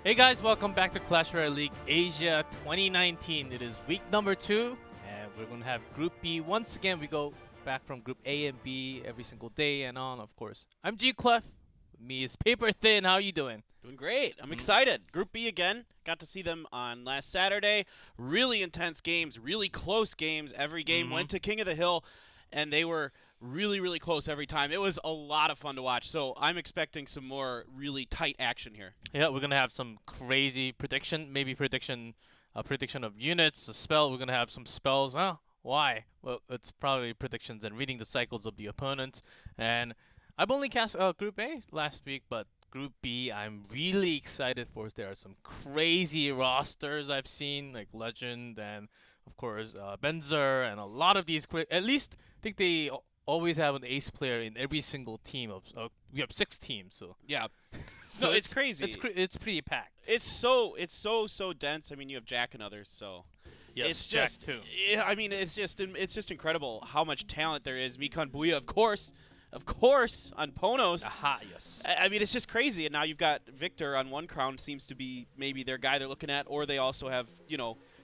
Hey guys, welcome back to Clash Royale League Asia 2019. It is week number 2, and we're going to have Group B. Once again, we go back from Group A and B every single day and on, of course. I'm G-Clef. With me is Paper Thin. How are you doing? Doing great. I'm excited. Group B again. Got to see them on last Saturday. Really intense games, really close games. Every game went to King of the Hill, and they were really close every time. It was a lot of fun to watch, so I'm expecting some more really tight action here. Yeah, we're going to have some crazy prediction, maybe prediction of units, a spell. We're going to have some spells. Why? Well, it's probably predictions and reading the cycles of the opponents. And I've only cast Group A last week, but Group B, I'm really excited for. There are some crazy rosters I've seen, like Legend and, of course, Benzer, and a lot of these. At least I think they always have an ace player in every single team. We have 6 teams, so yeah. so no, it's crazy. It's pretty packed. It's so dense. I mean, you have Jack and others, so yes, it's Jack just too. Yeah, I mean, it's just incredible how much talent there is. Mikan Bouya, of course, on Ponos. Aha, yes. I mean, it's just crazy. And now you've got Victor on one crown. Seems to be maybe their guy they're looking at, or they also have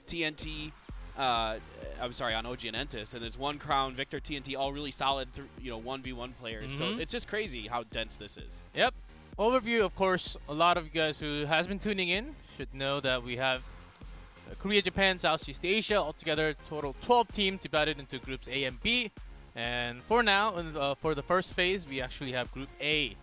TNT. I'm sorry, on OGN Entus, and there's one crown, Victor, TNT, all really solid, 1v1 players. So it's just crazy how dense this is. Yep. Overview, of course, a lot of you guys who has been tuning in should know that we have Korea, Japan, Southeast Asia, altogether total 12 teams divided into groups A and B. And for now, for the first phase, we actually have Group A,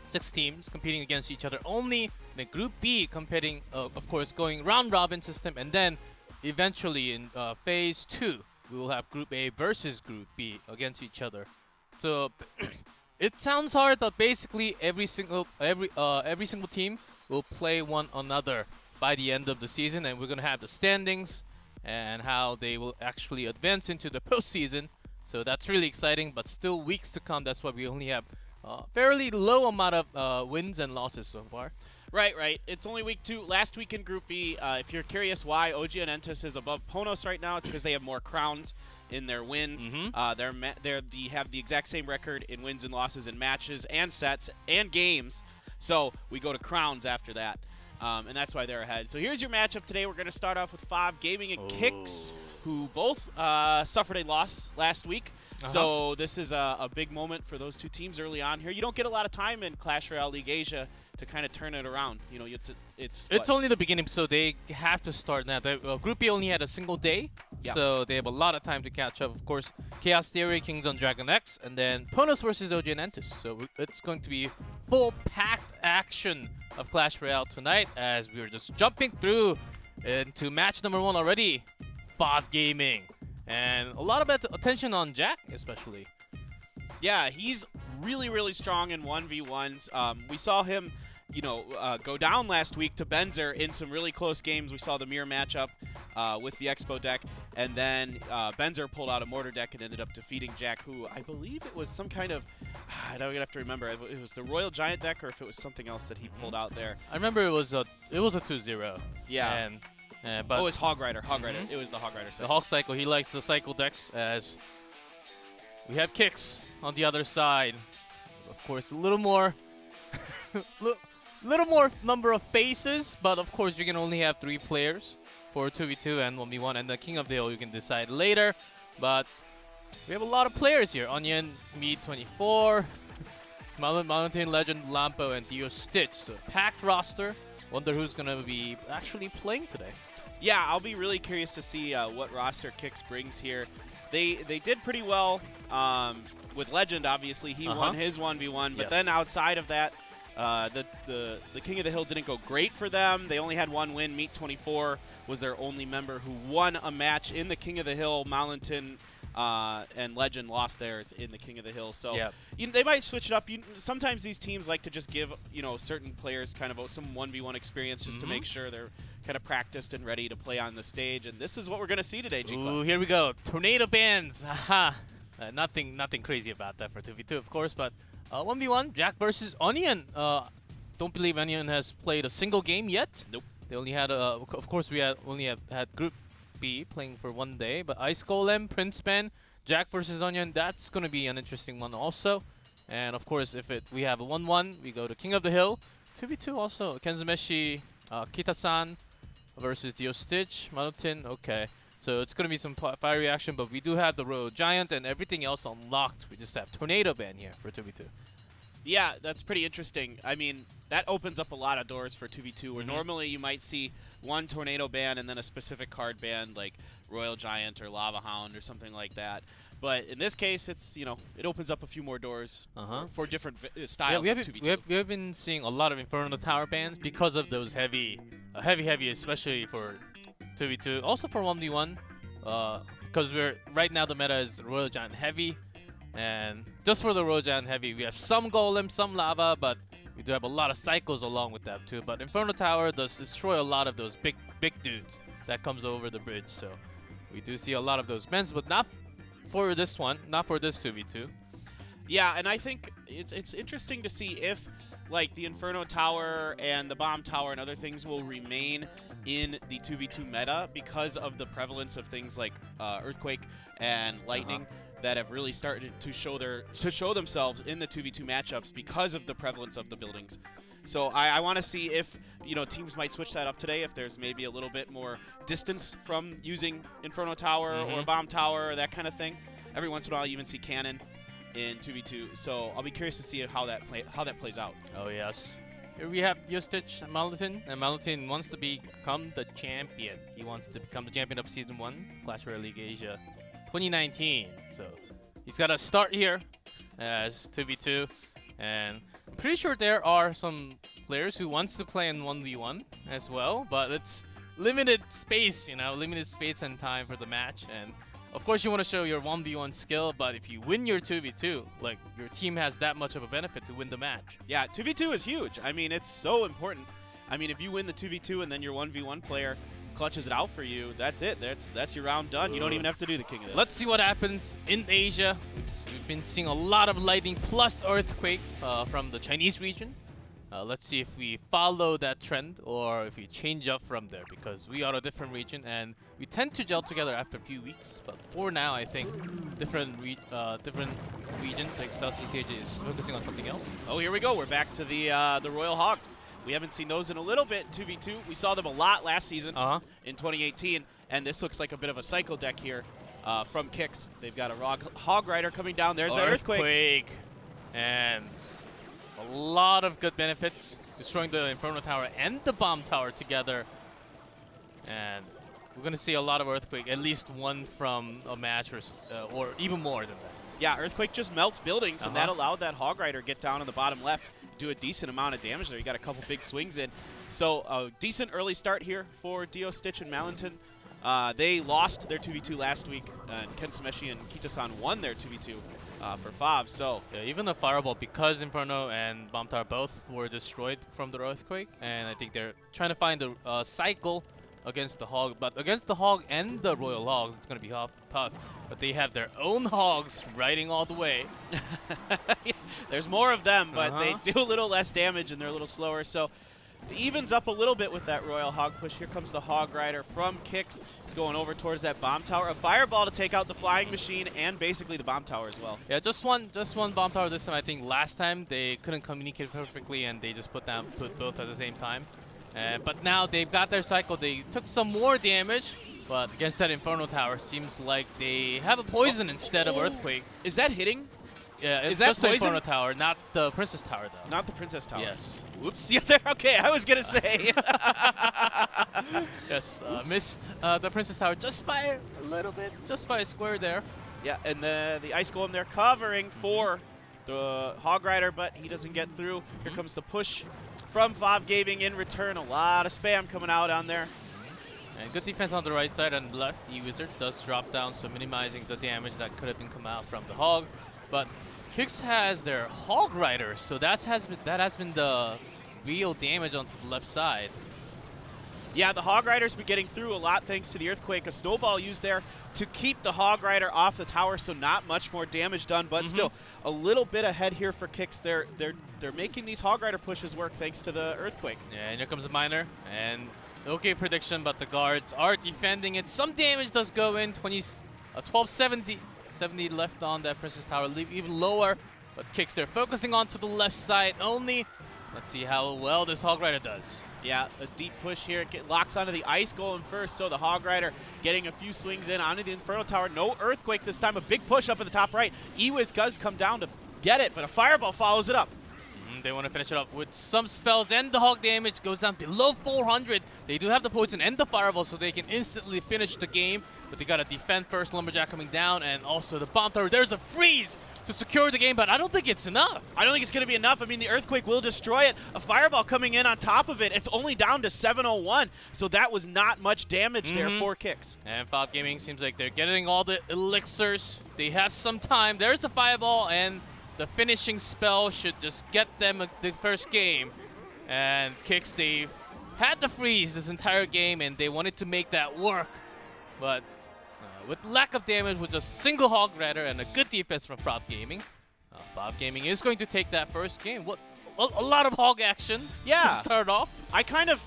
6 teams competing against each other only. Then Group B competing, of course, going round robin system, and then eventually in phase 2, we will have Group A versus Group B against each other. So it sounds hard, but basically every single team will play one another by the end of the season, and we're gonna have the standings and how they will actually advance into the postseason. So that's really exciting, but still weeks to come. That's why we only have fairly low amount of wins and losses so far. Right. It's only week 2. Last week in Group B, if you're curious why OGN Entus is above Ponos right now, it's because they have more crowns in their wins. They have the exact same record in wins and losses in matches and sets and games. So we go to crowns after that, and that's why they're ahead. So here's your matchup today. We're going to start off with Fav Gaming and KOTH, who both suffered a loss last week. So this is a big moment for those 2 teams early on here. You don't get a lot of time in Clash Royale League Asia to kind of turn it around. It's only the beginning, so they have to start now. Group B only had a single day, so they have a lot of time to catch up. Of course, Chaos Theory, Kings on DragonX, and then Ponos versus OGN Entus. So it's going to be full packed action of Clash Royale tonight, as we're just jumping through into match number 1 already. Fav Gaming, and a lot of attention on Jack, especially. Yeah, he's really strong in 1v1s. We saw him, go down last week to Benzer in some really close games. We saw the mirror matchup with the Expo deck, and then Benzer pulled out a mortar deck and ended up defeating Jack, who I believe it was some kind of, I don't have to remember, it was the Royal Giant deck, or if it was something else that he pulled out there. I remember it was a 2-0. Yeah. But it was Hog Rider. It was the Hog Rider. The Hog Cycle. He likes the cycle decks, as we have Kicks on the other side. Of course, a little more, little more number of faces, but of course you can only have 3 players for 2v2 and 1v1, and the King of the Hill you can decide later. But we have a lot of players here. Onion, Me24, Mountain Legend, Lampo, and Dio Stitch. So packed roster. Wonder who's gonna be actually playing today. Yeah, I'll be really curious to see what roster Kicks brings here. They did pretty well with Legend, obviously. He won his 1v1, but then outside of that, the King of the Hill didn't go great for them. They only had 1 win. Meat24 was their only member who won a match in the King of the Hill. Mountain and Legend lost theirs in the King of the Hill. So they might switch it up. Sometimes these teams like to just give certain players kind of some 1v1 experience just to make sure they're kind of practiced and ready to play on the stage. And this is what we're going to see today, G-Club. Ooh, here we go. Tornado Bands. Haha. Nothing crazy about that for 2v2, of course. But 1v1, Jack versus Onion. Don't believe Onion has played a single game yet. Nope. They only had, of course, we only had Group B playing for 1 day. But Ice Golem, Prince Ben, Jack versus Onion, that's going to be an interesting one also. And of course, if we have a 1-1, we go to King of the Hill. 2v2 also. Kenzumeshi, Kita-san versus Dio Stitch, Malutin. Okay. So it's going to be some fire reaction, but we do have the Royal Giant and everything else unlocked. We just have Tornado Ban here for 2v2. Yeah, that's pretty interesting. I mean, that opens up a lot of doors for 2v2, where normally you might see one Tornado ban and then a specific card ban like Royal Giant or Lava Hound or something like that. But in this case, it's, you know, it opens up a few more doors for different styles of 2v2. We have been seeing a lot of Inferno Tower bans because of those heavy, especially for 2v2. Also for 1v1, because right now the meta is Royal Giant heavy. And just for the Royal Giant heavy, we have some Golem, some Lava, but we do have a lot of Cycles along with that too. But Inferno Tower does destroy a lot of those big dudes that comes over the bridge. So we do see a lot of those bans, but not for this one, not for this 2v2. Yeah, and I think it's interesting to see if like the Inferno Tower and the Bomb Tower and other things will remain in the 2v2 meta because of the prevalence of things like Earthquake and Lightning that have really started to show themselves in the 2v2 matchups because of the prevalence of the buildings. So I want to see if, you know, teams might switch that up today, if there's maybe a little bit more distance from using Inferno Tower or Bomb Tower or that kind of thing. Every once in a while you even see Cannon in 2v2, so I'll be curious to see how that plays out. Oh yes. Here we have Stitch and Malutin wants to become the champion. He wants to become the champion of Season 1, Clash Royale League Asia 2019. So he's got to start here as 2v2, and I'm pretty sure there are some players who wants to play in 1v1 as well, but it's limited space, you know, limited space and time for the match. And of course you want to show your 1v1 skill, but if you win your 2v2, like, your team has that much of a benefit to win the match. Yeah, 2v2 is huge. I mean, it's so important. I mean, if you win the 2v2 and then your 1v1 player clutches it out for you, that's it. That's your round done. You don't even have to do the King of Death. Let's see what happens in Asia. We've been seeing a lot of Lightning plus Earthquake from the Chinese region. Let's see if we follow that trend or if we change up from there, because we are a different region and we tend to gel together after a few weeks. But for now, I think different regions like Southeast Asia is focusing on something else. Oh, here we go. We're back to the Royal Hogs. We haven't seen those in a little bit, 2v2. We saw them a lot last season in 2018, and this looks like a bit of a cycle deck here from Kicks. They've got a Hog Rider coming down. There's that Earthquake. And a lot of good benefits, destroying the Inferno Tower and the Bomb Tower together. And we're going to see a lot of Earthquake, at least one from a match or even more than that. Yeah, Earthquake just melts buildings, and that allowed that Hog Rider get down on the bottom left, do a decent amount of damage there. You got a couple big swings in. So a decent early start here for Dio Stitch and Malinton. They lost their 2v2 last week, and Kensumeshi and Kita-san won their 2v2 for Fav. So yeah, even the Fireball, because Inferno and Bomb Tower both were destroyed from the Earthquake, and I think they're trying to find the cycle against the Hog. But against the Hog and the Royal Hogs, it's going to be tough. But they have their own Hogs riding all the way. There's more of them, but they do a little less damage and they're a little slower. So it evens up a little bit with that Royal Hog push. Here comes the Hog Rider from Kicks. He's going over towards that Bomb Tower. A Fireball to take out the Flying Machine and basically the Bomb Tower as well. Yeah, just one Bomb Tower this time. I think last time they couldn't communicate perfectly and they just put both at the same time. But now they've got their cycle. They took some more damage, but against that Inferno Tower, seems like they have a poison instead of Earthquake. Is that hitting? Yeah, it's just the Inferno Tower, not the Princess Tower, though. Not the Princess Tower. Yes. Whoops. Yeah, there. Okay, I was gonna say. Yes, missed the Princess Tower just by a little bit, just by a square there. Yeah, and the Ice Golem there covering for the Hog Rider, but he doesn't get through. Here comes the push from Fav Gaming in return. A lot of spam coming out on there. And good defense on the right side and left. E-Wizard does drop down, so minimizing the damage that could have been come out from the Hog. But Kicks has their Hog Rider, so that has been the real damage onto the left side. Yeah, the Hog Rider's been getting through a lot thanks to the Earthquake. A Snowball used there to keep the Hog Rider off the tower, so not much more damage done, but still a little bit ahead here for Kicks. They're making these Hog Rider pushes work thanks to the Earthquake. Yeah, and here comes the Miner, and okay prediction, but the guards are defending it. Some damage does go in, 1270. 70 left on that Princess Tower, even lower, but Kicks there focusing onto the left side only. Let's see how well this Hog Rider does. Yeah, a deep push here. It locks onto the ice going first, so the Hog Rider getting a few swings in onto the Inferno Tower. No Earthquake this time. A big push up at the top right. Ewiz does come down to get it, but a Fireball follows it up. They want to finish it off with some spells, and the Hog damage goes down below 400. They do have the Poison and the Fireball, so they can instantly finish the game, but they got to defend first. Lumberjack coming down, and also the Bomb Tower. There's a freeze to secure the game, but I don't think it's enough. I don't think it's going to be enough. I mean, the Earthquake will destroy it. A Fireball coming in on top of it. It's only down to 701, so that was not much damage there. 4 kicks. And Fav Gaming seems like they're getting all the elixirs. They have some time. There's the Fireball, and the finishing spell should just get them the first game. And Kicks, they had to freeze this entire game, and they wanted to make that work. But with lack of damage, with just single Hog Rider and a good defense from Fav Gaming, Fav Gaming is going to take that first game. What a lot of Hog action to start off. I kind of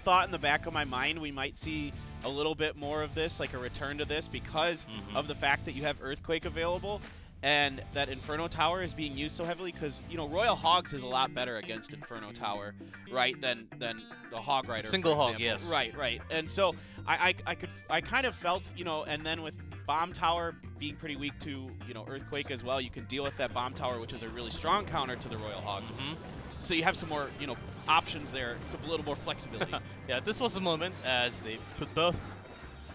thought in the back of my mind we might see a little bit more of this, like a return to this, because of the fact that you have Earthquake available. And that Inferno Tower is being used so heavily because, you know, Royal Hogs is a lot better against Inferno Tower, right, than the Hog Rider. Single Hog, yes. Right. And so I kind of felt, you know, and then with Bomb Tower being pretty weak to, you know, Earthquake as well, you can deal with that Bomb Tower, which is a really strong counter to the Royal Hogs. So you have some more, you know, options there, some a little more flexibility. Yeah, this was the moment as they put both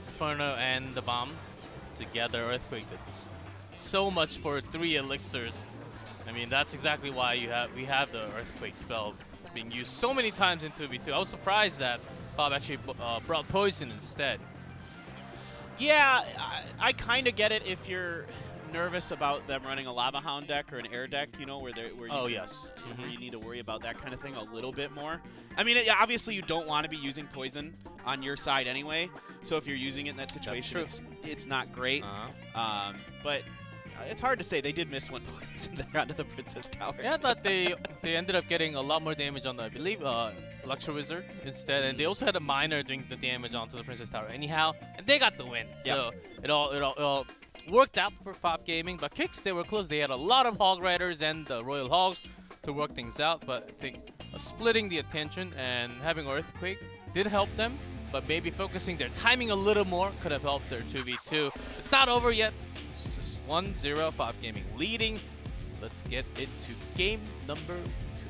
Inferno and the Bomb together. Earthquake that's so much for 3 elixirs. I mean, that's exactly why we have the Earthquake spell being used so many times in 2v2. I was surprised that Bob actually brought Poison instead. Yeah, I kind of get it if you're nervous about them running a Lava Hound deck or an air deck, you know, where you need to worry about that kind of thing a little bit more. I mean, obviously you don't want to be using Poison on your side anyway, so if you're using it in that situation, it's not great. But it's hard to say. They did miss one Poison there onto the Princess Tower. Yeah, but they ended up getting a lot more damage on the, I believe, Lecture Wizard instead, and they also had a Miner doing the damage onto the Princess Tower anyhow, and they got the win. So it all worked out for Fav Gaming, but Kicks, they were close. They had a lot of Hog Riders and the Royal Hogs to work things out, but I think splitting the attention and having Earthquake did help them, but maybe focusing their timing a little more could have helped their 2v2. It's not over yet. It's just 1-0, Fav Gaming leading. Let's get into game number 2.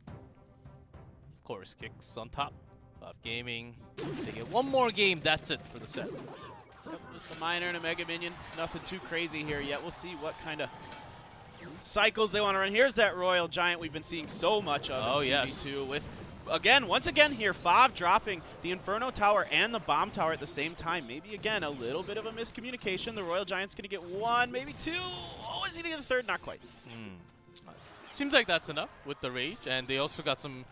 Of course, Kicks on top. Fav Gaming, they get one more game, that's it for the set. Yep, just a Miner and a Mega Minion. Nothing too crazy here yet. We'll see what kind of cycles they want to run. Here's that Royal Giant we've been seeing so much of in 2v2 with, once again here, Fav dropping the Inferno Tower and the Bomb Tower at the same time. Maybe, again, a little bit of a miscommunication. The Royal Giant's going to get 1, maybe 2. Oh, is he going to get the 3rd? Not quite. Seems like that's enough with the Rage, and they also got some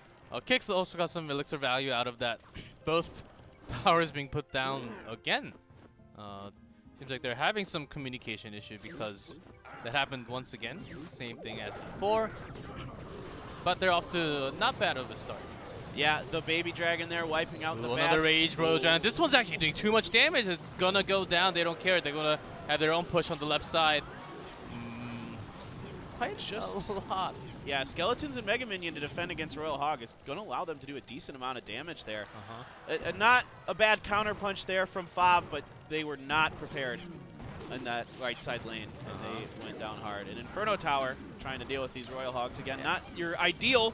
Kicks also got some elixir value out of that. Both towers being put down again. Seems like they're having some communication issue because that happened once again. Same thing as before. But they're off to not bad of a start. Yeah, the baby dragon there wiping out the bats. Another Rage, Royal Giant. This one's actually doing too much damage. It's gonna go down. They don't care. They're gonna have their own push on the left side. It's just a little hot. Yeah, Skeletons and Mega Minion to defend against Royal Hog is going to allow them to do a decent amount of damage there. Not a bad counter punch there from Fav, but they were not prepared in that right side lane, and they went down hard. And Inferno Tower trying to deal with these Royal Hogs again. Not your ideal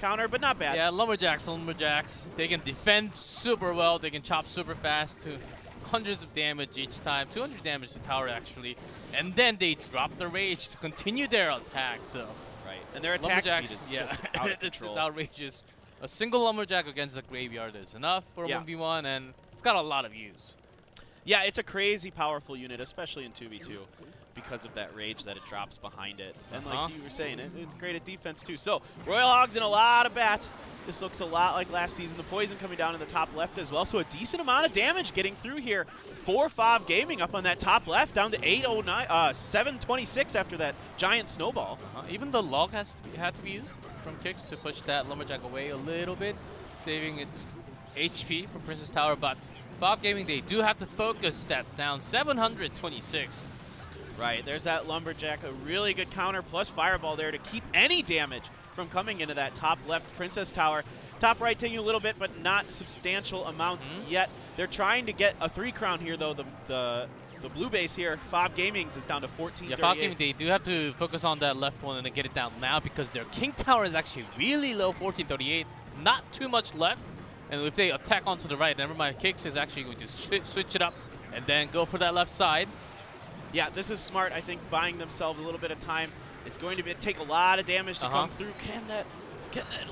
counter, but not bad. Yeah, Lumberjacks. They can defend super well. They can chop super fast to hundreds of damage each time. 200 damage to tower, actually. And then they drop the Rage to continue their attack, so... And their attack speed is just out of control. It's outrageous. A single Lumberjack against the Graveyard is enough for 1v1, and it's got a lot of use. Yeah, it's a crazy powerful unit, especially in 2v2, because of that Rage that it drops behind it. And like you were saying, it's great at defense too. So, Royal Hogs in a lot of bats. This looks a lot like last season. The Poison coming down in the top left as well. So a decent amount of damage getting through here for Fav Gaming up on that top left, down to 809, 726 after that giant snowball. Even the log had to be used from Kicks to push that Lumberjack away a little bit, saving its HP from Princess Tower. But Fav Gaming, they do have to focus that down. 726. Right, there's that Lumberjack, a really good counter plus Fireball there to keep any damage from coming into that top left Princess Tower. Top right taking a little bit, but not substantial amounts yet. They're trying to get a 3 crown here, though. The blue base here, Fav Gaming's is down to 14. Yeah, Fav Gaming, they do have to focus on that left one and then get it down now because their King Tower is actually really low, 1438. Not too much left. And if they attack onto the right, never mind, Kicks is actually going to switch it up and then go for that left side. Yeah, this is smart, I think, buying themselves a little bit of time. It's going to take a lot of damage to come through. Can that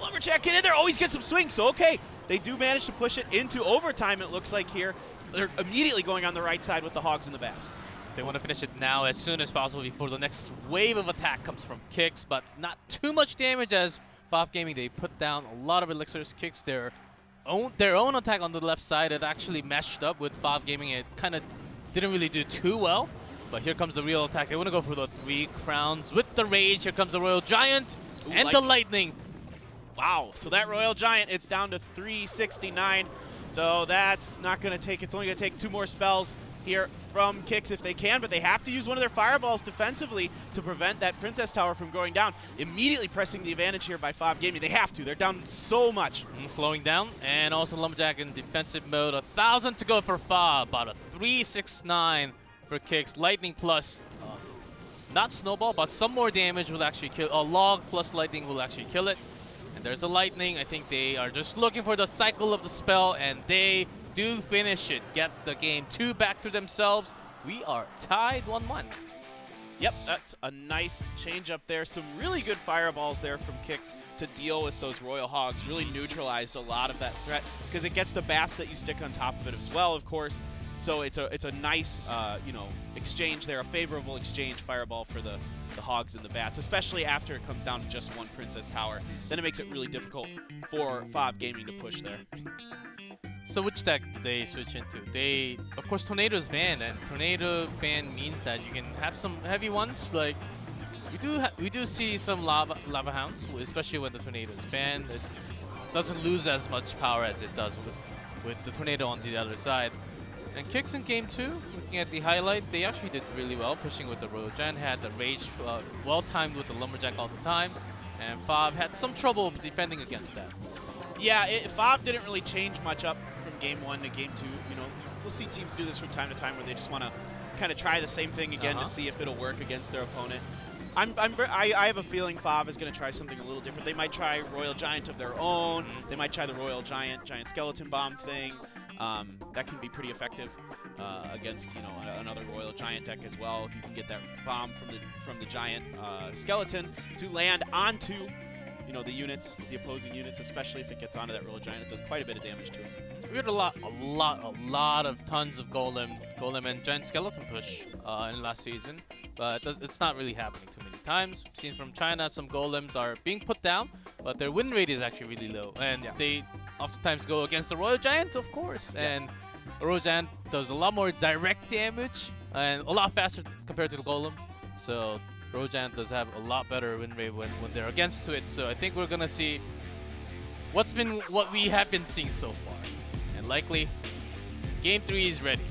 Lumberjack get in there? Always get some swings, so okay. They do manage to push it into overtime, it looks like here. They're immediately going on the right side with the Hogs and the Bats. They want to finish it now as soon as possible before the next wave of attack comes from Kicks, but not too much damage as Fav Gaming, they put down a lot of elixirs. Kicks their own attack on the left side. It actually meshed up with Fav Gaming. It kind of didn't really do too well, but here comes the real attack. They want to go for the 3 crowns with the Rage. Here comes the Royal Giant and the Lightning. Wow, so that Royal Giant, it's down to 369. So that's not going to take, it's only going to take 2 more spells here from Kicks if they can, but they have to use one of their Fireballs defensively to prevent that Princess Tower from going down. Immediately pressing the advantage here by Fav Gaming. They have to. They're down so much. Slowing down, and also Lumberjack in defensive mode. 1,000 to go for Fav. About a 369 for Kicks. Lightning plus, not Snowball, but some more damage will actually kill. Log plus Lightning will actually kill it. And there's a Lightning. I think they are just looking for the cycle of the spell, and they do finish it. Get the game 2 back to themselves. We are tied 1-1. Yep, that's a nice change up there. Some really good Fireballs there from Kicks to deal with those Royal Hogs. Really neutralized a lot of that threat because it gets the Bats that you stick on top of it as well, of course. So it's a nice, you know, exchange there, a favorable exchange Fireball for the Hogs and the Bats, especially after it comes down to just 1 Princess Tower. Then it makes it really difficult for Fav Gaming to push there. So which deck do they switch into? They, of course, Tornado's banned, and Tornado ban means that you can have some heavy ones. Like we do see some lava hounds, especially when the Tornado's banned. It doesn't lose as much power as it does with the Tornado on the other side. And Kicks in game 2, looking at the highlight, they actually did really well, pushing with the Royal Giant, had the Rage well timed with the Lumberjack all the time, and Fav had some trouble defending against that. Yeah, Fav didn't really change much up from game 1 to game 2. You know, we'll see teams do this from time to time where they just want to kind of try the same thing again to see if it'll work against their opponent. I have a feeling Fav is going to try something a little different. They might try Royal Giant of their own. They might try the Royal Giant Skeleton Bomb thing. That can be pretty effective against, you know, another Royal Giant deck as well. If you can get that bomb from the Giant Skeleton to land onto, you know, the units, the opposing units, especially if it gets onto that Royal Giant, it does quite a bit of damage to it. We had a lot of tons of Golem and Giant Skeleton push in last season, but it's not really happening too many times. We've seen from China some Golems are being put down, but their win rate is actually really low, and they oftentimes go against the Royal Giant, of course, and the Royal Giant does a lot more direct damage and a lot faster compared to the Golem, so Royal Giant does have a lot better win rate when they're against to it. So I think we're gonna see what we have been seeing so far, and likely game 3 is ready.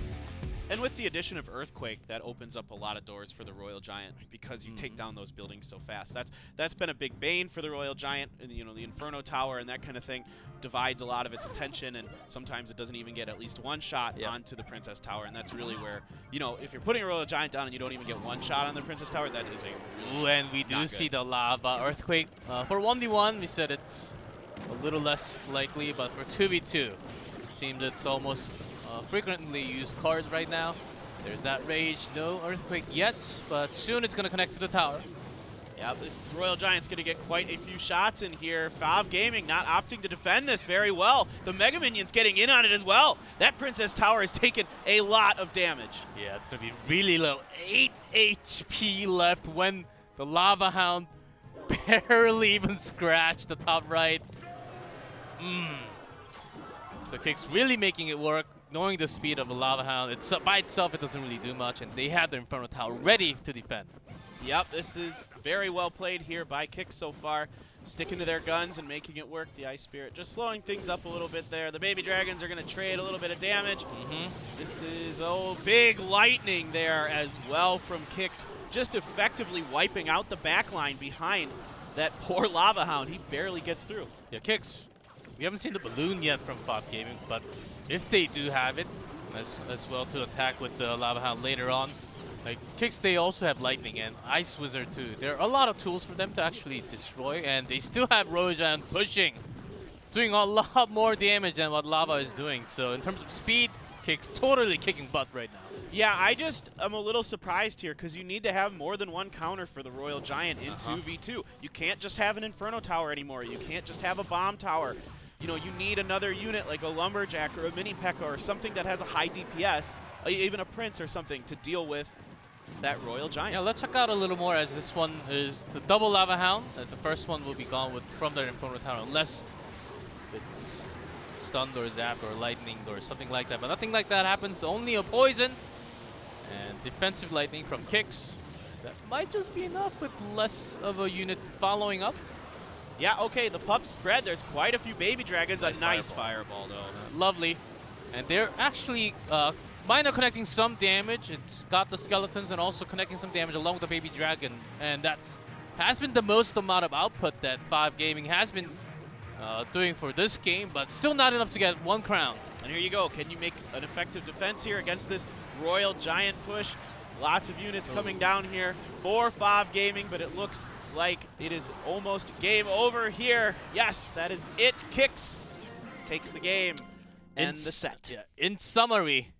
And with the addition of Earthquake, that opens up a lot of doors for the Royal Giant because you take down those buildings so fast. That's been a big bane for the Royal Giant, and you know, the Inferno Tower and that kind of thing divides a lot of its attention, and sometimes it doesn't even get at least 1 shot onto the Princess Tower, and that's really where, you know, if you're putting a Royal Giant down and you don't even get 1 shot on the Princess Tower, that is a really and we do see the lava Earthquake. For 1v1, we said it's a little less likely, but for 2v2, it seems it's almost frequently used cards right now. There's that Rage, no Earthquake yet, but soon it's going to connect to the tower. Yeah, this Royal Giant's going to get quite a few shots in here. Fav Gaming not opting to defend this very well. The Mega Minions getting in on it as well. That Princess Tower has taken a lot of damage. Yeah, it's going to be really low. 8 HP left when the Lava Hound barely even scratched the top right. So Kicks really making it work, knowing the speed of a Lava Hound. By itself, it doesn't really do much, and they have the Inferno Tower ready to defend. Yep, this is very well played here by KOTH so far. Sticking to their guns and making it work. The Ice Spirit just slowing things up a little bit there. The Baby Dragons are going to trade a little bit of damage. This is, big lightning there as well from KOTH. Just effectively wiping out the backline behind that poor Lava Hound. He barely gets through. Yeah, KOTH. We haven't seen the balloon yet from Fav Gaming, but if they do have it, as well to attack with the Lava Hound later on. Like, KOTH, they also have Lightning and Ice Wizard too. There are a lot of tools for them to actually destroy, and they still have Royale Giant pushing, doing a lot more damage than what Lava is doing. So in terms of speed, KOTH totally kicking butt right now. Yeah, I'm a little surprised here because you need to have more than one counter for the Royale Giant in 2v2. You can't just have an Inferno Tower anymore. You can't just have a Bomb Tower. You know, you need another unit like a Lumberjack or a Mini P.E.K.K.A. or something that has a high DPS, even a Prince or something to deal with that Royale Giant. Yeah, let's check out a little more as this one is the double Lava Hound. The first one will be gone from their Inferno Tower unless it's stunned or zapped or lightning or something like that. But nothing like that happens, only a poison and defensive lightning from KOTH. That might just be enough with less of a unit following up. Yeah, okay, the pups spread. There's quite a few Baby Dragons. A nice fireball though. Lovely. And they're actually minor connecting some damage. It's got the skeletons and also connecting some damage along with the Baby Dragon. And that has been the most amount of output that Fav Gaming has been doing for this game, but still not enough to get one crown. And here you go. Can you make an effective defense here against this Royale Giant push? Lots of units coming down here for Fav Gaming, but it looks like it is almost game over here. Yes, that is it. KOTH takes the game and the set. Yeah, in summary,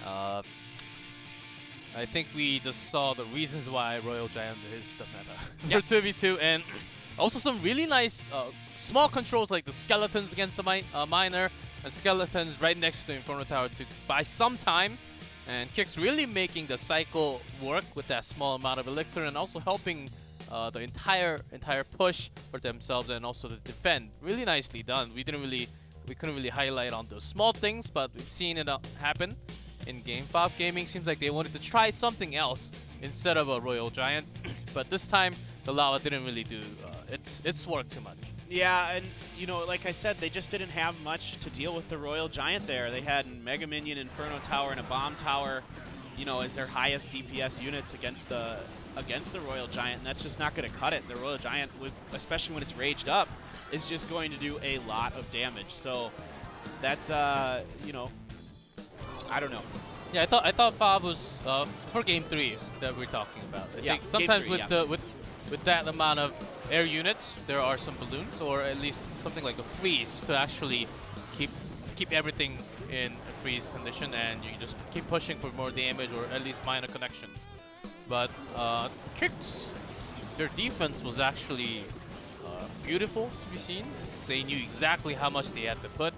I think we just saw the reasons why Royale Giant is the meta for 2v2, and also some really nice small controls like the skeletons against a miner and skeletons right next to the Inferno Tower to buy some time. And KOTH's really making the cycle work with that small amount of elixir and also helping the entire push for themselves and also to defend. Really nicely done. We couldn't really highlight on those small things, but we've seen it happen in game. Fav Gaming seems like they wanted to try something else instead of a Royale Giant, but this time the Lava didn't really do its work too much. Yeah, and you know, like I said, they just didn't have much to deal with the Royale Giant there. They had Mega Minion, Inferno Tower, and a Bomb Tower, you know, as their highest DPS units against the Royale Giant, and that's just not going to cut it. The Royale Giant, especially when it's raged up, is just going to do a lot of damage. So that's you know, I don't know. Yeah, I thought Fav was for game 3 that we're talking about. I think sometimes with that amount of air units, there are some balloons or at least something like a freeze to actually keep everything in a freeze condition, and you just keep pushing for more damage or at least minor connection. But KOTH, their defense was actually beautiful to be seen. They knew exactly how much they had to put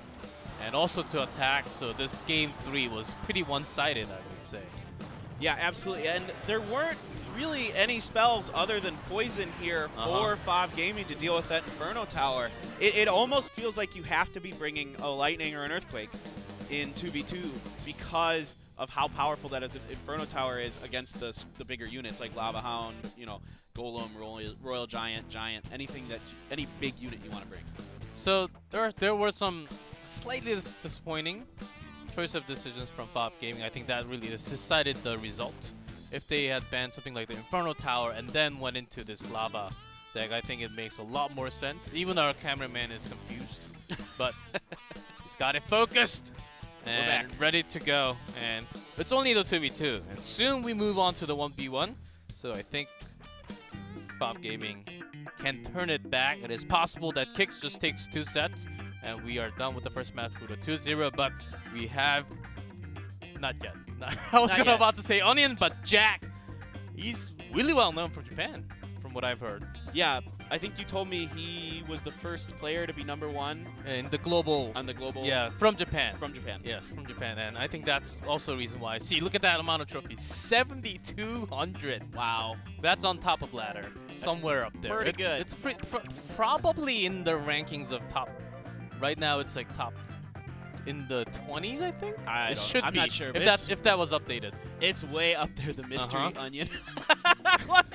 and also to attack, so this game 3 was pretty one-sided, I would say. Yeah, absolutely, and there weren't really any spells other than poison here for Fav Gaming to deal with that Inferno Tower. It almost feels like you have to be bringing a Lightning or an Earthquake in 2v2 because of how powerful that Inferno Tower is against the bigger units like Lava Hound, you know, Golem, Royale Giant, any big unit you want to bring. So there were some slightly disappointing choice of decisions from Fav Gaming. I think that really decided the result. If they had banned something like the Inferno Tower and then went into this Lava deck, I think it makes a lot more sense. Even our cameraman is confused, but he's got it focused and ready to go. And it's only the 2v2, and soon we move on to the 1v1. So I think Fav Gaming can turn it back. It is possible that KOTH just takes 2 sets and we are done with the first match with a 2-0, but we have not yet. I was about to say Onion, but Jack, he's really well known from Japan, from what I've heard. Yeah, I think you told me he was the first player to be #1 in the global. On the global. Yeah, from Japan. From Japan. Yes, from Japan, and I think that's also a reason why. See, look at that amount of trophies, 7,200. Wow, that's on top of ladder, somewhere up there. Pretty good. It's probably in the rankings of top. Right now, it's like top in the 20s, I think. I'm not sure. If that was updated. It's way up there, the mystery onion. What?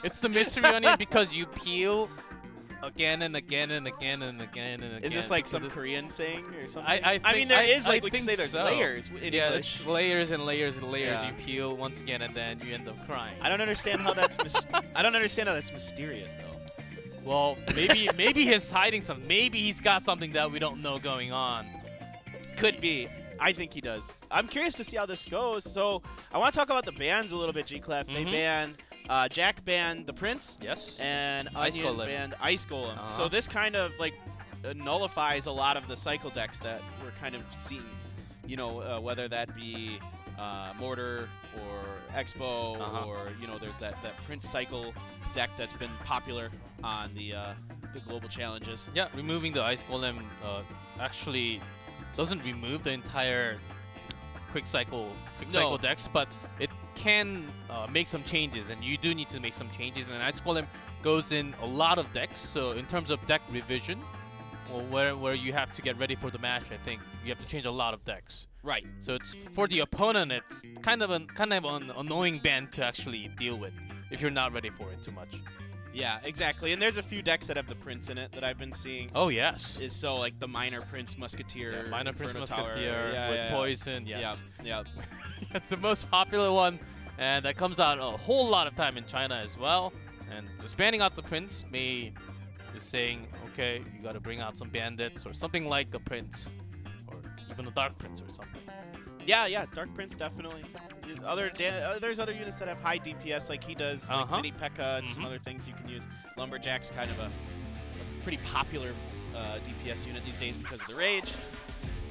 It's the mystery onion because you peel again and again and again and again and again. Is this like some Korean saying or something? I mean, there is like we think can say there's so. layers in Yeah, English. it's layers and layers and layers. Yeah. You peel once again and then you end up crying. I don't understand how that's I don't understand how that's mysterious though. Well, maybe he's hiding something. Maybe he's got something that we don't know going on. Could be. I think he does. I'm curious to see how this goes. So I want to talk about the bans a little bit, G-Clef. They banned Jack banned the Prince. Yes. And Ice Onion Golem. banned Ice Golem. So this kind of like nullifies a lot of the cycle decks that we're kind of seeing. You know, whether that be Mortar or Expo or there's that Prince cycle deck that's been popular on the global challenges. Yeah, removing the Ice Golem actually doesn't remove the entire quick cycle decks, but it can make some changes, and you do need to make some changes. And Ice Golem goes in a lot of decks, so in terms of deck revision, where you have to get ready for the match, I think you have to change a lot of decks. Right. So it's for the opponent, it's kind of an annoying ban to actually deal with if you're not ready for it too much. Yeah, exactly. And there's a few decks that have the Prince in it that I've been seeing. Oh, yes. So like the Minor Prince Musketeer. Yeah, Minor Prince Inferno Musketeer Tower. with Poison, yes. Yeah. The most popular one, and that comes out a whole lot of time in China as well. And just banning out the Prince may just saying, okay, you got to bring out some bandits or something like a Prince, or even a Dark Prince or something. Yeah, Dark Prince definitely. There's other units that have high DPS like he does, like Mini P.E.K.K.A. and some other things you can use. Lumberjack's kind of a pretty popular DPS unit these days because of the Rage.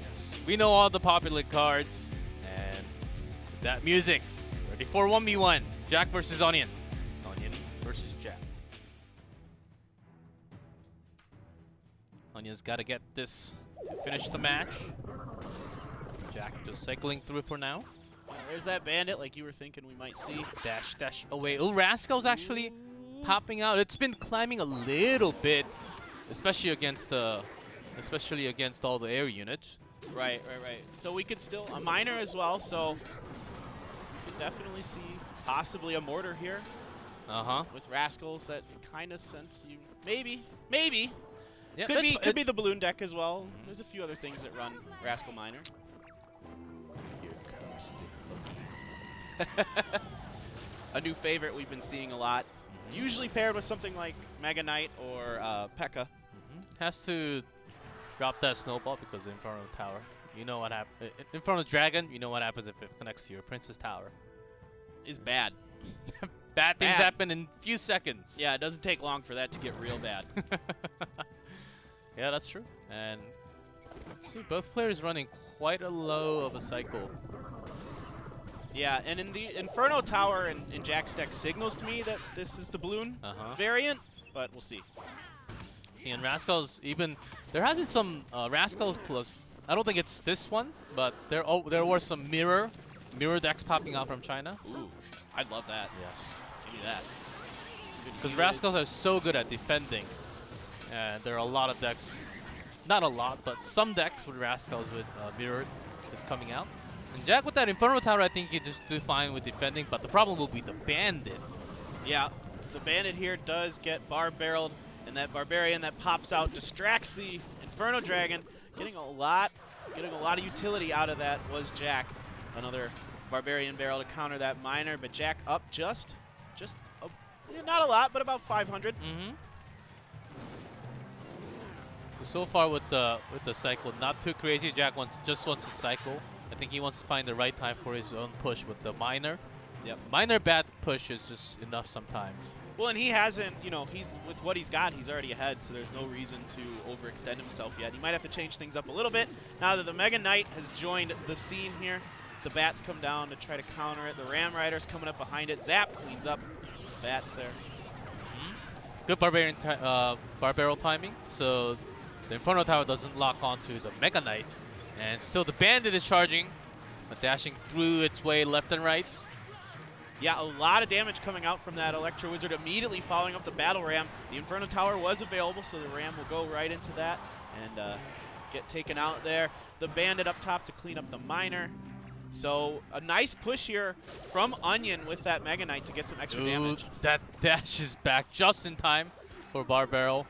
Yes. We know all the popular cards, and with that music, ready for 1v1. Jack versus Onion. Onion versus Jack. Onion's got to get this to finish the match. Jack just cycling through for now. There's that bandit like you were thinking we might see. Dash away. Oh, Rascal's actually popping out. It's been climbing a little bit, especially against all the air units. Right. So we could still a Miner as well. So we could definitely see possibly a Mortar here. With Rascals that kind of sense you. Maybe. Yeah, could be the balloon deck as well. There's a few other things that run Rascal Miner. Here comes the a new favorite we've been seeing a lot. Usually paired with something like Mega Knight or P.E.K.K.A. Has to drop that snowball because in front of the tower. You know what happens. In front of Dragon, you know what happens if it connects to your Prince's tower. It's bad. Bad things happen in a few seconds. Yeah, it doesn't take long for that to get real bad. Yeah, that's true. And let's see, both players running quite a low of a cycle. Yeah, and in the Inferno Tower in Jack's deck signals to me that this is the balloon variant, but we'll see. See, and Rascals there has been some Rascals plus. I don't think it's this one, but there were some mirror decks popping out from China. Ooh, I'd love that. Yes, give me that. Because Rascals are so good at defending, and there are a lot of decks. Not a lot, but some decks with Rascals with mirror is coming out. And Jack with that Inferno Tower, I think he just do fine with defending, but the problem will be the Bandit. Yeah, the Bandit here does get bar-barreled, and that Barbarian that pops out distracts the Inferno Dragon. Getting a lot of utility out of that was Jack. Another Barbarian barrel to counter that Miner, but Jack up just not a lot, but about 500. So far with the cycle, not too crazy. Jack just wants to cycle. I think he wants to find the right time for his own push with the Miner. Yep. Miner bad push is just enough sometimes. Well, and he hasn't, he's with what he's got, he's already ahead, so there's no reason to overextend himself yet. He might have to change things up a little bit. Now that the Mega Knight has joined the scene here, the Bats come down to try to counter it. The Ram Rider's coming up behind it. Zap cleans up the Bats there. Good Barbarrel timing, so the Inferno Tower doesn't lock onto the Mega Knight. And still the Bandit is charging, dashing through its way left and right. Yeah, a lot of damage coming out from that Electro Wizard, immediately following up the Battle Ram. The Inferno Tower was available, so the Ram will go right into that. And get taken out there. The Bandit up top to clean up the Miner. So a nice push here from Onion with that Mega Knight to get some extra damage. That dash is back just in time for Barbarrel.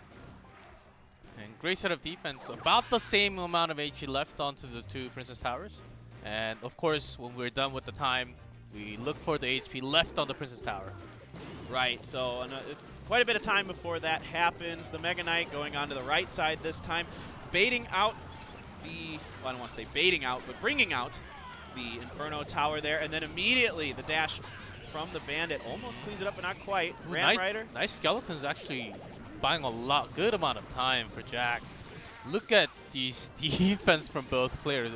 And great set of defense. About the same amount of HP left onto the two Princess Towers. And of course, when we're done with the time, we look for the HP left on the Princess Tower. Right, so quite a bit of time before that happens. The Mega Knight going on to the right side this time, baiting out the, well, I don't want to say baiting out, but bringing out the Inferno Tower there, and then immediately the dash from the Bandit almost cleans it up, but not quite. Ram Rider. Nice Skeletons actually buying a good amount of time for Jack. Look at these defense from both players.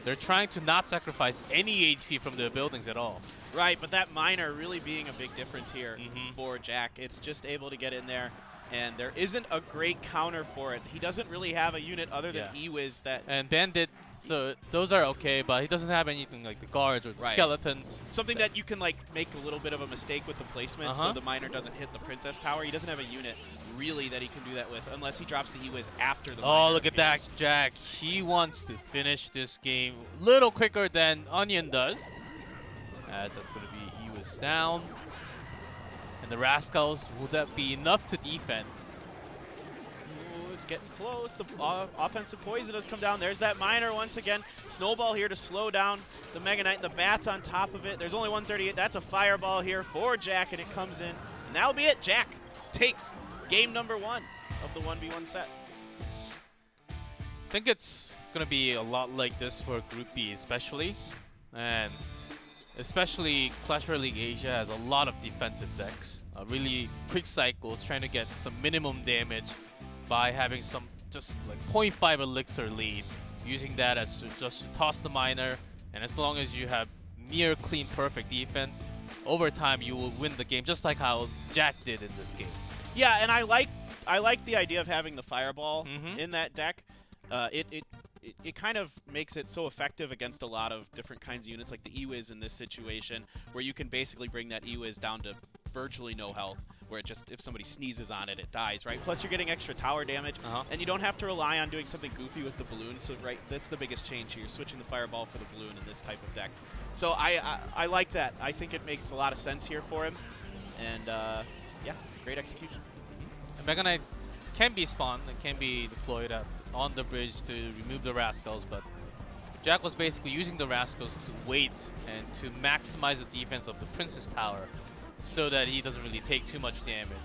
They're trying to not sacrifice any HP from the buildings at all. Right, but that Miner really being a big difference here for Jack. It's just able to get in there, and there isn't a great counter for it. He doesn't really have a unit other than E-Wiz that... And Bandit, so those are okay, but he doesn't have anything like the guards or the skeletons. Something that you can like make a little bit of a mistake with the placement so the Miner doesn't hit the Princess Tower. He doesn't have a unit really that he can do that with unless he drops the E-Wiz after the Miner. Oh, look at that, Jack. He wants to finish this game a little quicker than Onion does. As that's going to be E-Wiz down. And the Rascals, will that be enough to defend? Ooh, it's getting close. The offensive poison has come down. There's that Miner once again. Snowball here to slow down the Mega Knight. The Bats on top of it. There's only 138. That's a Fireball here for Jack, and it comes in. And that'll be it. Jack takes game number 1 of the 1v1 set. I think it's going to be a lot like this for Group B especially. And especially Clash Royale League Asia has a lot of defensive decks. Really quick cycles, trying to get some minimum damage by having some just like 0.5 elixir lead. Using that as just to toss the Miner, and as long as you have near clean perfect defense, over time you will win the game, just like how Jack did in this game. Yeah, and I like the idea of having the Fireball in that deck. It kind of makes it so effective against a lot of different kinds of units, like the E-Wiz in this situation, where you can basically bring that E-Wiz down to virtually no health, where it just, if somebody sneezes on it, it dies, right? Plus you're getting extra tower damage, and you don't have to rely on doing something goofy with the balloon, so right, that's the biggest change here, switching the Fireball for the balloon in this type of deck. So I like that. I think it makes a lot of sense here for him, and yeah, great execution. Mega Knight can be spawned, it can be deployed on the bridge to remove the Rascals, but Jack was basically using the Rascals to wait and to maximize the defense of the Princess Tower so that he doesn't really take too much damage.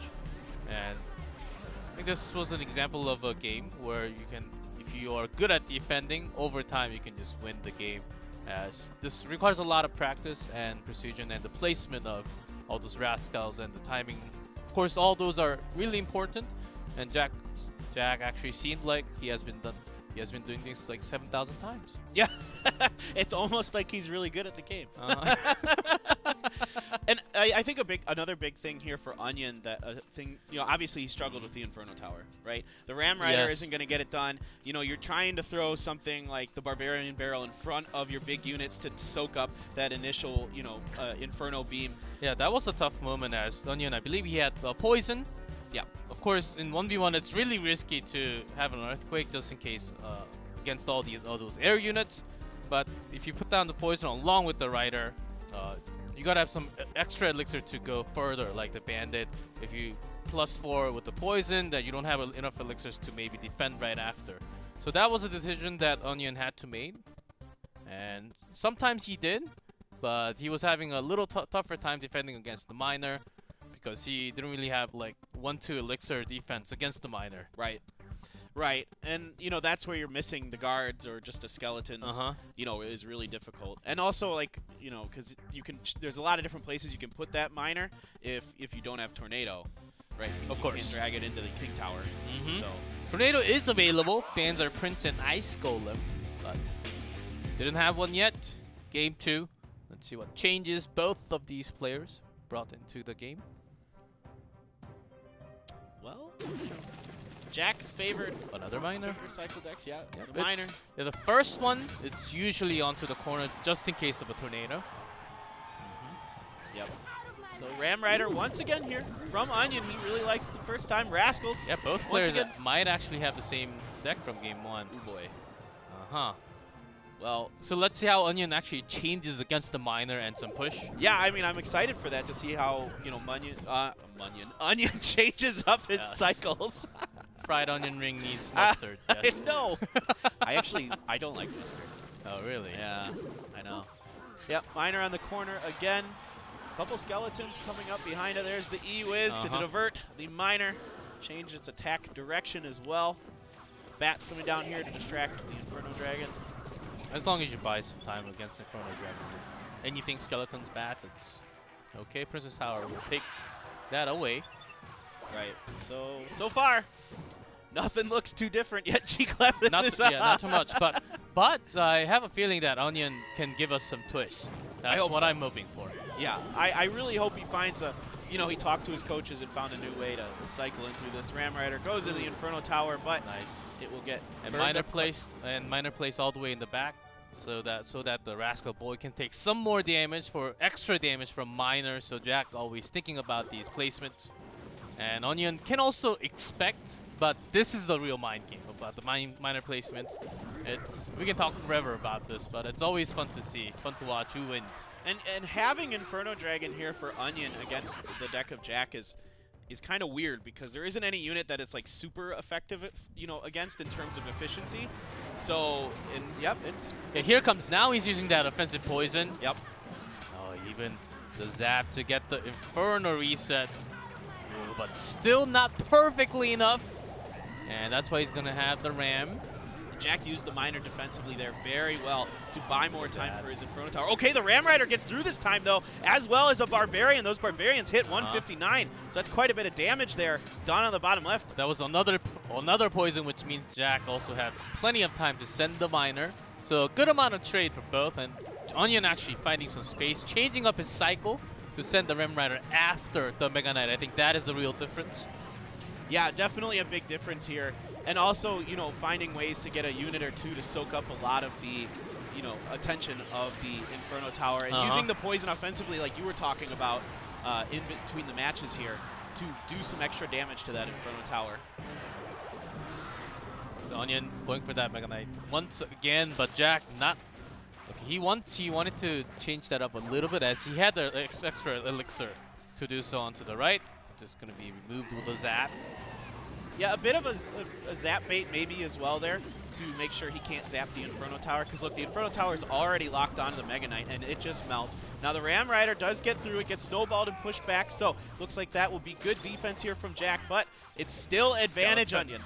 And I think this was an example of a game where you can, if you are good at defending, over time you can just win the game, as this requires a lot of practice and precision and the placement of all those Rascals and the timing. Of course, all those are really important, and Jack actually seemed like he has been doing things like 7,000 times. Yeah, it's almost like he's really good at the game. And I think another big thing here for Onion, that obviously he struggled with the Inferno Tower, right? The Ram Rider isn't going to get it done. You know, you're trying to throw something like the Barbarian Barrel in front of your big units to soak up that initial, Inferno beam. Yeah, that was a tough moment as Onion, I believe he had poison. Yeah, of course, in 1v1, it's really risky to have an Earthquake just in case against all those air units. But if you put down the poison along with the Rider, you gotta have some extra elixir to go further, like the Bandit. If you +4 with the poison, then you don't have enough elixirs to maybe defend right after. So that was a decision that Onion had to make, and sometimes he did, but he was having a little tougher time defending against the Miner, because he didn't really have like 1-2 elixir defense against the Miner. Right. Right, and that's where you're missing the guards or just a skeletons. Is really difficult. And also, like, because there's a lot of different places you can put that Miner if you don't have Tornado, right? Of course. You can drag it into the King Tower. So Tornado is available. Bans are Prince and Ice Golem, but didn't have one yet. Game 2. Let's see what changes both of these players brought into the game. Well, Jack's favored another Miner. Cycle decks, yeah, the Miner. Yeah, the first one, it's usually onto the corner just in case of a tornado. Yep. So Ram Rider once again here from Onion. He really liked the first time. Rascals. Yeah, both players might actually have the same deck from game 1. Oh boy. Uh-huh. Well, so let's see how Onion actually changes against the Miner and some push. Yeah, I mean, I'm excited for that to see how, you know, Onion changes up his cycles. Fried onion ring needs mustard. Yes. No. I don't like mustard. Oh, really? Yeah, I know. Yep, Miner on the corner again. Couple skeletons coming up behind it. There's the E-Wiz to divert the Miner. Change its attack direction as well. Bats coming down here to distract the Inferno Dragon. As long as you buy some time against Inferno Dragon. Anything skeletons, bats, it's okay. Princess Tower will take that away. Right. So far, nothing looks too different yet. G-Clap, not too much. But I have a feeling that Onion can give us some twist. That's what I'm hoping for. Yeah, I really hope he finds a, you know, he talked to his coaches and found a new way to cycle in through this. Ram Rider goes in the Inferno Tower, but it will get Miner placed all the way in the back, so that the Rascal Boy can take some more damage for extra damage from Miner. So Jack always thinking about these placements, and Onion can also expect, but this is the real mind game about the Miner placements. We can talk forever about this, but it's always fun to see, fun to watch who wins. And having Inferno Dragon here for Onion against the deck of Jack is kind of weird because there isn't any unit that it's like super effective, you know, against in terms of efficiency. So, yep, it's... Yeah, here comes, now he's using that offensive poison. Yep. Oh, even the zap to get the Inferno reset. Ooh, but still not perfectly enough. And that's why he's going to have the Ram. Jack used the Miner defensively there very well to buy more time for his Inferno Tower. Okay, the Ram Rider gets through this time, though, as well as a Barbarian. Those Barbarians hit 159, so that's quite a bit of damage there. Dawn on the bottom left. That was another poison, which means Jack also had plenty of time to send the Miner. So a good amount of trade for both, and Onion actually finding some space, changing up his cycle to send the Ram Rider after the Mega Knight. I think that is the real difference. Yeah, definitely a big difference here. And also, you know, finding ways to get a unit or two to soak up a lot of the, you know, attention of the Inferno Tower. And using the poison offensively, like you were talking about in between the matches here, to do some extra damage to that Inferno Tower. So Onion going for that Mega Knight once again, but Jack not... Okay, he wanted to change that up a little bit as he had the extra elixir to do so onto the right. Just going to be removed with a zap. Yeah, a bit of a zap bait maybe as well there to make sure he can't zap the Inferno Tower. Because look, the Inferno Tower is already locked onto the Mega Knight, and it just melts. Now the Ram Rider does get through. It gets snowballed and pushed back. So looks like that will be good defense here from Jack, but it's still advantage Onion.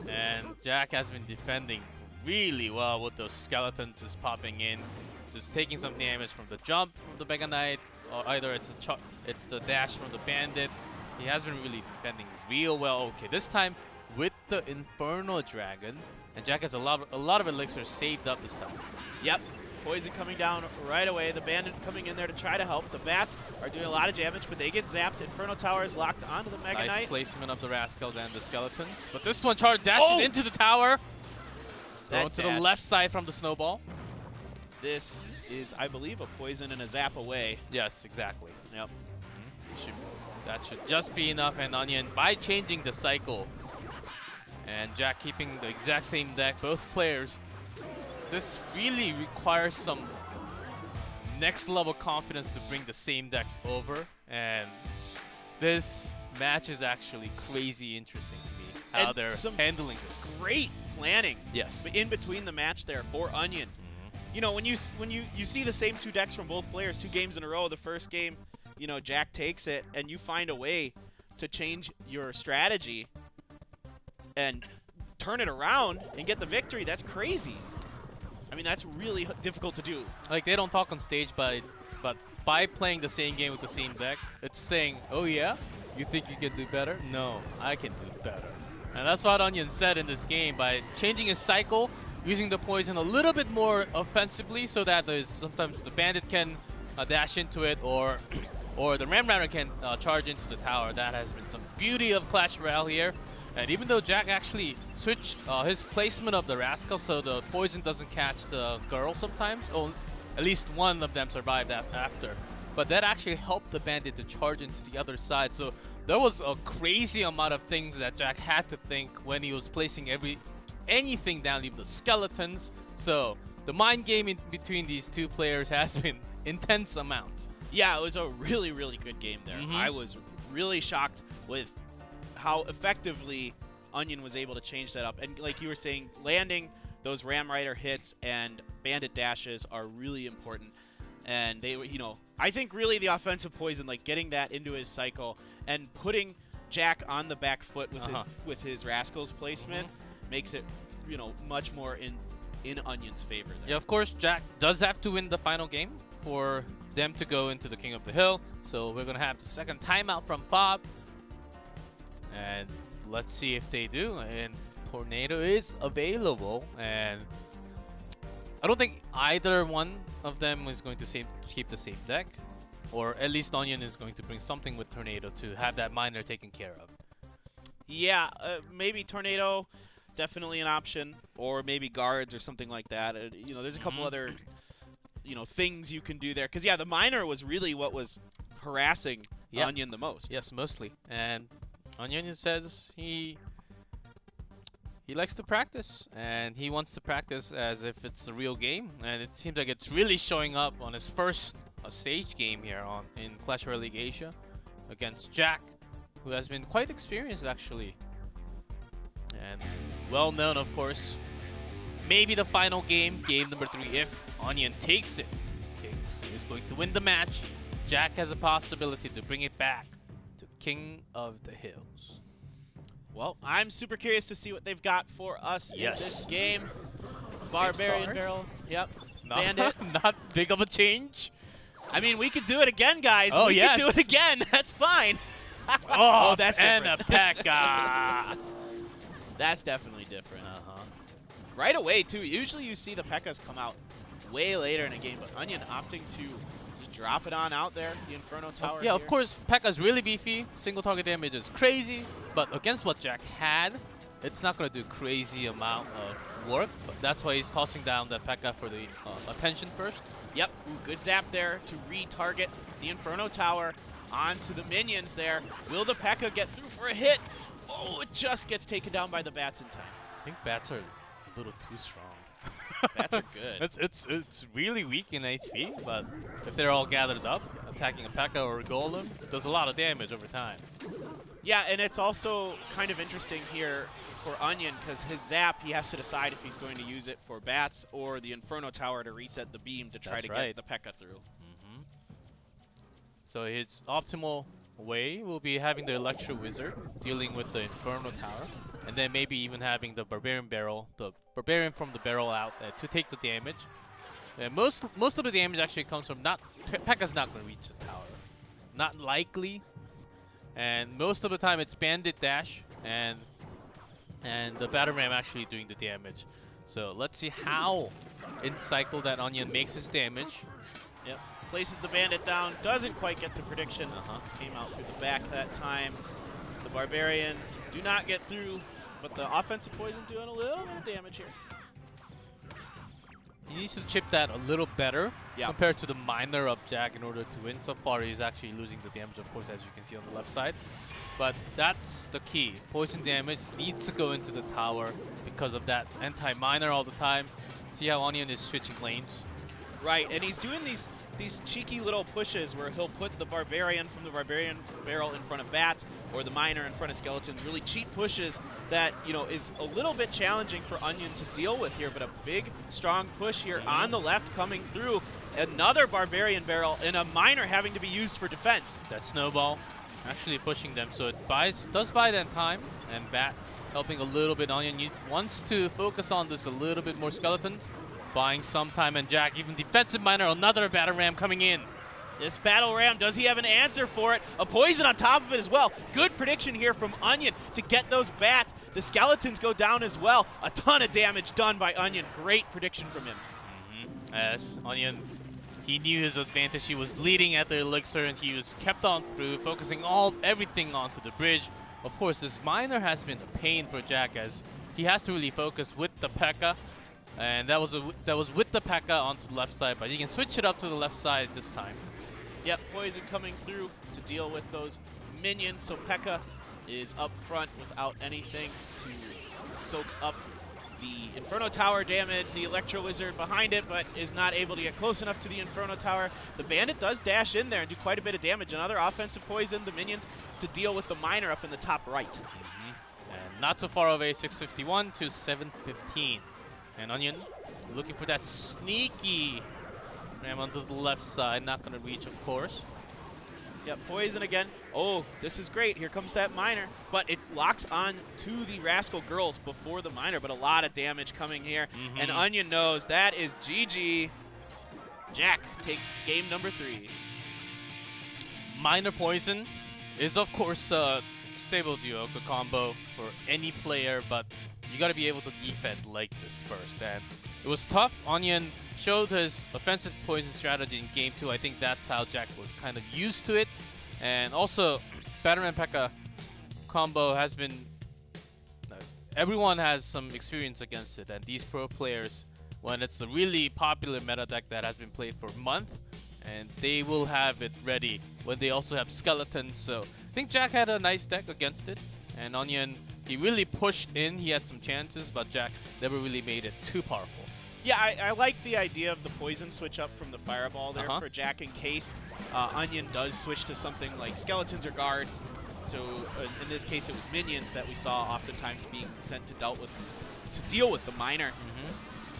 And Jack has been defending really well with those skeletons just popping in, just taking some damage from the jump from the Mega Knight, or either it's the dash from the Bandit. He has been really defending real well. Okay, this time with the Inferno Dragon, and Jack has a lot of elixirs saved up this time. Yep, poison coming down right away. The Bandit coming in there to try to help. The Bats are doing a lot of damage, but they get zapped. Inferno Tower is locked onto the Mega Knight. Nice placement of the Rascals and the Skeletons. But this one dashes into the tower. Going to the left side from the snowball. This is, I believe, a poison and a zap away. Yes, exactly. Yep. That should just be enough, and Onion, by changing the cycle, and Jack keeping the exact same deck, both players, this really requires some next level confidence to bring the same decks over, and this match is actually crazy interesting to me, how and they're handling this. Great planning. Yes. In between the match there for Onion. You know, when you see the same two decks from both players 2 games in a row, the first game, you know, Jack takes it, and you find a way to change your strategy and turn it around and get the victory. That's crazy. I mean, that's really difficult to do. Like, they don't talk on stage, but by playing the same game with the same deck, it's saying, oh yeah, you think you can do better? No, I can do better. And that's what Onion said in this game by changing his cycle, using the poison a little bit more offensively so that sometimes the Bandit can dash into it, or the Ram Rider can charge into the tower. That has been some beauty of Clash Royale here. And even though Jack actually switched his placement of the Rascal so the poison doesn't catch the girl sometimes, or at least one of them survived that after. but that actually helped the Bandit to charge into the other side. So there was a crazy amount of things that Jack had to think when he was placing anything down, even the skeletons. So the mind game in between these two players has been intense amount. Yeah, it was a really, really good game there. I was really shocked with how effectively Onion was able to change that up. And like you were saying, landing those Ram Rider hits and Bandit dashes are really important. And they, you know, I think really the offensive poison, like getting that into his cycle and putting Jack on the back foot with his Rascals placement makes it, you know, much more in Onion's favor there. Yeah, of course, Jack does have to win the final game for them to go into the King of the Hill. So we're going to have the second timeout from Fav. And let's see if they do. And Tornado is available. And I don't think either one of them is going to keep the same deck. Or at least Onion is going to bring something with Tornado to have that miner taken care of. Yeah, maybe Tornado, definitely an option. Or maybe guards or something like that. You know, there's a couple other, you know, things you can do there. Because, yeah, the miner was really what was harassing Onion the most. Yes, mostly. And Onion says he likes to practice, and he wants to practice as if it's a real game. And it seems like it's really showing up on his first stage game here in Clash Royale League Asia against Jack, who has been quite experienced actually. And well known, of course. Maybe the final game, game number 3, if Onion takes it. Kings is going to win the match. Jack has a possibility to bring it back to King of the Hills. Well, I'm super curious to see what they've got for us in this game. Barbarian Barrel. Yep. Bandit. Not big of a change. I mean, we could do it again, guys. Oh, we could do it again. That's fine. Oh, that's and different. a P.E.K.K.A. That's definitely different. Right away, too. Usually you see the P.E.K.K.A.s come out way later in a game, but Onion opting to just drop it on out there, the Inferno Tower. Yeah, of course, P.E.K.K.A.'s really beefy. Single target damage is crazy, but against what Jack had, it's not going to do crazy amount of work. But that's why he's tossing down that P.E.K.K.A. for the attention first. Yep, ooh, good zap there to re-target the Inferno Tower onto the minions there. Will the P.E.K.K.A. get through for a hit? Oh, it just gets taken down by the bats in time. I think bats are a little too strong. Bats are good. It's really weak in HP, but if they're all gathered up, attacking a P.E.K.K.A. or a Golem, it does a lot of damage over time. Yeah, and it's also kind of interesting here for Onion because his zap, he has to decide if he's going to use it for bats or the Inferno Tower to reset the beam to try to get the P.E.K.K.A. through. So his optimal way will be having the Electro Wizard dealing with the Inferno Tower, and then maybe even having the Barbarian Barrel, the Barbarian from the barrel out to take the damage. And most of the damage actually comes from P.E.K.K.A.'s not going to reach the tower. Not likely. And most of the time it's Bandit Dash and the Battle Ram actually doing the damage. So let's see how in cycle that Onion makes his damage. Yep. Places the Bandit down, doesn't quite get the prediction. Came out through the back that time. The Barbarians do not get through, but the offensive poison doing a little bit of damage here. He needs to chip that a little better compared to the miner of Jack in order to win. So far, he's actually losing the damage, of course, as you can see on the left side. But that's the key. Poison damage needs to go into the tower because of that anti-miner all the time. See how Onion is switching lanes? Right, and he's doing these cheeky little pushes where he'll put the Barbarian from the Barbarian Barrel in front of bats or the Miner in front of skeletons. Really cheap pushes that, you know, is a little bit challenging for Onion to deal with here, but a big, strong push here on the left coming through. Another Barbarian Barrel and a Miner having to be used for defense. That Snowball actually pushing them, so it does buy them time, and Bat helping a little bit. Onion wants to focus on this a little bit more skeletons. Buying some time, and Jack, even defensive miner, another Battle Ram coming in. This Battle Ram, does he have an answer for it? A poison on top of it as well. Good prediction here from Onion to get those bats. The skeletons go down as well. A ton of damage done by Onion. Great prediction from him. Yes, Onion, he knew his advantage. He was leading at the elixir, and he was kept on through, focusing everything onto the bridge. Of course, this miner has been a pain for Jack as he has to really focus with the P.E.K.K.A. And that was with the P.E.K.K.A. onto the left side, but he can switch it up to the left side this time. Yep, Poison coming through to deal with those minions. So P.E.K.K.A is up front without anything to soak up the Inferno Tower damage. The Electro Wizard behind it, but is not able to get close enough to the Inferno Tower. The Bandit does dash in there and do quite a bit of damage. Another offensive poison, the minions, to deal with the Miner up in the top right. And not so far away, 651 to 715. And Onion looking for that sneaky ram onto the left side. Not going to reach, of course. Yep, Poison again. Oh, this is great. Here comes that Miner. But it locks on to the Rascal Girls before the Miner, but a lot of damage coming here. And Onion knows that is GG. Jack takes game number 3. Miner Poison is, of course, a stable duo, the combo for any player, but you got to be able to defend like this first. And it was tough. Onion showed his offensive poison strategy in game 2. I think that's how Jack was kind of used to it. And also, Batterman P.E.K.K.A combo has been... everyone has some experience against it. And these pro players, when it's a really popular meta deck that has been played for a month, and they will have it ready when they also have skeletons. So I think Jack had a nice deck against it. And Onion, he really pushed in. He had some chances, but Jack never really made it too powerful. Yeah, I like the idea of the poison switch up from the fireball there for Jack in case Onion does switch to something like skeletons or guards. So in this case, it was minions that we saw oftentimes being sent to deal with the Miner.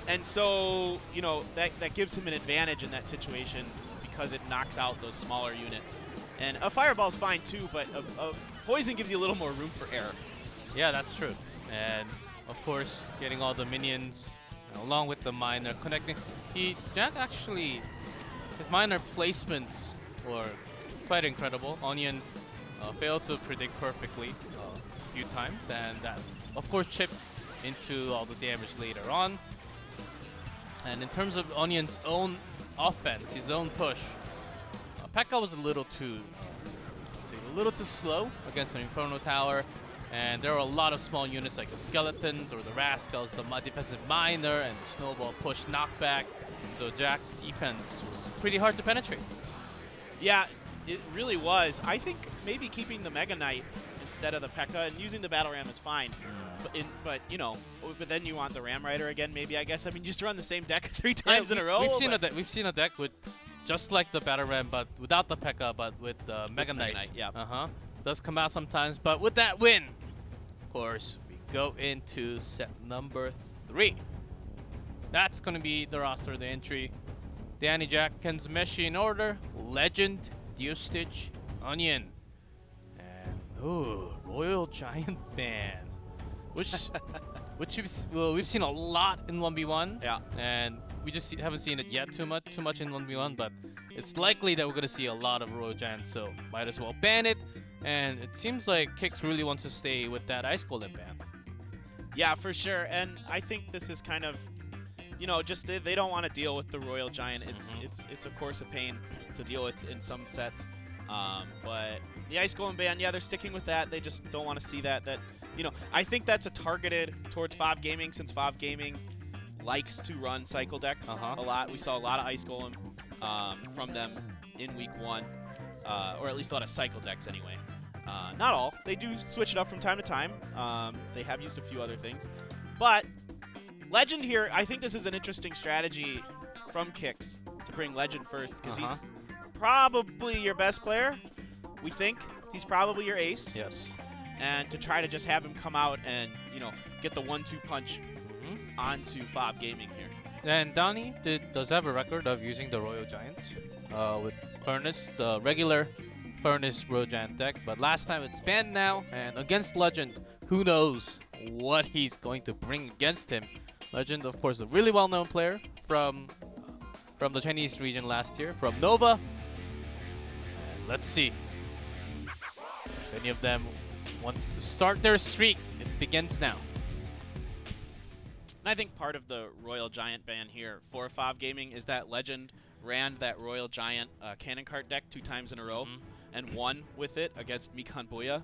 And so, you know, that gives him an advantage in that situation because it knocks out those smaller units. And a fireball's fine too, but a poison gives you a little more room for error. Yeah, that's true. And of course, getting all the minions along with the Miner connecting. Jack actually, his Miner placements were quite incredible. Onion failed to predict perfectly a few times, and that of course chipped into all the damage later on. And in terms of Onion's own offense, his own push, P.E.K.K.A was a little too slow against an Inferno Tower. And there are a lot of small units like the Skeletons or the Rascals, the defensive Miner, and the Snowball push knockback. So Jack's defense was pretty hard to penetrate. Yeah, it really was. I think maybe keeping the Mega Knight instead of the P.E.K.K.A and using the Battle Ram is fine. But you know, but then you want the Ram Rider again, maybe, I guess. I mean, just run the same deck 3 times in a row. We've seen a deck with just like the Battle Ram, but without the P.E.K.K.A, but with the Mega Knight. Yeah. Does come out sometimes, but with that win, of course, we go into set number 3. That's going to be the roster, the entry. Danny, Jack, Kenzmeshi in order. Legend, Stitch, Onion. And, ooh, Royal Giant Ban. Which we've seen a lot in 1v1. Yeah. And we just haven't seen it yet too much in 1v1, but it's likely that we're going to see a lot of Royal Giant, so might as well ban it. And it seems like Kix really wants to stay with that Ice Golem ban. Yeah, for sure. And I think this is kind of, you know, just they don't want to deal with the Royal Giant. It's of course a pain to deal with in some sets. But the Ice Golem ban, yeah, they're sticking with that. They just don't want to see that. You know, I think that's a targeted towards Fav Gaming, since Fav Gaming likes to run cycle decks a lot. We saw a lot of Ice Golem from them in week 1, or at least a lot of cycle decks anyway. Not all. They do switch it up from time to time. They have used a few other things. But Legend here, I think this is an interesting strategy from Kix to bring Legend first, because he's probably your best player. We think he's probably your ace. Yes. And to try to just have him come out and, you know, get the 1-2 punch onto Fav Gaming here. And Donnie does have a record of using the Royal Giant with Furnace, the regular Furnace Royal Giant deck. But last time it's banned now, and against Legend, who knows what he's going to bring against him. Legend, of course, a really well-known player from the Chinese region last year, from Nova. And let's see if any of them wants to start their streak. It begins now. And I think part of the Royal Giant ban here for Fav Gaming is that Legend ran that Royal Giant Cannon Cart deck 2 times in a row and won with it against Mikan Boya.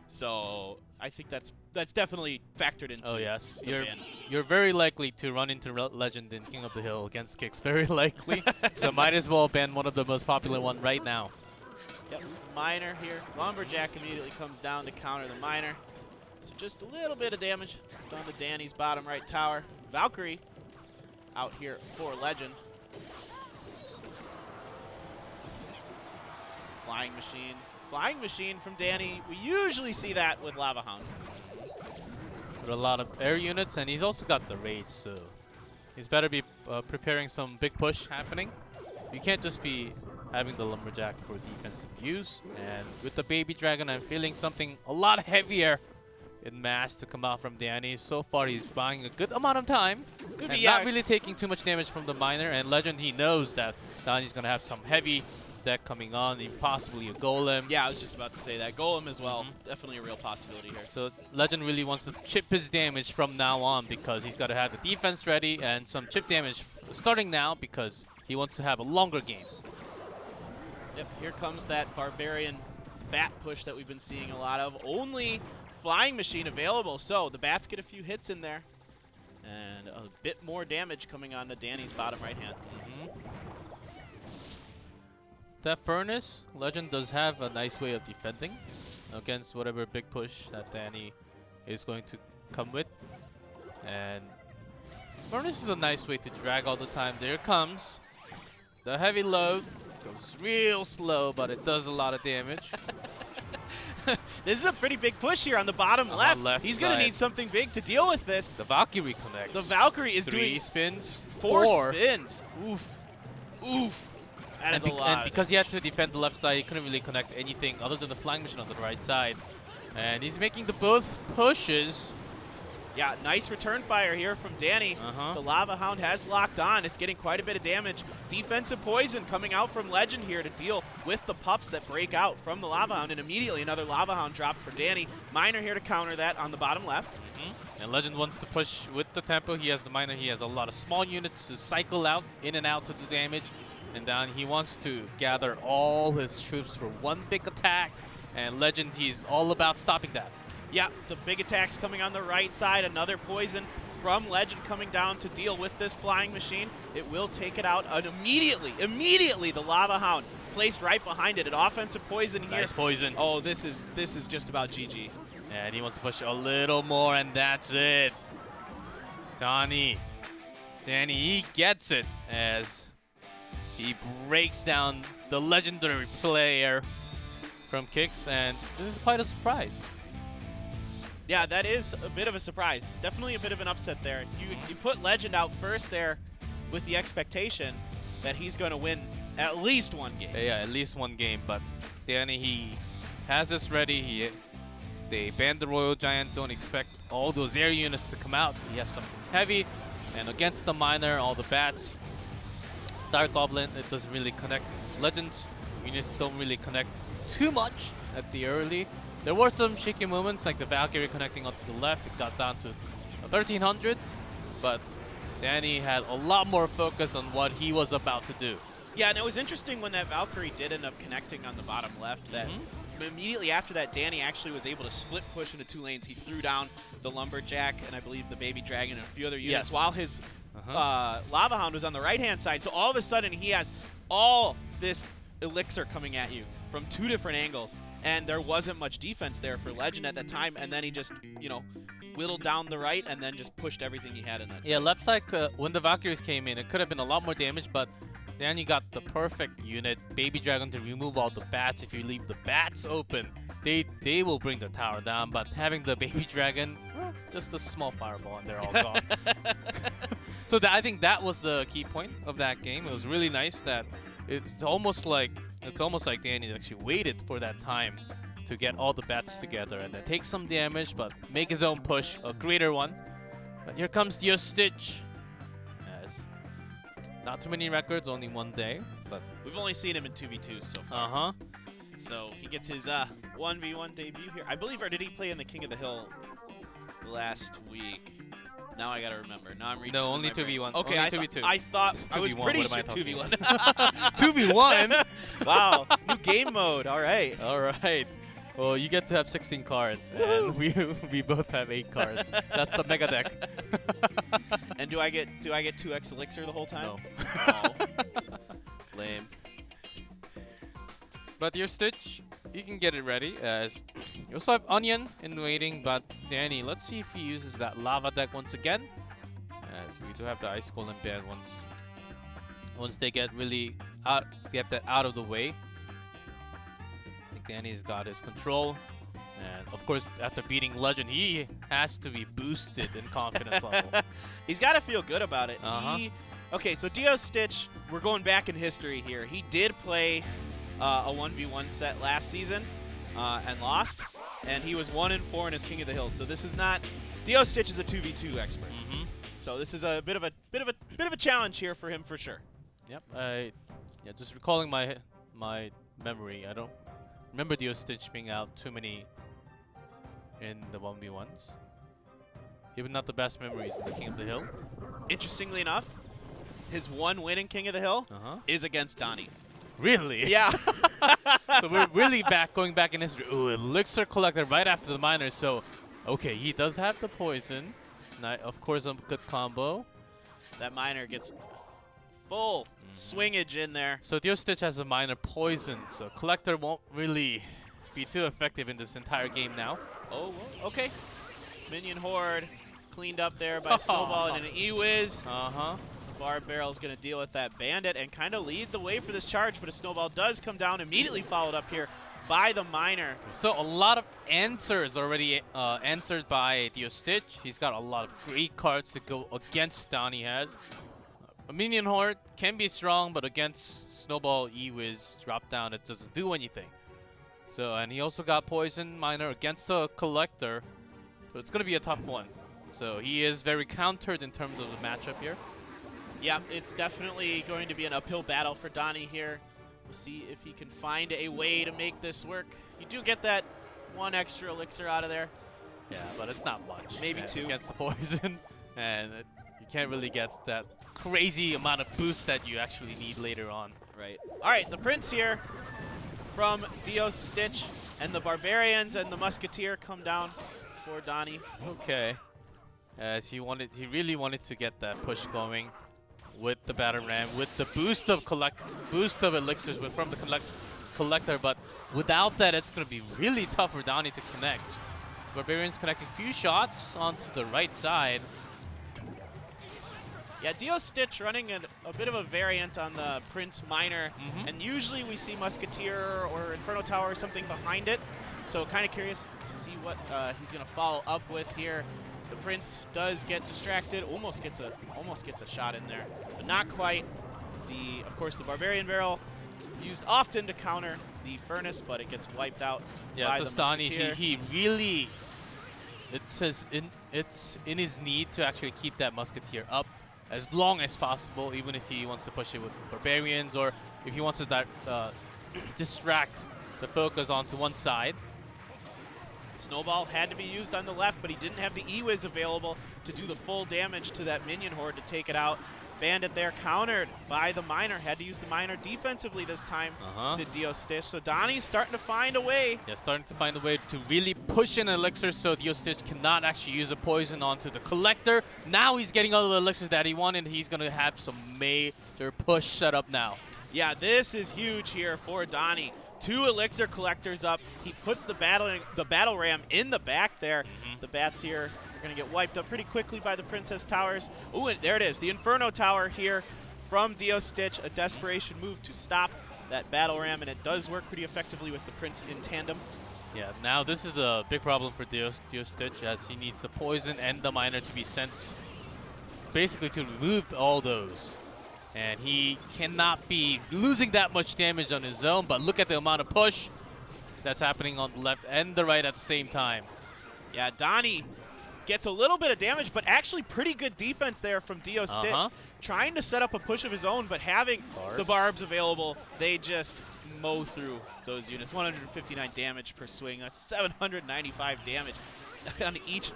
So I think that's definitely factored into. Oh yes, the ban. you're very likely to run into Legend in King of the Hill against Kicks. Very likely. So might as well ban one of the most popular one right now. Yep, Miner here. Lumberjack immediately comes down to counter the Miner. So just a little bit of damage done to Danny's bottom right tower. Valkyrie out here for Legend. Flying Machine. Flying Machine from Danny. We usually see that with Lava Hound. With a lot of air units, and he's also got the Rage, so he's better be preparing some big push happening. You can't just be having the Lumberjack for defensive use. And with the Baby Dragon, I'm feeling something a lot heavier in mass to come out from Danny. So far, he's buying a good amount of time. And not really taking too much damage from the Miner. And Legend, he knows that Danny's going to have some heavy deck coming on, possibly a Golem. Yeah, I was just about to say that. Golem as well. Definitely a real possibility here. So Legend really wants to chip his damage from now on because he's got to have the defense ready and some chip damage starting now because he wants to have a longer game. Yep, here comes that Barbarian bat push that we've been seeing a lot of. Only Flying Machine available, so the bats get a few hits in there. And a bit more damage coming on to Danny's bottom right hand. That Furnace, Legend does have a nice way of defending against whatever big push that Danny is going to come with. And Furnace is a nice way to drag all the time. There it comes. The heavy load goes real slow, but it does a lot of damage. This is a pretty big push here on the bottom left. He's going to need something big to deal with this. The Valkyrie connects. The Valkyrie is doing 3 spins. 4 spins. Oof. Oof. That is a lot. And because he had to defend the left side, he couldn't really connect anything other than the Flying Machine on the right side. And he's making the both pushes. Yeah, nice return fire here from Danny. The Lava Hound has locked on. It's getting quite a bit of damage. Defensive poison coming out from Legend here to deal with the pups that break out from the Lava Hound. And immediately another Lava Hound dropped for Danny. Miner here to counter that on the bottom left. And Legend wants to push with the tempo. He has the Miner. He has a lot of small units to cycle out, in and out to do damage. And then he wants to gather all his troops for one big attack. And Legend, he's all about stopping that. Yeah, the big attacks coming on the right side. Another poison from Legend coming down to deal with this Flying Machine. It will take it out. And immediately the Lava Hound placed right behind it. An offensive poison here. Nice poison. Oh, this is just about GG. And he wants to push a little more, and that's it. Danny, he gets it as he breaks down the legendary player from Kicks, and this is quite a surprise. Yeah, that is a bit of a surprise. Definitely a bit of an upset there. You put Legend out first there with the expectation that he's going to win at least one game. Yeah, at least one game, but Danny, he has this ready. They banned the Royal Giant. Don't expect all those air units to come out. He has something heavy, and against the Miner, all the bats. Dark Goblin, it doesn't really connect. Legends units don't really connect too much at the early. There were some shaky moments, like the Valkyrie connecting onto the left. It got down to 1300, but Danny had a lot more focus on what he was about to do. Yeah, and it was interesting when that Valkyrie did end up connecting on the bottom left that immediately after that, Danny actually was able to split push into 2 lanes. He threw down the Lumberjack and I believe the Baby Dragon and a few other units while his Lava Hound was on the right-hand side. So all of a sudden, he has all this elixir coming at you from 2 different angles. And there wasn't much defense there for Legend at that time. And then he just, you know, whittled down the right and then just pushed everything he had in that side. Yeah, left side, when the Valkyries came in, it could have been a lot more damage, but then you got the perfect unit, Baby Dragon, to remove all the bats. If you leave the bats open, they will bring the tower down, but having the Baby Dragon, well, just a small fireball and they're all gone. So I think that was the key point of that game. It was really nice that it's almost like Danny actually waited for that time to get all the bats together and then take some damage, but make his own push, a greater one. But here comes the Stitch. Yes. Not too many records, only 1 day, but we've only seen him in 2v2s so far. So he gets his 1v1 debut here. I believe, or did he play in the King of the Hill last week? Now I gotta remember. Now I'm reaching. No, only 2v1. Okay, only 2v2. I thought I was pretty sure 2v1. 2v1. Wow, new game mode. All right. All right. Well, you get to have 16 cards, and we both have 8 cards. That's the mega deck. And do I get 2x elixir the whole time? No. Oh. Lame. But your Stitch, you can get it ready. As you also have Onion in waiting, but Danny, let's see if he uses that lava deck once again. As we do have the Ice Golem band once they get that out of the way. I think Danny's got his control. And of course, after beating Legend, he has to be boosted in confidence level. He's got to feel good about it. Uh-huh. Okay, so Dio Stitch, we're going back in history here. He did play a 1v1 set last season and lost, and he was 1-4 in his King of the Hill. So this is not Dio Stitch is a 2v2 expert. Mm-hmm. So this is a bit of a challenge here for him for sure. Yep. Yeah, just recalling my memory. I don't remember Dio Stitch being out too many in the 1v1s. Even not the best memories in the King of the Hill. Interestingly enough, his one win in King of the Hill is against Donnie. Really? Yeah. So we're really going back in history. Ooh, Elixir Collector right after the Miner. So, okay, he does have the poison. Of course, a good combo. That Miner gets full swingage in there. So Dio Stitch has a Miner poison, so Collector won't really be too effective in this entire game now. Oh, okay. Minion Horde cleaned up there by Snowball and an E-Wiz. Barb Barrel's going to deal with that Bandit and kind of lead the way for this charge, but a Snowball does come down, immediately followed up here by the Miner. So a lot of answers already answered by Dio Stitch. He's got a lot of great cards to go against Donnie has. A Minion Horde can be strong, but against Snowball, E-Wiz, drop down, it doesn't do anything. So, and he also got Poison Miner against the Collector. So it's going to be a tough one. So he is very countered in terms of the matchup here. Yeah, it's definitely going to be an uphill battle for Donnie here. We'll see if he can find a way to make this work. You do get that one extra elixir out of there. Yeah, but it's not much. Maybe 2. Against the poison. And you can't really get that crazy amount of boost that you actually need later on. Right. All right, the Prince here from Dio Stitch, and the Barbarians and the Musketeer come down for Donnie. Okay. As he really wanted to get that push going with the Batter Ram, with the boost of elixirs from the Collector, but without that, it's going to be really tough for Donnie to connect. Barbarians connecting few shots onto the right side. Yeah, Dio Stitch running a bit of a variant on the Prince Miner, and usually we see Musketeer or Inferno Tower or something behind it. So kind of curious to see what he's going to follow up with here. The Prince does get distracted, almost gets a shot in there, but not quite. Of course, the Barbarian Barrel used often to counter the Furnace, but it gets wiped out. Yeah, by so Donnie, he really, it's in his need to actually keep that Musketeer up as long as possible, even if he wants to push it with Barbarians or if he wants to distract the focus onto one side. Snowball had to be used on the left, but he didn't have the E-Wiz available to do the full damage to that Minion Horde to take it out. Bandit there countered by the Miner. Had to use the Miner defensively this time, did Dio Stitch. So Donnie's starting to find a way. Yeah, starting to find a way to really push in Elixir so Dio Stitch cannot actually use a poison onto the Collector. Now he's getting all the Elixirs that he wanted. He's going to have some major push set up now. Yeah, this is huge here for Donnie. 2 Elixir Collectors up. He puts the battle ram in the back there. The bats here are going to get wiped up pretty quickly by the Princess Towers. Ooh, and there it is. The Inferno Tower here from Dio Stitch. A desperation move to stop that battle ram, and it does work pretty effectively with the Prince in tandem. Yeah, now this is a big problem for Dio Stitch, as he needs the poison and the Miner to be sent basically to remove all those. And he cannot be losing that much damage on his own, but look at the amount of push that's happening on the left and the right at the same time. Yeah, Donnie gets a little bit of damage, but actually pretty good defense there from Dio Stitch. Trying to set up a push of his own, but having the barbs available, they just mow through those units. 159 damage per swing, that's 795 damage on each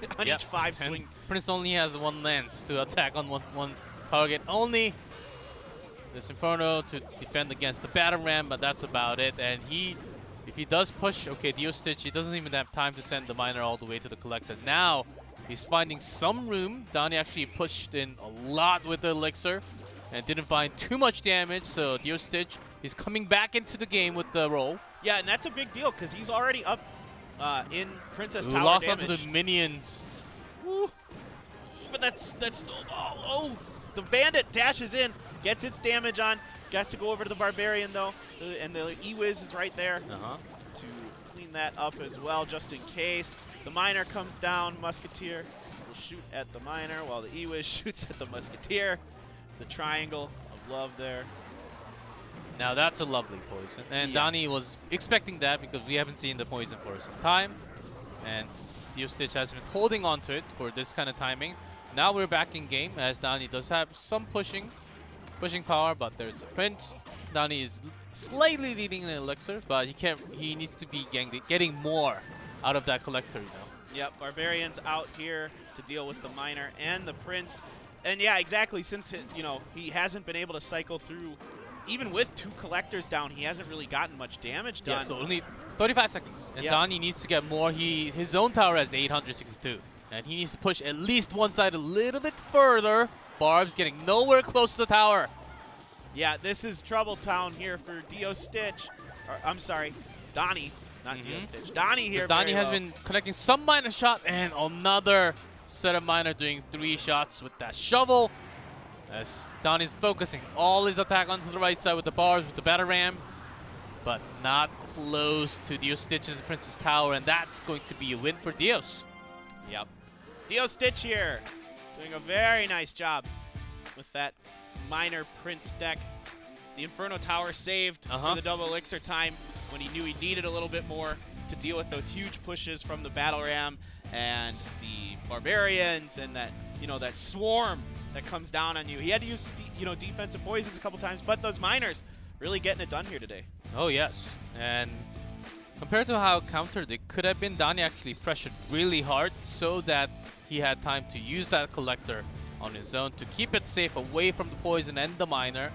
5 swing. Prince only has 1 lance to attack on one target only. This Inferno to defend against the Batter Ram, but that's about it. And he If he does push, okay, Dio Stitch, he doesn't even have time to send the miner all the way to the collector. Now, he's finding some room. Donnie actually pushed in a lot with the elixir and didn't find too much damage, so Dio Stitch is coming back into the game with the roll. Yeah, and that's a big deal because he's already up in Princess Tower lost damage. onto the minions. Woo. But that's the bandit dashes in, gets its damage on, has to go over to the barbarian though, and the E-Wiz is right there to clean that up as well, just in case. The miner comes down, Musketeer will shoot at the miner while the E-Wiz shoots at the Musketeer. The triangle of love there. Now that's a lovely poison, and Donnie was expecting that because we haven't seen the poison for some time, and Dio Stitch has been holding on to it for this kind of timing. Now we're back in game as Donnie does have some pushing power, but there's a Prince. Donnie is slightly leading the elixir, but he needs to be getting more out of that collector, you know. Yep, Barbarian's out here to deal with the miner and the Prince. And yeah, exactly, since he hasn't been able to cycle through, even with 2 collectors down, he hasn't really gotten much damage done. Yeah, so only 35 seconds. And Donnie needs to get more. His own tower has 862. And he needs to push at least one side a little bit further. Barb's getting nowhere close to the tower. Yeah, this is trouble town here for Dio Stitch. Or, I'm sorry, Donnie, not Dio Stitch. Donnie here. Donnie has been connecting some miner shot and another set of miner doing 3 shots with that shovel. As Donnie's focusing all his attack onto the right side with the bars, with the battle ram, but not close to Dio Stitch's Princess Tower, and that's going to be a win for Dios. Yep. Dio Stitch here, doing a very nice job with that miner Prince deck. The Inferno Tower saved for the double elixir time when he knew he needed a little bit more to deal with those huge pushes from the battle ram and the barbarians and that that swarm that comes down on you. He had to use defensive poisons a couple times, but those miners really getting it done here today. Oh yes, and compared to how countered it could have been, Donnie actually pressured really hard so that he had time to use that collector on his own to keep it safe away from the poison and the miner.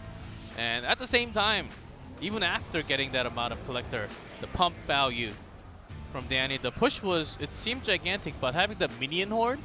And at the same time, even after getting that amount of collector, the pump value from Danny, the push it seemed gigantic, but having the minion horde,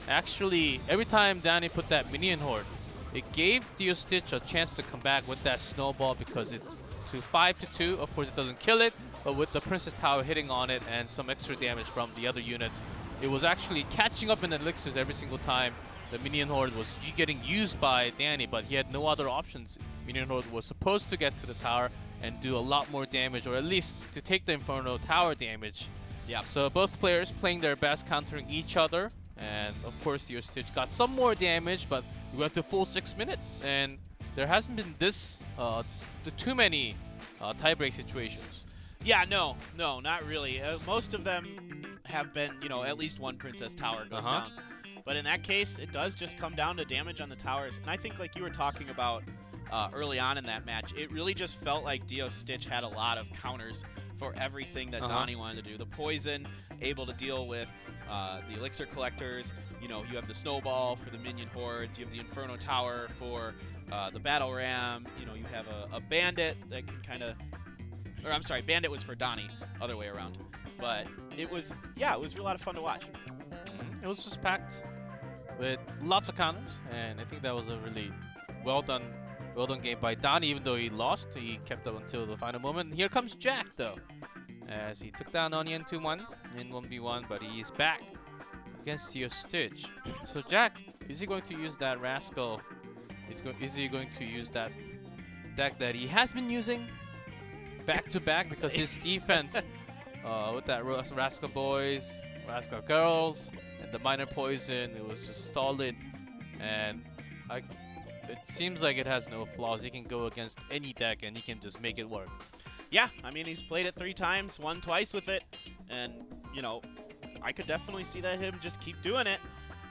actually, every time Danny put that minion horde, it gave Dio Stitch a chance to come back with that snowball because it's to 5-2. Of course, it doesn't kill it, but with the Princess Tower hitting on it and some extra damage from the other units, it was actually catching up in elixirs every single time. The minion horde was getting used by Danny, but he had no other options. Minion horde was supposed to get to the tower and do a lot more damage, or at least to take the Inferno Tower damage. Yeah. So both players playing their best, countering each other, and of course Dio Stitch got some more damage, but we went to full 6 minutes, and there hasn't been too many tiebreak situations. Yeah, no, not really. Most of them have been, at least one Princess Tower goes down. But in that case, it does just come down to damage on the towers. And I think, like you were talking about early on in that match, it really just felt like Dio Stitch had a lot of counters for everything that Donnie wanted to do. The poison, able to deal with the elixir collectors. You have the snowball for the minion hordes. You have the Inferno Tower for the battle ram. You have a bandit that can kind of... Or I'm sorry, bandit was for Donnie, other way around. But it was a lot of fun to watch. It was just packed with lots of counters, and I think that was a really well done game by Donnie. Even though he lost, he kept up until the final moment. Here comes Jack, though, as he took down OGN 2-1 in 1v1, but he's back against Dio Stitch. So Jack, is he going to use that Rascal? Is he going to use that deck that he has been using back-to-back because his defense with that Rascal Boys, Rascal Girls, and the Minor Poison, it was just solid, and it seems like it has no flaws. He can go against any deck and he can just make it work. Yeah, I mean, he's played it 3 times, won twice with it, and I could definitely see that him just keep doing it.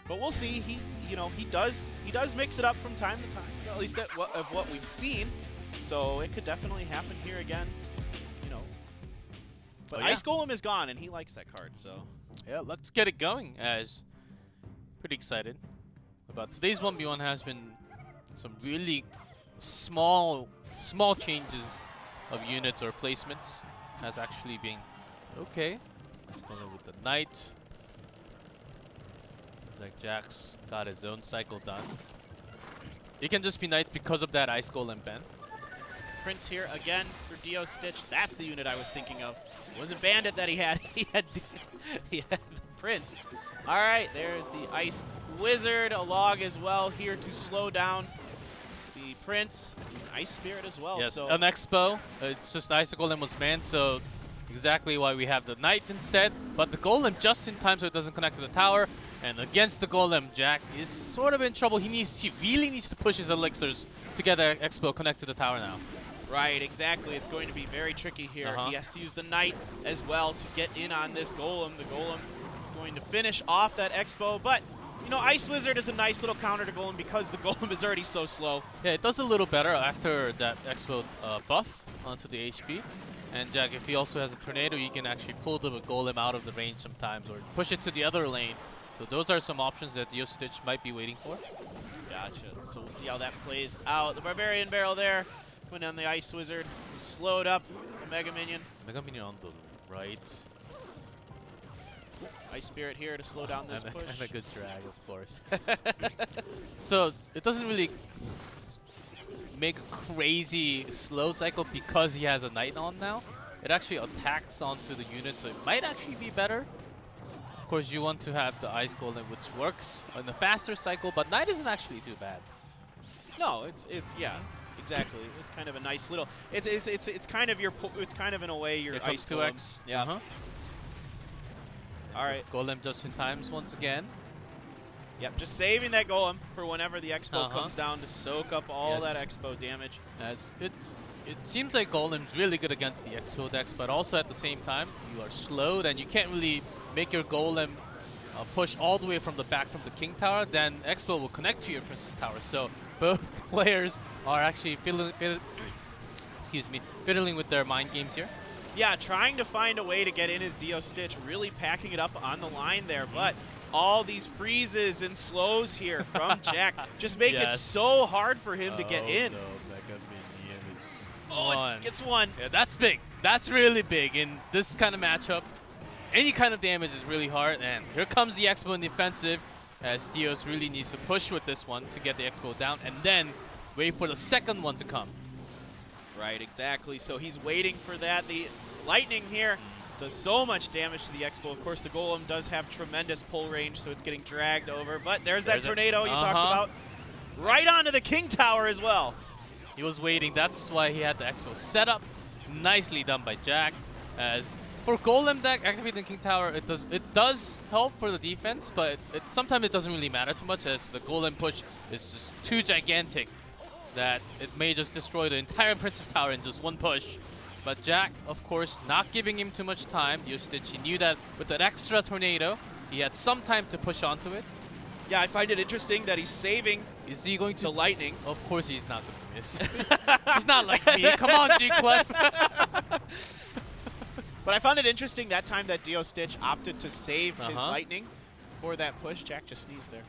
But we'll see. He does mix it up from time to time, at least of what we've seen. So it could definitely happen here again. But Ice Golem is gone, and he likes that card. So yeah, let's get it going. As pretty excited about today's 1v1 has been some really small changes of units or placements. has actually been okay. He's going with the Knight. Like Jack's got his own cycle done. It can just be Knight because of that Ice Golem ban. Prince here again for Dio Stitch. That's the unit I was thinking of. It wasn't Bandit that he had. he had the Prince. All right, there's the Ice Wizard, a log as well here to slow down the Prince. Ice Spirit as well. Yes, so an Expo. It's just Ice Golem was banned, so exactly why we have the Knight instead. But the Golem just in time so it doesn't connect to the tower. And against the Golem, Jack is sort of in trouble. He really needs to push his elixirs to get the Expo connect to the tower now. Right, exactly. It's going to be very tricky here. He has to use the Knight as well to get in on this Golem. The Golem is going to finish off that Expo, but you know, Ice Wizard is a nice little counter to Golem because the Golem is already so slow. Yeah, it does a little better after that Expo buff onto the HP. And Jack, if he also has a Tornado, you can actually pull the Golem out of the range sometimes or push it to the other lane. So those are some options that Dio Stitch might be waiting for. Gotcha. So we'll see how that plays out. The Barbarian Barrel there. Going down the Ice Wizard. Who slowed up the Mega Minion. Mega Minion on the right. Ice Spirit here to slow down this push. And a good drag, of course. So it doesn't really make a crazy slow cycle because he has a Knight on now. It actually attacks onto the unit, so it might actually be better. Of course, you want to have the Ice Golem, which works in the faster cycle, but Knight isn't actually too bad. No, it's yeah, exactly. It's kind of a nice little. It's kind of your. It's kind of in a way your Ice 2x. Yeah. All right. Golem just in times once again. Yep, just saving that Golem for whenever the Expo comes down to soak up all that Expo damage. As it seems like Golem's really good against the Expo decks, but also at the same time, you are slowed and you can't really make your Golem push all the way from the back from the King Tower. Then Expo will connect to your Princess Tower. So both players are actually fiddling with their mind games here. Yeah, trying to find a way to get in his Dio Stitch, really packing it up on the line there, but all these freezes and slows here from Jack just make it so hard for him to get in. No, Mega Minion is it gets one. Yeah, that's big. That's really big in this kind of matchup. Any kind of damage is really hard, and here comes the Expo in the offensive, as Dios really needs to push with this one to get the Expo down, and then wait for the second one to come. Right, exactly. So he's waiting for that. The Lightning here does so much damage to the Expo. Of course, the Golem does have tremendous pull range, so it's getting dragged over. But there's that Tornado you talked about. Right onto the King Tower as well. He was waiting. That's why he had the Expo set up. Nicely done by Jack. As for Golem deck, activating King Tower, it does help for the defense, but sometimes it doesn't really matter too much, as the Golem push is just too gigantic that it may just destroy the entire Princess Tower in just one push. But Jack, of course, not giving him too much time. He knew that with that extra Tornado, he had some time to push onto it. Yeah, I find it interesting that he's saving. Is he going to the Lightning? Of course he's not going to miss. He's not like me. Come on, G-Clef. But I found it interesting that time that Dio Stitch opted to save his Lightning for that push. Jack just sneezed there.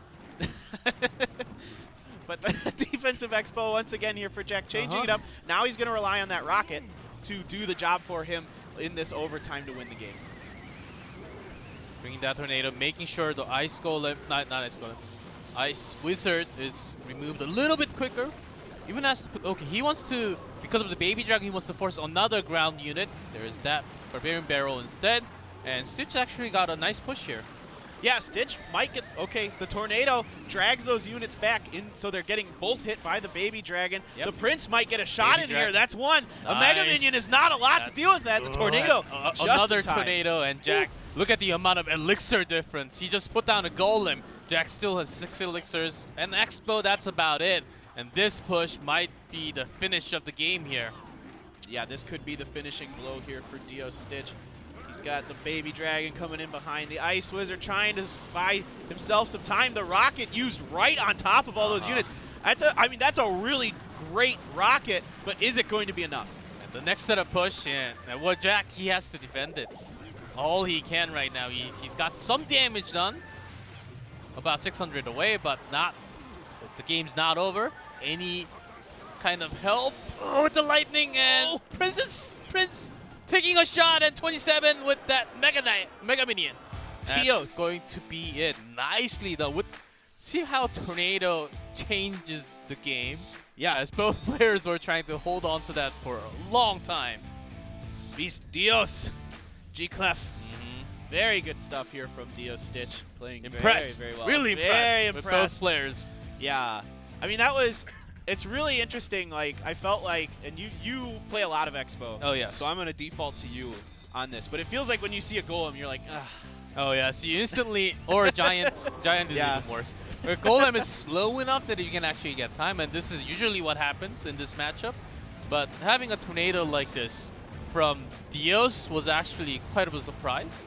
But the defensive Expo once again here for Jack, changing it up. Now he's going to rely on that Rocket to do the job for him in this overtime to win the game. Bringing that Tornado, making sure the Ice Golem, not Ice Golem, Ice Wizard is removed a little bit quicker. Even has to put, okay, he wants to, because of the Baby Dragon, he wants to force another ground unit. There is that Barbarian Barrel instead. And Stitch actually got a nice push here. Yeah, Stitch might get, okay, the Tornado drags those units back in, so they're getting both hit by the Baby Dragon. The Prince might get a shot in here. That's one. Nice. A Mega Minion is not a lot to deal with that. The Tornado, another Tornado, and Jack, look at the amount of elixir difference. He just put down a Golem. Jack still has 6 elixirs. And Expo, that's about it. And this push might be the finish of the game here. Yeah, this could be the finishing blow here for Dio Stitch. He's got the Baby Dragon coming in behind. The Ice Wizard trying to buy himself some time. The Rocket used right on top of all those units. That's a really great Rocket, but is it going to be enough? And the next setup push, and what Jack, he has to defend it. All he can right now. He's got some damage done. About 600 away, but the game's not over. Any kind of help with the Lightning, and Prince taking a shot, and 27 with that Mega Minion. That's Dios. going to be it. Nicely done. See how Tornado changes the game? Yeah. As both players were trying to hold on to that for a long time. Beast Dios. G-Clef. Very good stuff here from Dios Stitch. Playing Impressed. very well. Really very impressed with both players. Yeah. I mean, it's really interesting. Like, I felt like, and you play a lot of Expo. Oh, yes. So I'm going to default to you on this. But it feels like when you see a Golem, you're like, ugh. Oh, yeah. So you instantly, or a Giant. Giant is even worse. Where Golem is slow enough that you can actually get time, and this is usually what happens in this matchup. But having a Tornado like this from Dios was actually quite of a surprise.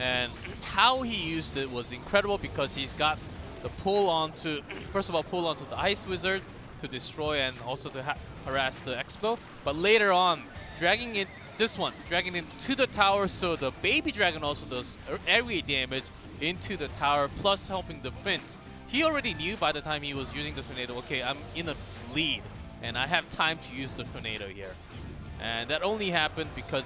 And how he used it was incredible because he's got the pull onto, first of all, pull onto the Ice Wizard to destroy and also to harass the Expo. But later on, dragging it to the tower so the baby dragon also does area damage into the tower, plus helping the Prince. He already knew by the time he was using the Tornado, okay, I'm in a lead and I have time to use the Tornado here. And that only happened because,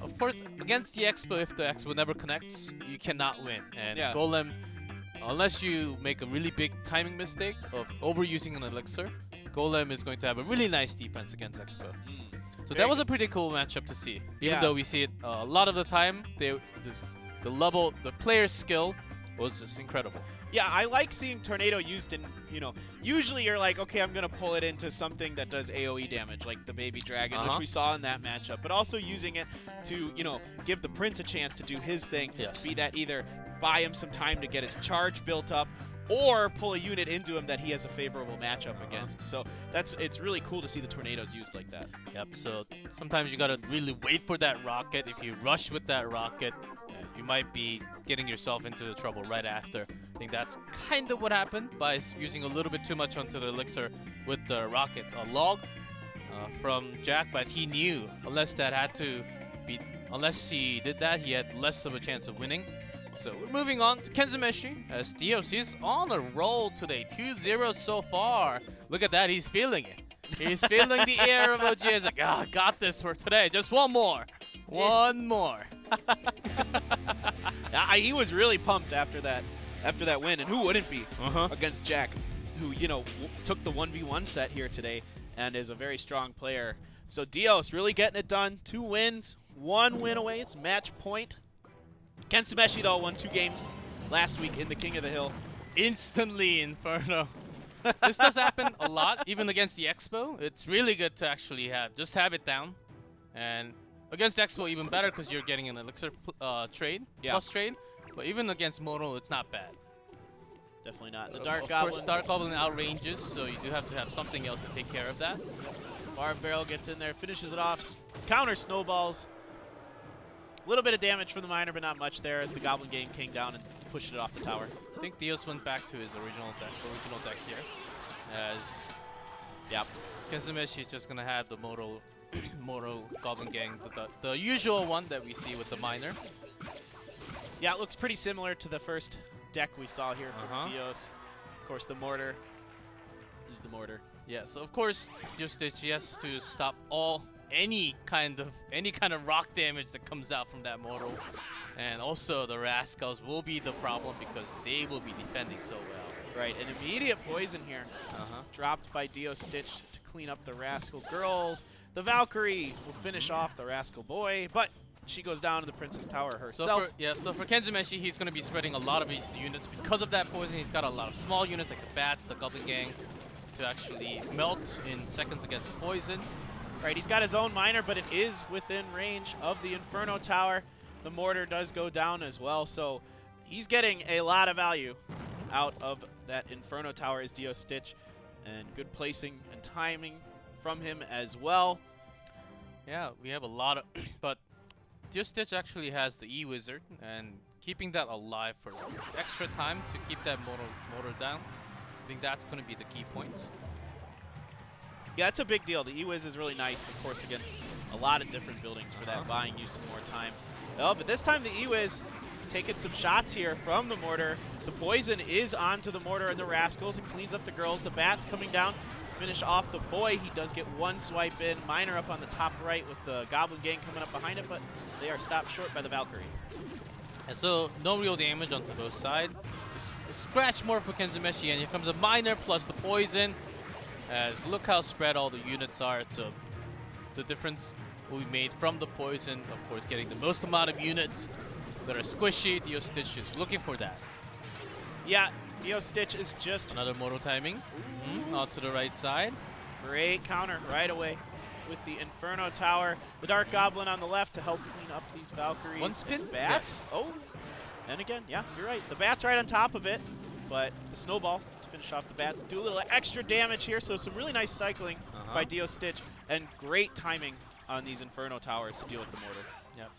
of course, against the Expo, if the Expo never connects, you cannot win. And Golem, unless you make a really big timing mistake of overusing an Elixir, Golem is going to have a really nice defense against Expo. So that was a pretty cool matchup to see. Even though we see it a lot of the time, the player's skill was just incredible. Yeah, I like seeing Tornado used in, usually you're like, okay, I'm going to pull it into something that does AoE damage, like the Baby Dragon, which we saw in that matchup, but also using it to, give the Prince a chance to do his thing, be that either buy him some time to get his charge built up, or pull a unit into him that he has a favorable matchup against. So it's really cool to see the Tornadoes used like that. Yep, so sometimes you gotta really wait for that rocket. If you rush with that rocket, you might be getting yourself into the trouble right after. I think that's kind of what happened by using a little bit too much onto the Elixir with the rocket. A log from Jack, but he knew unless he did that, he had less of a chance of winning. So we're moving on to Kenzameshi as Dios is on a roll today. 2-0 so far. Look at that, he's feeling it. He's feeling the air of OG. He's like, ah, got this for today. Just one more. One more. He was really pumped after that win, and who wouldn't be against Jack, who, took the 1v1 set here today and is a very strong player. So Dios really getting it done. 2 wins, 1 win away. It's match point. Kenzameshi, though, won 2 games last week in the King of the Hill. Instantly Inferno. This does happen a lot, even against the Expo. It's really good to actually just have it down. And against Expo, even better because you're getting an Elixir trade, plus trade. But even against Mortal, it's not bad. Definitely not. The Dark Of Goblin. course, Dark Goblin outranges, so you do have to have something else to take care of that. Barb Barrel gets in there, finishes it off, counter snowballs. A little bit of damage from the miner, but not much there as the Goblin Gang came down and pushed it off the tower. I think Dios went back to his original deck here. As Kenzameshi is just gonna have the Mortal Goblin Gang, the usual one that we see with the miner. Yeah, it looks pretty similar to the first deck we saw here from Dios. Of course, the mortar is the mortar. Yeah, so of course, just he has to stop any kind of rock damage that comes out from that mortal, and also the Rascals will be the problem because they will be defending so well. Right, an immediate poison here, dropped by Dios Stitch to clean up the Rascal girls. The Valkyrie will finish off the Rascal boy, but she goes down to the Princess Tower herself. So for Kenzameshi, he's going to be spreading a lot of his units because of that poison. He's got a lot of small units like the Bats, the Goblin Gang, to actually melt in seconds against poison. Right, he's got his own miner, but it is within range of the Inferno Tower. The mortar does go down as well, so he's getting a lot of value out of that Inferno Tower as Dios Stitch, and good placing and timing from him as well. Yeah, we have a lot of, but Dios Stitch actually has the E-Wizard, and keeping that alive for extra time to keep that mortar down, I think that's going to be the key point. Yeah, that's a big deal. The E-Wiz is really nice, of course, against a lot of different buildings for that, buying you some more time. Oh, but this time the E-Wiz taking some shots here from the mortar. The poison is onto the mortar and the Rascals. It cleans up the girls. The Bats coming down, finish off the boy. He does get one swipe in. Miner up on the top right with the Goblin Gang coming up behind it, but they are stopped short by the Valkyrie. And so no real damage onto both sides. Just a scratch more for KenZuMeshi, and here comes a Miner plus the poison. As look how spread all the units are. So the difference will be made from the poison, of course, getting the most amount of units that are squishy. Dio Stitch is looking for that. Yeah, Dio Stitch is just another mortal timing. Out to the right side. Great counter right away with the Inferno Tower. The Dark Goblin on the left to help clean up these Valkyries. One spin? Bats. Yes. Oh, and again, yeah, you're right. The Bats right on top of it, but the Snowball to finish off the Bats. Do a little extra damage here, so some really nice cycling by Dio Stitch, and great timing on these Inferno Towers to deal with the mortar. Yep.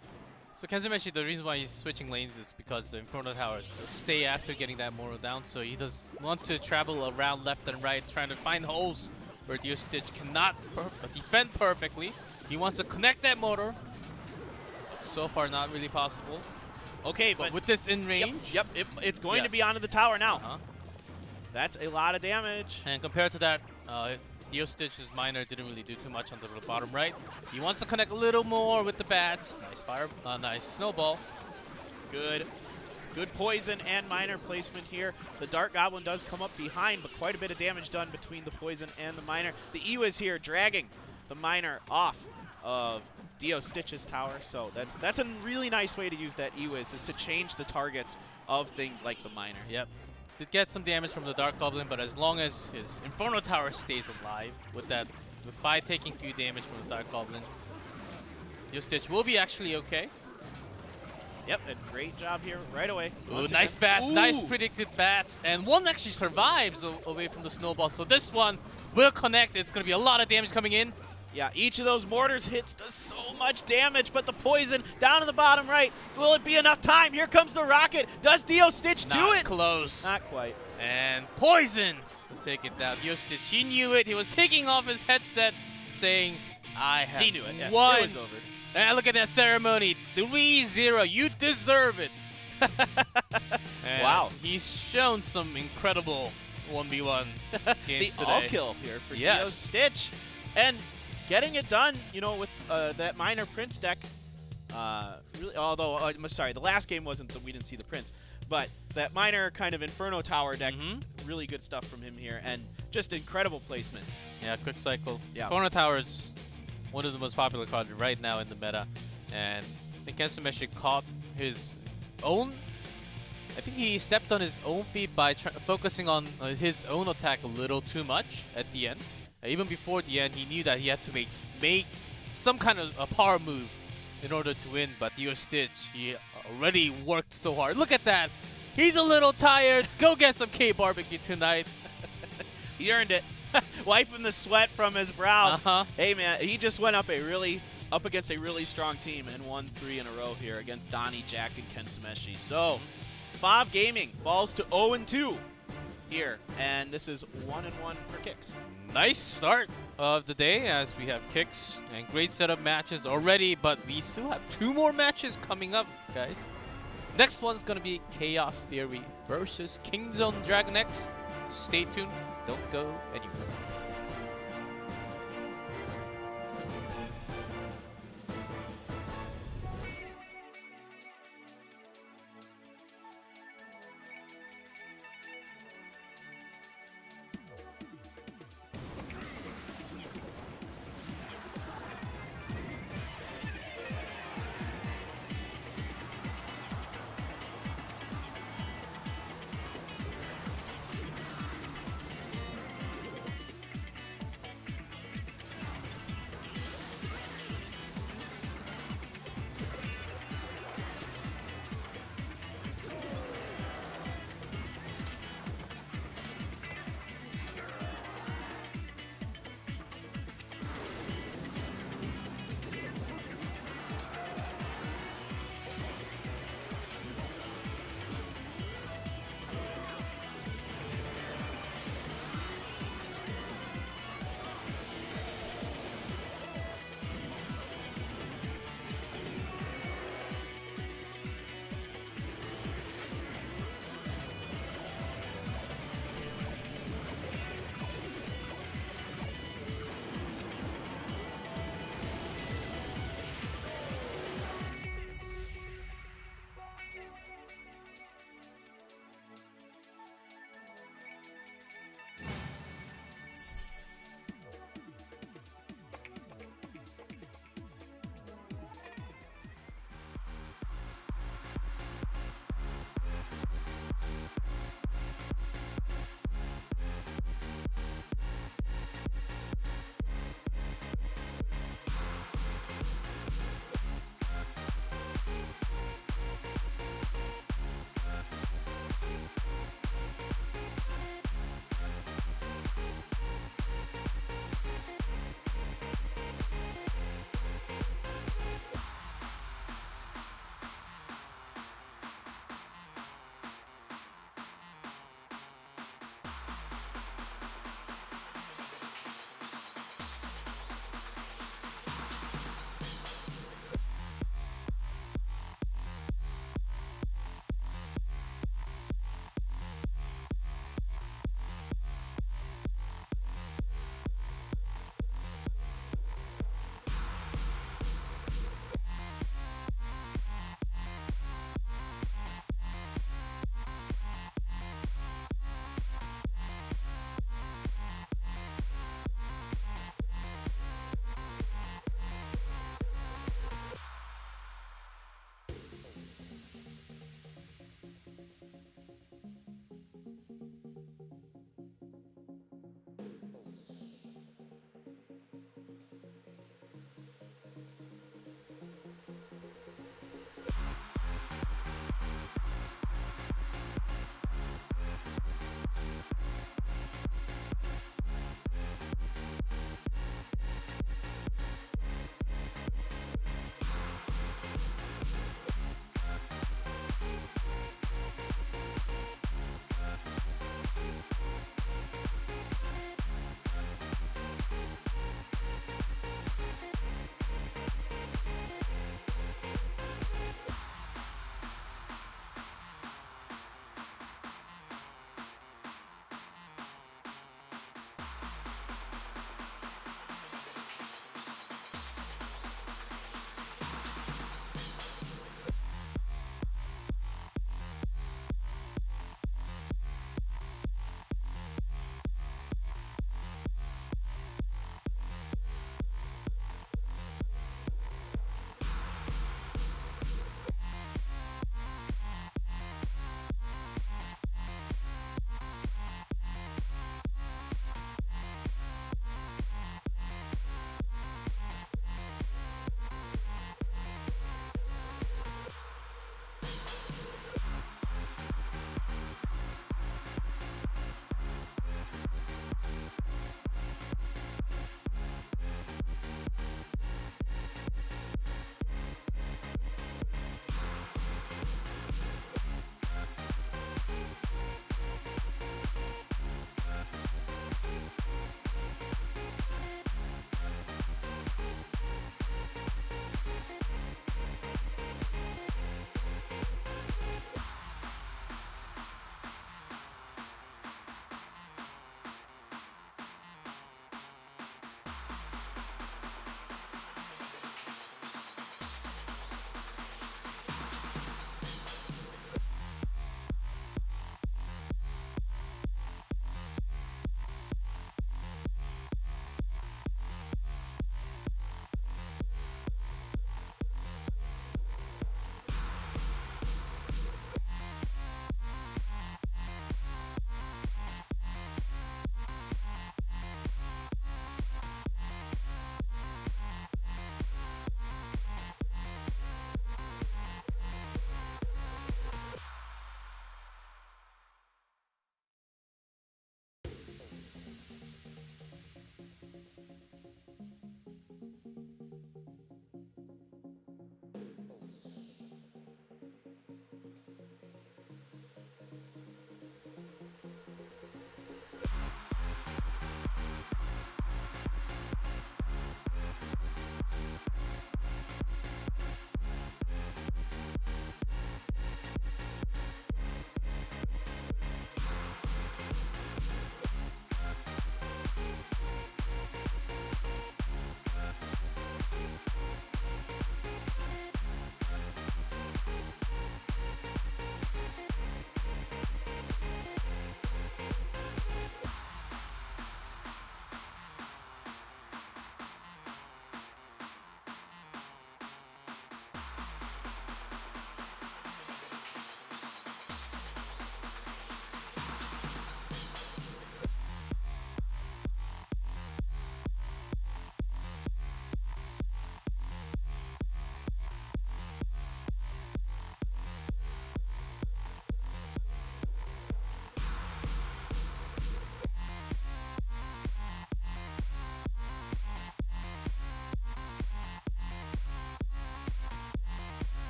So KenZuMeshi, the reason why he's switching lanes is because the Inferno Towers stay after getting that mortar down, so he does want to travel around left and right, trying to find holes where Dio Stitch cannot defend perfectly. He wants to connect that mortar. So far, not really possible. Okay, but with this in range, it's going to be onto the tower now. That's a lot of damage. And compared to that, Dio Stitch's Miner didn't really do too much on the bottom right. He wants to connect a little more with the Bats. Nice fire, nice Snowball. Good poison and Miner placement here. The Dark Goblin does come up behind, but quite a bit of damage done between the poison and the Miner. The Ewiz here dragging the Miner off of Dio Stitch's tower. So that's a really nice way to use that Ewiz, is to change the targets of things like the Miner. Yep. Did get some damage from the Dark Goblin, but as long as his Inferno Tower stays alive by taking few damage from the Dark Goblin, Dio Stitch will be actually okay. Yep, and great job here right away. Ooh, nice bats, nice predicted bats, and one actually survives away from the Snowball, so this one will connect. It's going to be a lot of damage coming in. Yeah, each of those mortars hits does so much damage, but the poison down in the bottom right, will it be enough time? Here comes the rocket. Does Dio Stitch do it? Not close. Not quite. And poison. Let's take it down. Dio Stitch, he knew it. He was taking off his headset saying, I have He knew it. Yeah, won. it was over. And look at that ceremony. 3-0. You deserve it. Wow. He's shown some incredible 1v1 games the today. all-kill here for Dio Stitch. And getting it done, you know, with that Miner Prince deck. Really, although, I'm sorry, the last game wasn't we didn't see the Prince. But that Miner kind of Inferno Tower deck, really good stuff from him here. And just incredible placement. Yeah, quick cycle. Yeah. Inferno Tower is one of the most popular cards right now in the meta. And I think KenZuMeshi caught his own. I think he stepped on his own feet by focusing on his own attack a little too much at the end. Even before the end, he knew that he had to make some kind of a power move in order to win. But Dio Stitch, he already worked so hard. Look at that. He's a little tired. Go get some K-barbecue tonight. He earned it. Wiping the sweat from his brow. Hey, man, he just went up against a really strong team and won 3 in a row here against Donnie, Jack, and KenZuMeshi. So, Fav Gaming falls to 0-2 here, and this is 1-1 for Kicks. Nice start of the day as we have Kicks and great setup matches already, but we still have 2 more matches coming up, guys. Next one's going to be Chaos Theory versus Kingzone DragonX. Stay tuned. Don't go anywhere.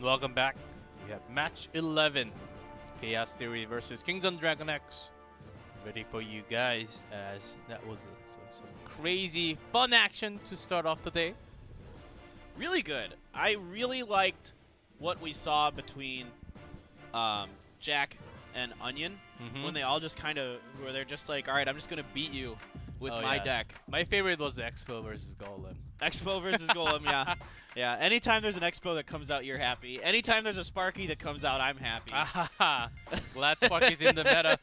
Welcome back. We have match 11. Chaos Theory versus Kingdom DragonX. Ready for you guys, as that was some crazy fun action to start off the day. Really good. I really liked what we saw between Jack and Onion when they all just kind of, where they're just like, all right, I'm just going to beat you with my deck. My favorite was the Expo versus Golem. Expo versus Golem, yeah. Yeah, anytime there's an Expo that comes out, you're happy. Anytime there's a Sparky that comes out, I'm happy. Glad Sparky's in the meta.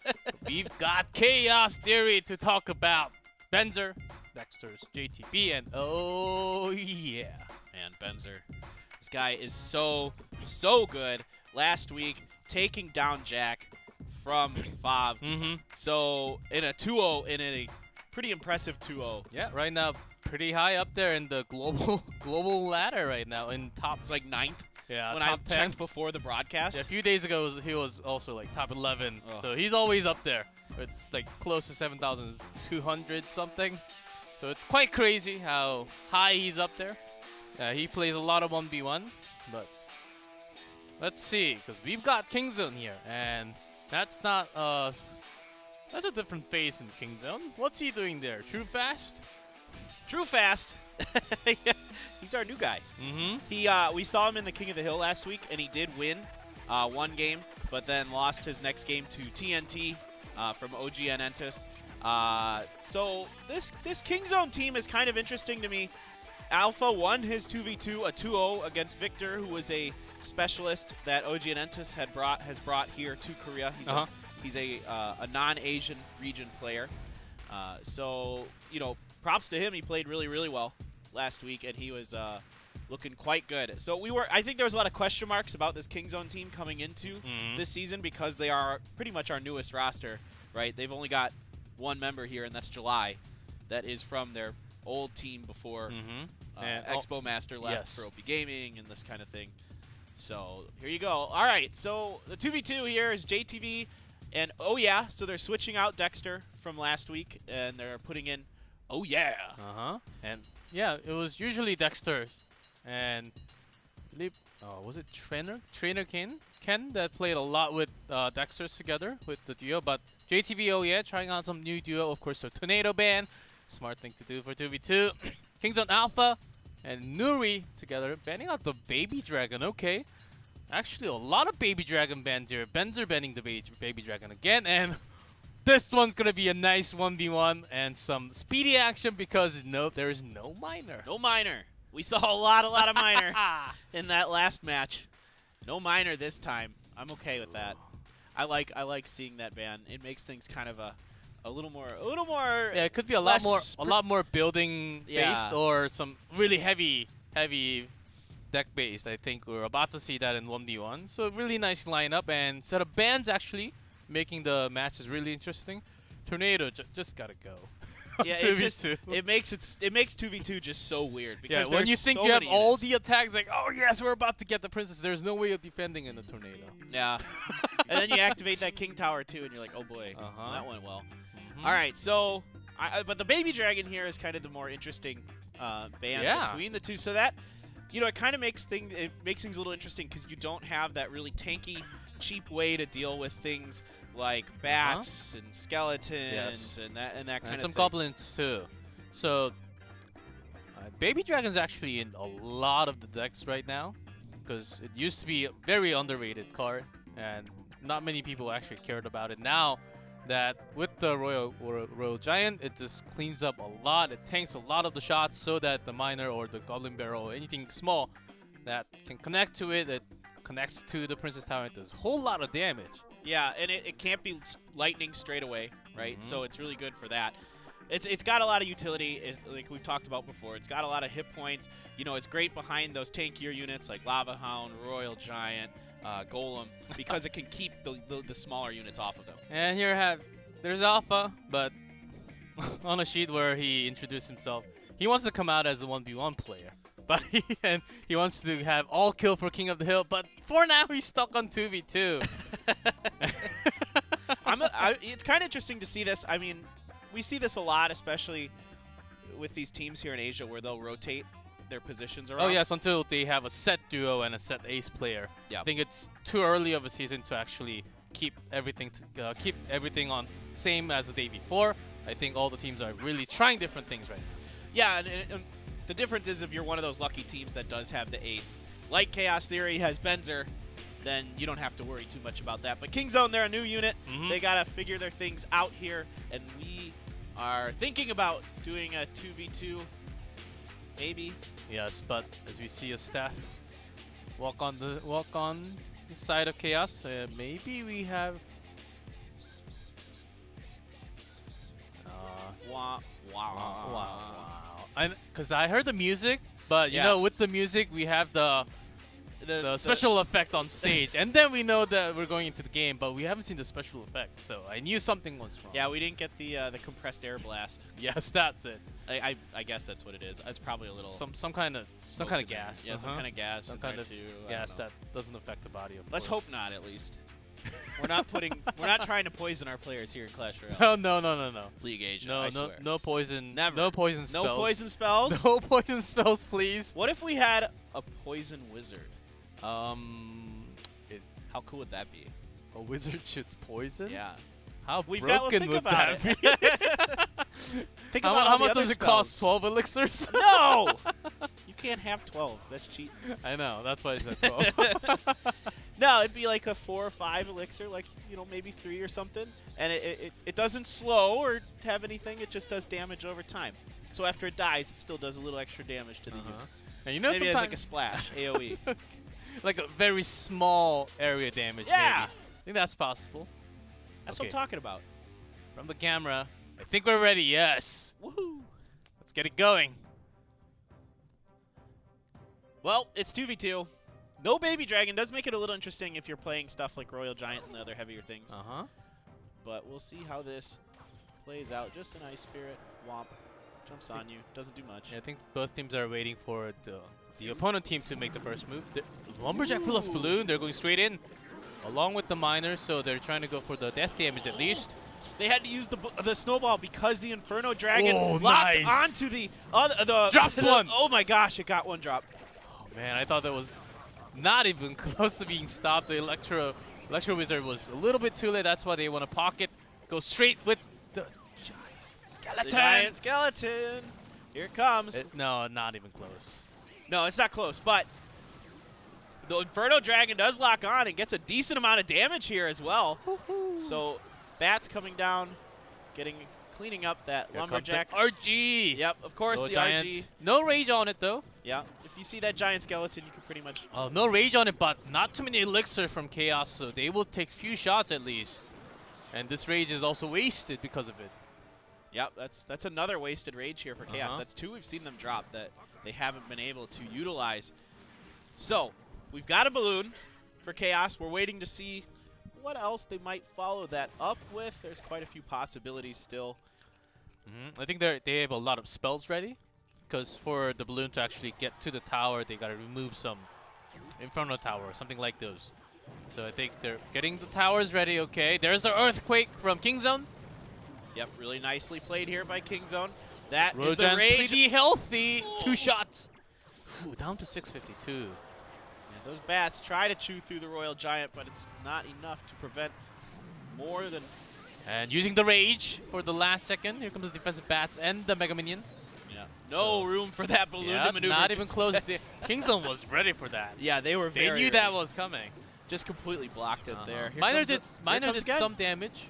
We've got Chaos Theory to talk about. Benzer, Dexter's JTB, and oh yeah. Man, Benzer. This guy is so good. Last week, taking down Jack from Fav. So, in a 2-0, in a pretty impressive 2-0. Yeah, right now, pretty high up there in the global ladder right now, in top. It's like 9th. Yeah, when top I 10. checked before the broadcast. Yeah, a few days ago, he was also like top 11. So he's always up there. It's like close to 7,200 something. So it's quite crazy how high he's up there. He plays a lot of 1v1, but let's see, because we've got Kingzone here, and that's not that's a different face in Kingzone. What's he doing there? True Fast? True Fast. He's our new guy. We saw him in the King of the Hill last week, and he did win one game, but then lost his next game to TNT from OGN Entus. So this Kingzone team is kind of interesting to me. Alpha won his 2v2, a 2-0 against Victor, who was a specialist that OGN Entus has brought here to Korea. He's a non-Asian region player. So, you know, props to him. He played really well last week, and he was looking quite good. So I think there was a lot of question marks about this Kingzone team coming into this season, because they are pretty much our newest roster, right? They've only got one member here, and that's July. That is from their old team before Expo Master left for OP.GAMING and this kind of thing. So here you go. All right, so the 2v2 here is JTV and oh yeah. So they're switching out Dexter from last week, and they're putting in oh yeah. And yeah, it was usually Dexter, and I believe was it Trainer Ken that played a lot with Dexters together with the duo. But JTV, oh yeah, trying out some new duo. Of course, the Tornado Ban. Smart thing to do for 2v2. Kingzone Alpha and Nuri together, banning out the Baby Dragon. Okay. Actually, a lot of Baby Dragon bans here. Benzer banning the Baby Dragon again. And this one's going to be a nice 1v1 and some speedy action, because there is no Miner. No Miner. We saw a lot of Miner in that last match. No Miner this time. I'm okay with that. I like seeing that ban. It makes things kind of a little more. Yeah, it could be a lot more building based, or some really heavy deck based. I think we're about to see that in 1v1. So really nice lineup, and set of bans actually making the matches really interesting. Tornado just gotta go. Yeah, it makes 2v2 just so weird, because when you think you have all the attacks, like, oh yes, we're about to get the princess. There's no way of defending in the tornado. Yeah, and then you activate that King Tower too, and you're like, oh boy, that went well. All right, so but the Baby Dragon here is kind of the more interesting ban between the two. So that, you know, it kind of makes things a little interesting, because you don't have that really tanky, cheap way to deal with things like bats and skeletons and that kind of thing. And some goblins too. So Baby Dragon's actually in a lot of the decks right now, because it used to be a very underrated card, and not many people actually cared about it. Now that with the Royal Giant, it just cleans up a lot. It tanks a lot of the shots, so that the Miner or the Goblin Barrel or anything small that can connect to it, it connects to the Princess Tower, and does a whole lot of damage. Yeah, and it can't be lightning straight away, right? So it's really good for that. It's got a lot of utility, like we've talked about before. It's got a lot of hit points. You know, it's great behind those tankier units like Lava Hound, Royal Giant, Golem, because it can keep the smaller units off of them. And here there's Alpha, but on a sheet where he introduced himself, he wants to come out as a 1v1 player. But he wants to have all kill for King of the Hill, but for now he's stuck on 2v2. It's kind of interesting to see this. I mean, we see this a lot, especially with these teams here in Asia where they'll rotate their positions around. Oh yes, until they have a set duo and a set ace player. Yeah. I think it's too early of a season to actually keep everything on same as the day before. I think all the teams are really trying different things right now. Yeah, and the difference is if you're one of those lucky teams that does have the ace, like Chaos Theory has Benzer, then you don't have to worry too much about that. But Kingzone, they're a new unit. They got to figure their things out here, and we are thinking about doing a 2v2, maybe. Yes, but as we see a staff walk on the side of Chaos, maybe we have. Wow. Because I heard the music, but you know, with the music we have the special effect on stage, and then we know that we're going into the game, but we haven't seen the special effect, so I knew something was wrong. Yeah, we didn't get the compressed air blast. Yes, that's it. I guess that's what it is. It's probably a little some kind of gas. Yeah, some kind of gas. Some kind of gas that doesn't affect the body. Let's hope not, at least. We're not trying to poison our players here in Clash Royale. No. League Asia, I swear. No poison. Never. No poison spells. No poison spells? No poison spells, please. What if we had a poison wizard? How cool would that be? A wizard shoots poison? Yeah. How We've broken got, would that be? Think about how much other does it spells. cost? 12 elixirs? No! You can't have 12. That's cheating. I know. That's why I said 12. No, it'd be like a 4 or 5 elixir, like, you know, maybe 3 or something. And it doesn't slow or have anything. It just does damage over time. So after it dies, it still does a little extra damage to the unit. And you know, maybe it's like a splash, AoE. Like a very small area damage, yeah. maybe. I think that's possible. That's what I'm talking about. From the camera, I think we're ready, yes. Woohoo! Let's get it going. Well, it's 2v2. No Baby Dragon. Does make it a little interesting if you're playing stuff like Royal Giant and the other heavier things. But we'll see how this plays out. Just an Ice Spirit. Womp. Jumps on you. Doesn't do much. Yeah, I think both teams are waiting for the opponent team to make the first move. The Lumberjack plus Balloon, they're going straight in. Along with the Miners, so they're trying to go for the death damage at least. They had to use the snowball because the Inferno Dragon locked onto the drops one. Oh my gosh, it got one drop. Oh man, I thought that was not even close to being stopped. The Electro Wizard was a little bit too late. That's why they want to pocket. Go straight with the giant skeleton. The giant skeleton. Here it comes. No, not even close. No, it's not close, but the Inferno Dragon does lock on and gets a decent amount of damage here as well. So Bats coming down, cleaning up that Lumberjack. RG! Yep, of course, the giant. RG. No rage on it, though. Yeah, if you see that giant skeleton, you can pretty much... Oh, no rage on it, but not too many elixir from Chaos, so they will take few shots at least. And this rage is also wasted because of it. Yep, that's another wasted rage here for Chaos. That's 2 we've seen them drop that they haven't been able to utilize. So, we've got a balloon for Chaos. We're waiting to see what else they might follow that up with. There's quite a few possibilities still. I think they have a lot of spells ready, because for the balloon to actually get to the tower, they got to remove some Inferno Tower or something like those. So I think they're getting the towers ready. Okay, there's the Earthquake from Kingzone. Yep, really nicely played here by Kingzone. That Rojan is the rage. Pretty healthy. 2 shots. Ooh, down to 652. Yeah, those bats try to chew through the Royal Giant, but it's not enough to prevent more than... And using the rage for the last second. Here comes the defensive bats and the Mega Minion. Yeah, no room for that balloon to maneuver. Not even close. Kingzone was ready for that. Yeah, they were very They knew that was coming. Just completely blocked it there. Miner did some damage.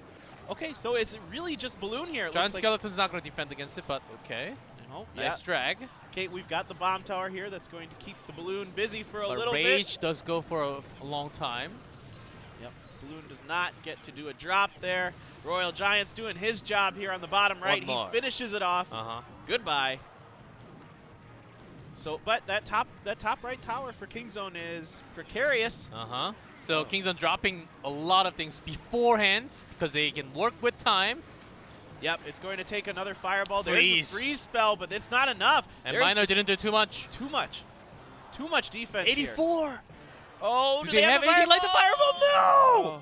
Okay, so it's really just balloon here. It Giant looks Skeleton's not going to defend against it, but okay. Oh, nice drag. Okay, we've got the bomb tower here that's going to keep the balloon busy for a little bit. Rage does go for a long time. Yep, balloon does not get to do a drop there. Royal Giant's doing his job here on the bottom right. He finishes it off. Goodbye. So, but that top right tower for Kingzone is precarious. So Kingzone dropping a lot of things beforehand because they can work with time. Yep, it's going to take another fireball. There's a freeze spell, but it's not enough. And Miner didn't do too much. Too much. Too much defense 84! Here. Oh, do they have anything like the fireball? No! Oh.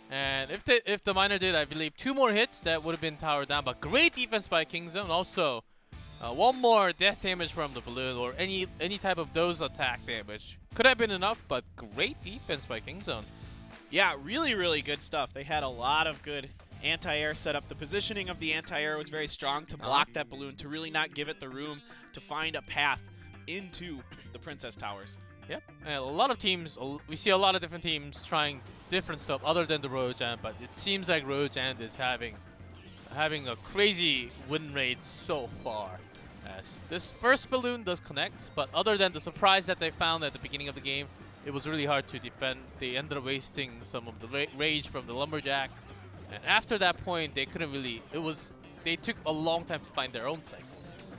And if the miner did, I believe, 2 more hits, that would have been towered down. But great defense by Kingzone. Also, 1 more death damage from the balloon or any type of those attack damage. Could have been enough, but great defense by Kingzone. Yeah, really, really good stuff. They had a lot of good anti-air setup. The positioning of the anti-air was very strong to block that balloon, to really not give it the room to find a path into the Princess Towers. Yep, and a lot of teams, we see a lot of different teams trying different stuff other than the Royal Giant, but it seems like Royal Giant is having a crazy win rate so far. As this first balloon does connect, but other than the surprise that they found at the beginning of the game, it was really hard to defend. They ended up wasting some of the rage from the Lumberjack, and after that point, they couldn't really. They took a long time to find their own cycle.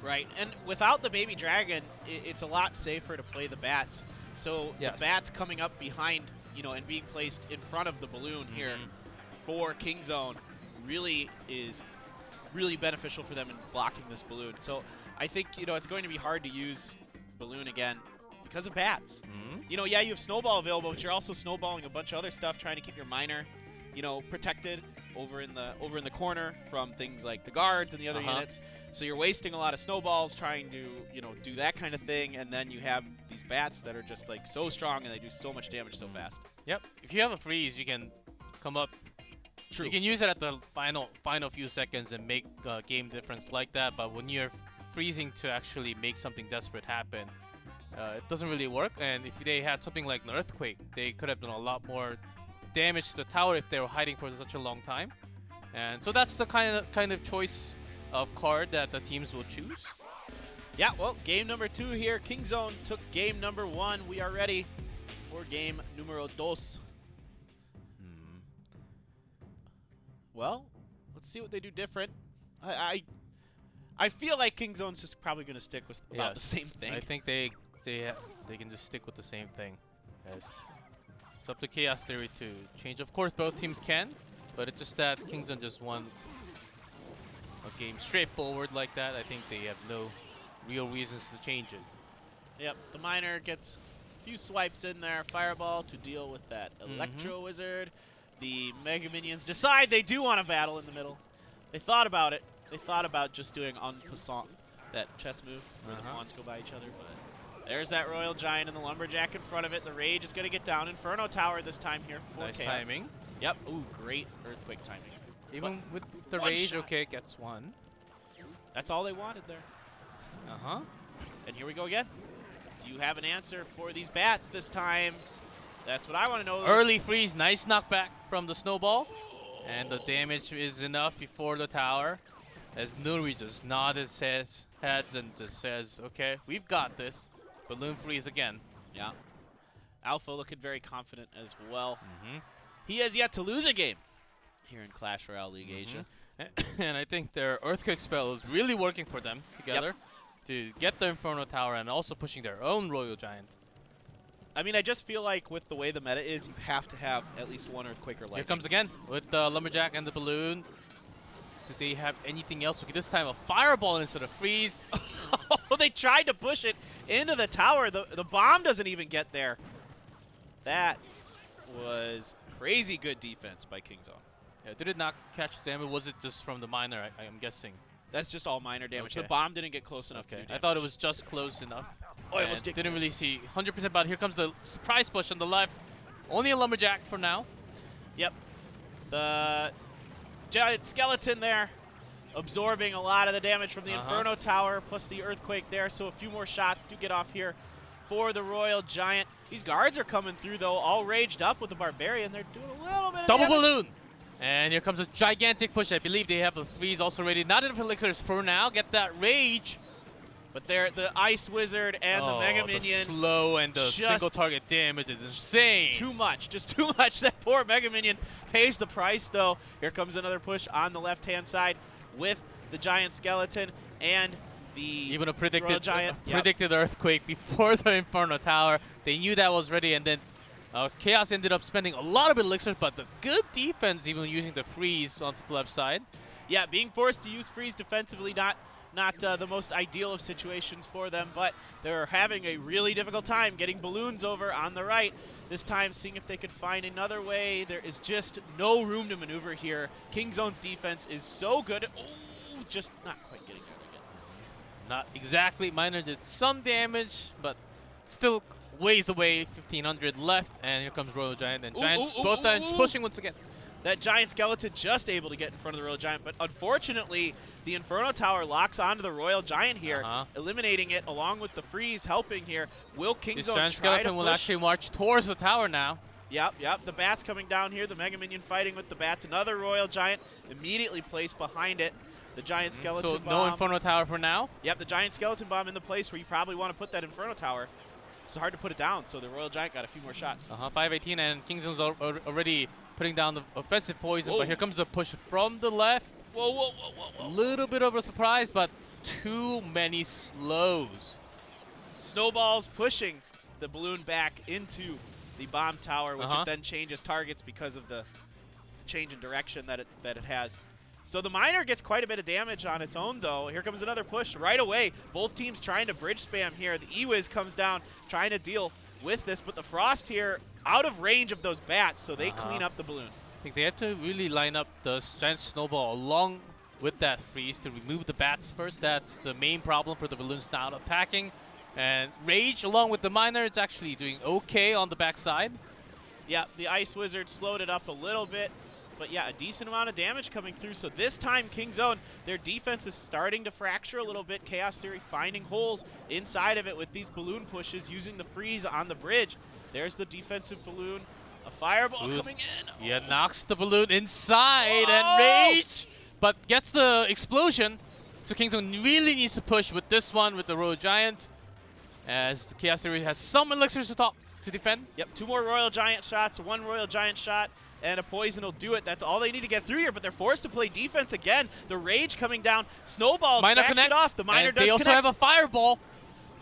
Right, and without the baby dragon, it's a lot safer to play the bats. So the bats coming up behind, and being placed in front of the balloon here for Kingzone really is really beneficial for them in blocking this balloon. So I think, it's going to be hard to use balloon again because of bats. Yeah, you have snowball available, but you're also snowballing a bunch of other stuff, trying to keep your miner, protected over in the corner from things like the guards and the other units. So you're wasting a lot of snowballs trying to, do that kind of thing, and then you have these bats that are just like so strong and they do so much damage so fast. Yep. If you have a freeze, you can come up. True. You can use it at the final few seconds and make game difference like that. But when you're freezing to actually make something desperate happen, it doesn't really work. And if they had something like an earthquake, they could have done a lot more damage to the tower if they were hiding for such a long time. And so that's the kind of choice of card that the teams will choose. Yeah, well, game number 2 here. Kingzone took game number 1. We are ready for game numero dos. Well, let's see what they do different. I feel like Kingzone's just probably going to stick with about the same thing. I think they can just stick with the same thing. Yes. It's up to Chaos Theory to change. Of course, both teams can, but it's just that Kingzone just won a game straightforward like that. I think they have no real reasons to change it. Yep, the miner gets a few swipes in there. Fireball to deal with that Electro Wizard. The Mega Minions decide they do want to battle in the middle. They thought about it. They thought about just doing en passant, that chess move where the pawns go by each other. But there's that Royal Giant and the Lumberjack in front of it. The Rage is going to get down. Inferno Tower this time here for nice Chaos. Timing. Yep. Ooh, great Earthquake timing. Even with the Rage, okay, it gets 1. That's all they wanted there. And here we go again. Do you have an answer for these bats this time? That's what I want to know. Early freeze, nice knockback from the snowball. And the damage is enough before the tower. As Nuri just nods his heads and just says, okay, we've got this. Balloon freeze again. Yeah. Alpha looking very confident as well. He has yet to lose a game here in Clash Royale League Asia. And I think their Earthquake spell is really working for them together to get the Inferno Tower and also pushing their own Royal Giant. I mean, I just feel like with the way the meta is, you have to have at least one Earthquake or Lightning. Here comes again with the Lumberjack and the Balloon. Do they have anything else? Okay, this time a Fireball instead of Freeze. They tried to push it into the tower. The bomb doesn't even get there. That was crazy good defense by Kingzone. Yeah, did it not catch damage? Was it just from the miner, I'm guessing? That's just all minor damage. Okay. The bomb didn't get close enough to do damage. I thought it was just close enough. Oh, it was didn't really see 100%, but here comes the surprise push on the left. Only a Lumberjack for now. Yep. The giant skeleton there absorbing a lot of the damage from the Inferno Tower, plus the Earthquake there. So a few more shots do get off here for the Royal Giant. These guards are coming through, though, all raged up with the Barbarian. They're doing a little bit of Double damage. Balloon! And here comes a gigantic push. I believe they have the freeze also ready. Not enough elixirs for now. Get that Rage. But there, the Ice Wizard and the Mega Minion. The slow and the single target damage is insane. Too much. Just too much. That poor Mega Minion pays the price, though. Here comes another push on the left-hand side with the Giant Skeleton and the even a Royal Giant. predicted Earthquake before the Inferno Tower. They knew that was ready, and then Chaos ended up spending a lot of elixirs, but the good defense, even using the freeze onto the left side. Yeah, being forced to use freeze defensively, not not the most ideal of situations for them, but they're having a really difficult time getting balloons over on the right. This time, seeing if they could find another way. There is just no room to maneuver here. Kingzone's defense is so good. Oh, just not quite getting there again. Not exactly. Miner did some damage, but still ways away. 1,500 left, and here comes Royal Giant. And Giant both ends pushing once again. That Giant Skeleton just able to get in front of the Royal Giant, but unfortunately, the Inferno Tower locks onto the Royal Giant here, eliminating it along with the freeze helping here. Will Kingzone this Giant Skeleton will actually march towards the tower now. Yep. The bats coming down here. The Mega Minion fighting with the bats. Another Royal Giant immediately placed behind it. The Giant Skeleton so Bomb. No Inferno Tower for now? Yep, the Giant Skeleton Bomb in the place where you probably want to put that Inferno Tower. It's hard to put it down, so the Royal Giant got a few more shots. 518, and Kingzone's already putting down the offensive poison, but here comes the push from the left. Whoa. A little bit of a surprise, but too many slows. Snowballs pushing the balloon back into the bomb tower, which it then changes targets because of the change in direction that it has. So the Miner gets quite a bit of damage on its own, though. Here comes another push right away. Both teams trying to bridge spam here. The E-Wiz comes down, trying to deal with this, but the Frost here out of range of those bats, so they clean up the balloon. I think they have to really line up the Giant Snowball along with that freeze to remove the bats first. That's the main problem for the balloons not attacking. And Rage, along with the Miner, is actually doing okay on the backside. Yeah, the Ice Wizard slowed it up a little bit. But yeah, a decent amount of damage coming through. So this time, Kingzone, their defense is starting to fracture a little bit. Chaos Theory finding holes inside of it with these balloon pushes, using the freeze on the bridge. There's the defensive balloon. A fireball coming in. Yeah, knocks the balloon inside and Rage, but gets the explosion. So Kingzone really needs to push with this one with the Royal Giant, as the Chaos Theory has some elixirs to defend. Yep, 2 more Royal Giant shots, 1 Royal Giant shot, and a poison will do it. That's all they need to get through here, but they're forced to play defense again. The Rage coming down. Snowball backs it off. The Miner does connect. They also have a fireball.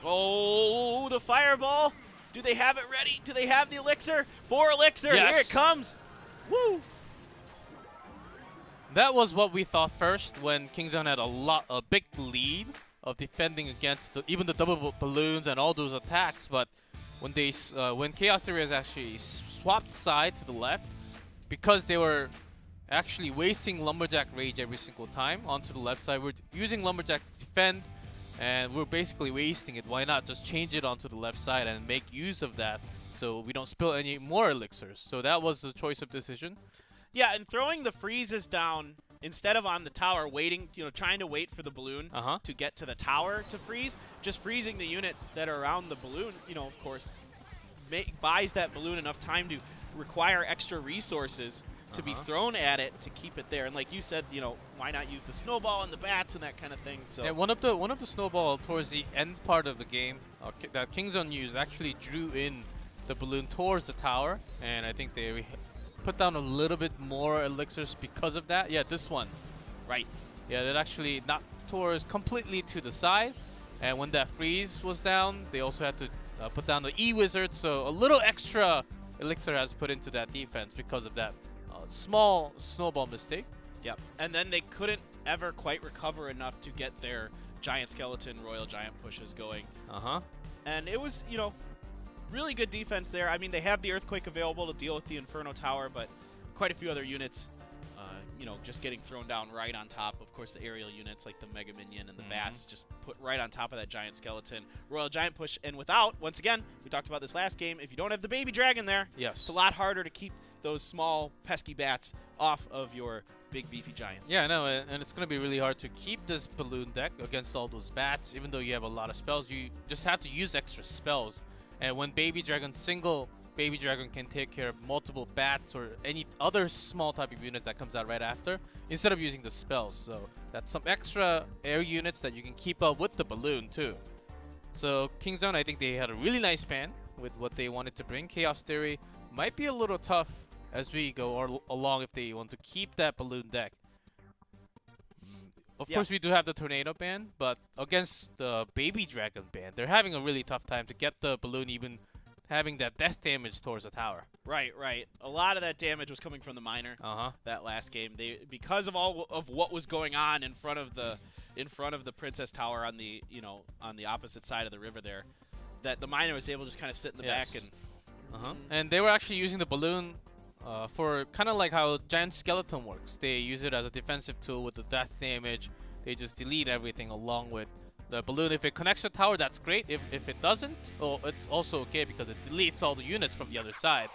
Oh, the fireball. Do they have it ready? Do they have the elixir? 4 elixir. Yes. Here it comes. Woo. That was what we thought first when Kingzone had a big lead of defending against even the double balloons and all those attacks, but when Chaos Theory has actually swapped side to the left, because they were actually wasting Lumberjack Rage every single time onto the left side. We're using Lumberjack to defend, and we're basically wasting it. Why not just change it onto the left side and make use of that so we don't spill any more elixirs? So that was the choice of decision. Yeah, and throwing the freezes down instead of on the tower, waiting, trying to wait for the balloon to get to the tower to freeze, just freezing the units that are around the balloon, of course, buys that balloon enough time to require extra resources to be thrown at it to keep it there. And like you said, why not use the snowball and the bats and that kind of thing? So yeah, one of the snowball towards the end part of the game that Kingzone used actually drew in the balloon towards the tower, and I think they put down a little bit more elixirs because of that. Yeah, this one. Right. Yeah, that actually knocked towards completely to the side, and when that freeze was down, they also had to put down the E-Wizard, so a little extra elixir has put into that defense because of that small snowball mistake. Yep, and then they couldn't ever quite recover enough to get their Giant Skeleton, Royal Giant pushes going. And it was, really good defense there. I mean, they have the Earthquake available to deal with the Inferno Tower, but quite a few other units, just getting thrown down right on top. Of course, the aerial units like the Mega Minion and the Bats just put right on top of that Giant Skeleton. Royal Giant push, and without, once again, we talked about this last game, if you don't have the Baby Dragon there, it's a lot harder to keep those small, pesky bats off of your big, beefy giants. Yeah, I know, and it's going to be really hard to keep this balloon deck against all those bats. Even though you have a lot of spells, you just have to use extra spells. And when Baby Dragon, single Baby Dragon can take care of multiple bats or any other small type of units that comes out right after, instead of using the spells. So that's some extra air units that you can keep up with the balloon too. So Kingzone, I think they had a really nice pan with what they wanted to bring. Chaos Theory might be a little tough as we go along if they want to keep that balloon deck. Of course, we do have the Tornado ban, but against the Baby Dragon ban, they're having a really tough time to get the balloon even having that death damage towards the tower. Right, right. A lot of that damage was coming from the miner. That last game, because of all of what was going on in front of the Princess Tower on the on the opposite side of the river there, that the miner was able to just kind of sit in the back and. And they were actually using the balloon for kind of like how Giant Skeleton works. They use it as a defensive tool with the death damage. They just delete everything along with the balloon. If it connects to the tower, that's great. If it doesn't, well, it's also okay because it deletes all the units from the other side.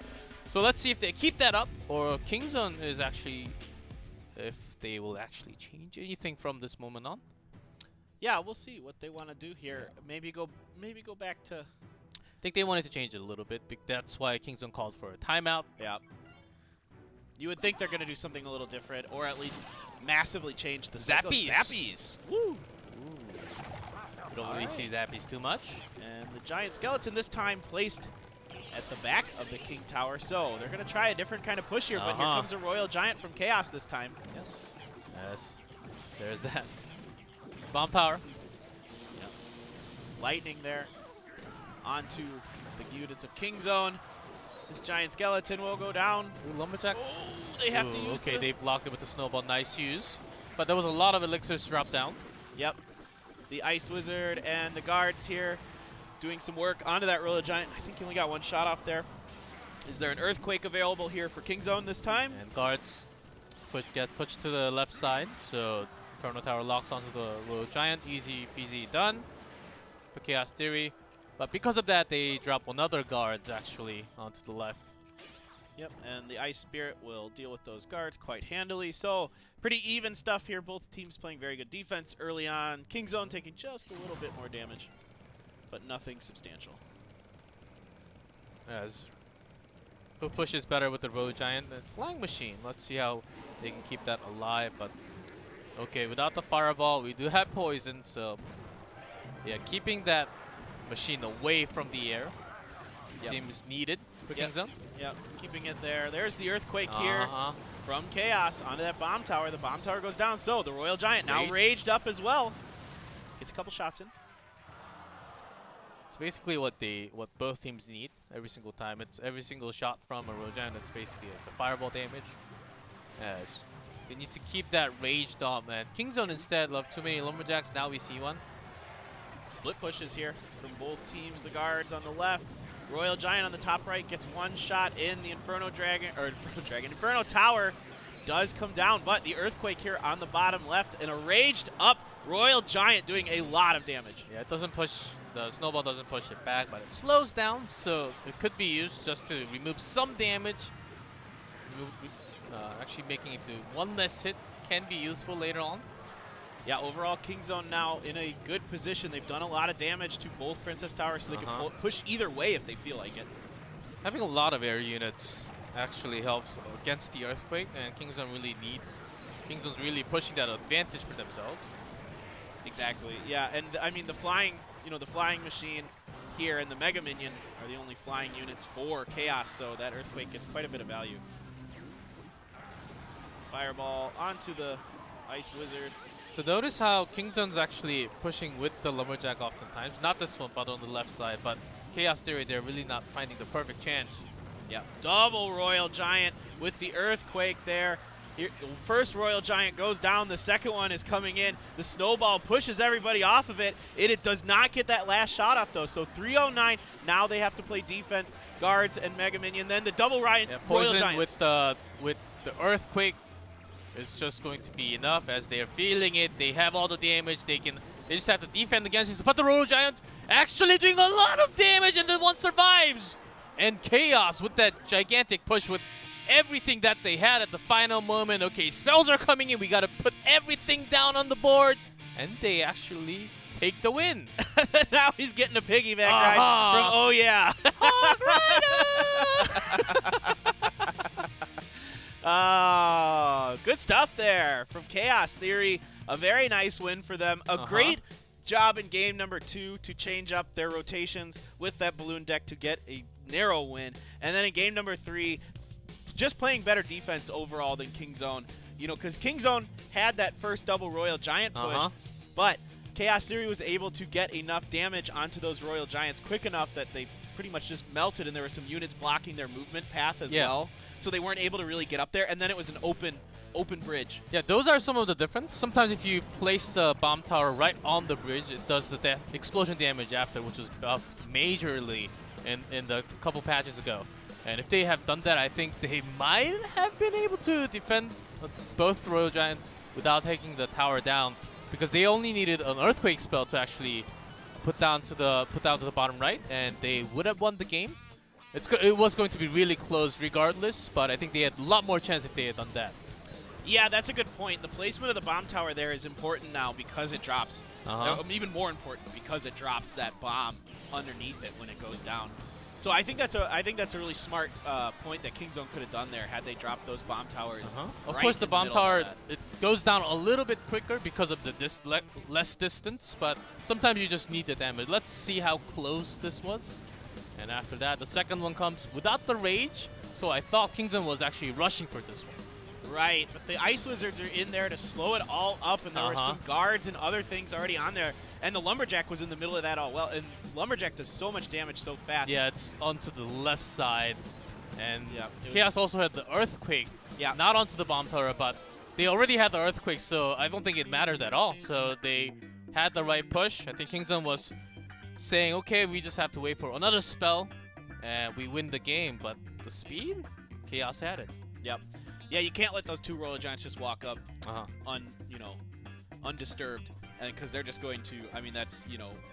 So let's see if they keep that up, or Kingzone is actually, if they will actually change anything from this moment on. Yeah, we'll see what they want to do here. Maybe go back to. I think they wanted to change it a little bit. That's why Kingzone called for a timeout. Yeah. You would think they're going to do something a little different, or at least massively change the Zappies. Zappies. Woo! We don't really see Zappies too much. And the Giant Skeleton this time placed at the back of the King Tower. So they're going to try a different kind of push here, but here comes a Royal Giant from KOTH this time. Yes. Yes. There's that. Bomb tower. Yep. Lightning there onto the units of Kingzone. This Giant Skeleton will go down. Ooh, Lumberjack. Oh, they have to use okay, they blocked it with the snowball. Nice use. But there was a lot of elixirs dropped down. Yep. The Ice Wizard and the guards here doing some work onto that Royal Giant. I think he only got one shot off there. Is there an Earthquake available here for Kingzone this time? And guards get pushed to the left side. So Inferno Tower locks onto the Royal Giant. Easy peasy done for Chaos Theory. But because of that, they drop another guard actually onto the left. Yep, and the Ice Spirit will deal with those guards quite handily. So pretty even stuff here. Both teams playing very good defense early on. Kingzone taking just a little bit more damage, but nothing substantial. As who pushes better with the Royal Giant? And Flying Machine. Let's see how they can keep that alive. But okay, without the Fireball, we do have Poison. So yeah, keeping that machine away from the air seems needed for Kingzone. Yep, keeping it there. There's the Earthquake here from KOTH onto that Bomb Tower. The Bomb Tower goes down. So the Royal Giant now raged up as well. Gets a couple shots in. It's basically what both teams need every single time. It's every single shot from a Royal Giant. It's basically like the Fireball damage. Yes. They need to keep that raged up, man. Kingzone instead left too many Lumberjacks. Now we see one. Split pushes here from both teams. The guards on the left. Royal Giant on the top right gets one shot in. The Inferno Tower does come down, but the Earthquake here on the bottom left, and a raged up Royal Giant doing a lot of damage. Yeah, it doesn't push, the snowball doesn't push it back, but it slows down, so it could be used just to remove some damage. Actually making it do one less hit can be useful later on. Yeah, overall, Kingzone now in a good position. They've done a lot of damage to both Princess Towers, so they can push either way if they feel like it. Having a lot of air units actually helps against the Earthquake, and Kingzone really needs. Kingzone's really pushing that advantage for themselves. Exactly. Yeah, and I mean the flying machine here and the Mega Minion are the only flying units for KOTH, so that Earthquake gets quite a bit of value. Fireball onto the Ice Wizard. So notice how Kingzone's actually pushing with the Lumberjack oftentimes. Not this one, but on the left side. But Chaos Theory, they're really not finding the perfect chance. Yeah, double Royal Giant with the Earthquake there. Here, first Royal Giant goes down. The second one is coming in. The snowball pushes everybody off of it. It does not get that last shot off, though. So 309. Now they have to play defense. Guards and Mega Minion. Then the double Royal Giant with the Earthquake. It's just going to be enough as they're feeling it. They have all the damage. They just have to defend against it. But the Royal Giant actually doing a lot of damage, and then one survives. And KOTH with that gigantic push with everything that they had at the final moment. Okay, spells are coming in. We got to put everything down on the board. And they actually take the win. Now he's getting a piggyback ride from Oh Yeah. Oh, good stuff there from Chaos Theory. A very nice win for them. A great job in game number 2 to change up their rotations with that balloon deck to get a narrow win. And then in game number 3, just playing better defense overall than Kingzone. You know, because Kingzone had that first double Royal Giant push, but Chaos Theory was able to get enough damage onto those Royal Giants quick enough that they pretty much just melted, and there were some units blocking their movement path as well. So they weren't able to really get up there, and then it was an open bridge. Yeah, those are some of the difference. Sometimes if you place the bomb tower right on the bridge, it does the explosion damage after, which was buffed majorly in the couple patches ago. And if they have done that, I think they might have been able to defend both Royal Giants without taking the tower down, because they only needed an Earthquake spell to actually put down to the bottom right, and they would have won the game. It was going to be really close regardless, but I think they had a lot more chance if they had done that. Yeah, that's a good point. The placement of the bomb tower there is important now because it drops. Even more important because it drops that bomb underneath it when it goes down. So I think that's a really smart point that Kingzone could have done there had they dropped those bomb towers. Of course, the bomb tower, it goes down a little bit quicker because of the less distance, but sometimes you just need the damage. Let's see how close this was. And after that, the second one comes without the rage, so I thought Kingzone was actually rushing for this one. Right, but the Ice Wizards are in there to slow it all up, and there were some guards and other things already on there. And the Lumberjack was in the middle of that all well, and Lumberjack does so much damage so fast. Yeah, it's onto the left side. And Chaos also had the Earthquake. Yeah. Not onto the bomb tower, but they already had the Earthquake, so I don't think it mattered at all. So they had the right push. I think Kingzone was saying, okay, we just have to wait for another spell, and we win the game. But the speed, Chaos had it. Yep. Yeah, you can't let those two Royal Giants just walk up undisturbed, because they're just going to, I mean, that's,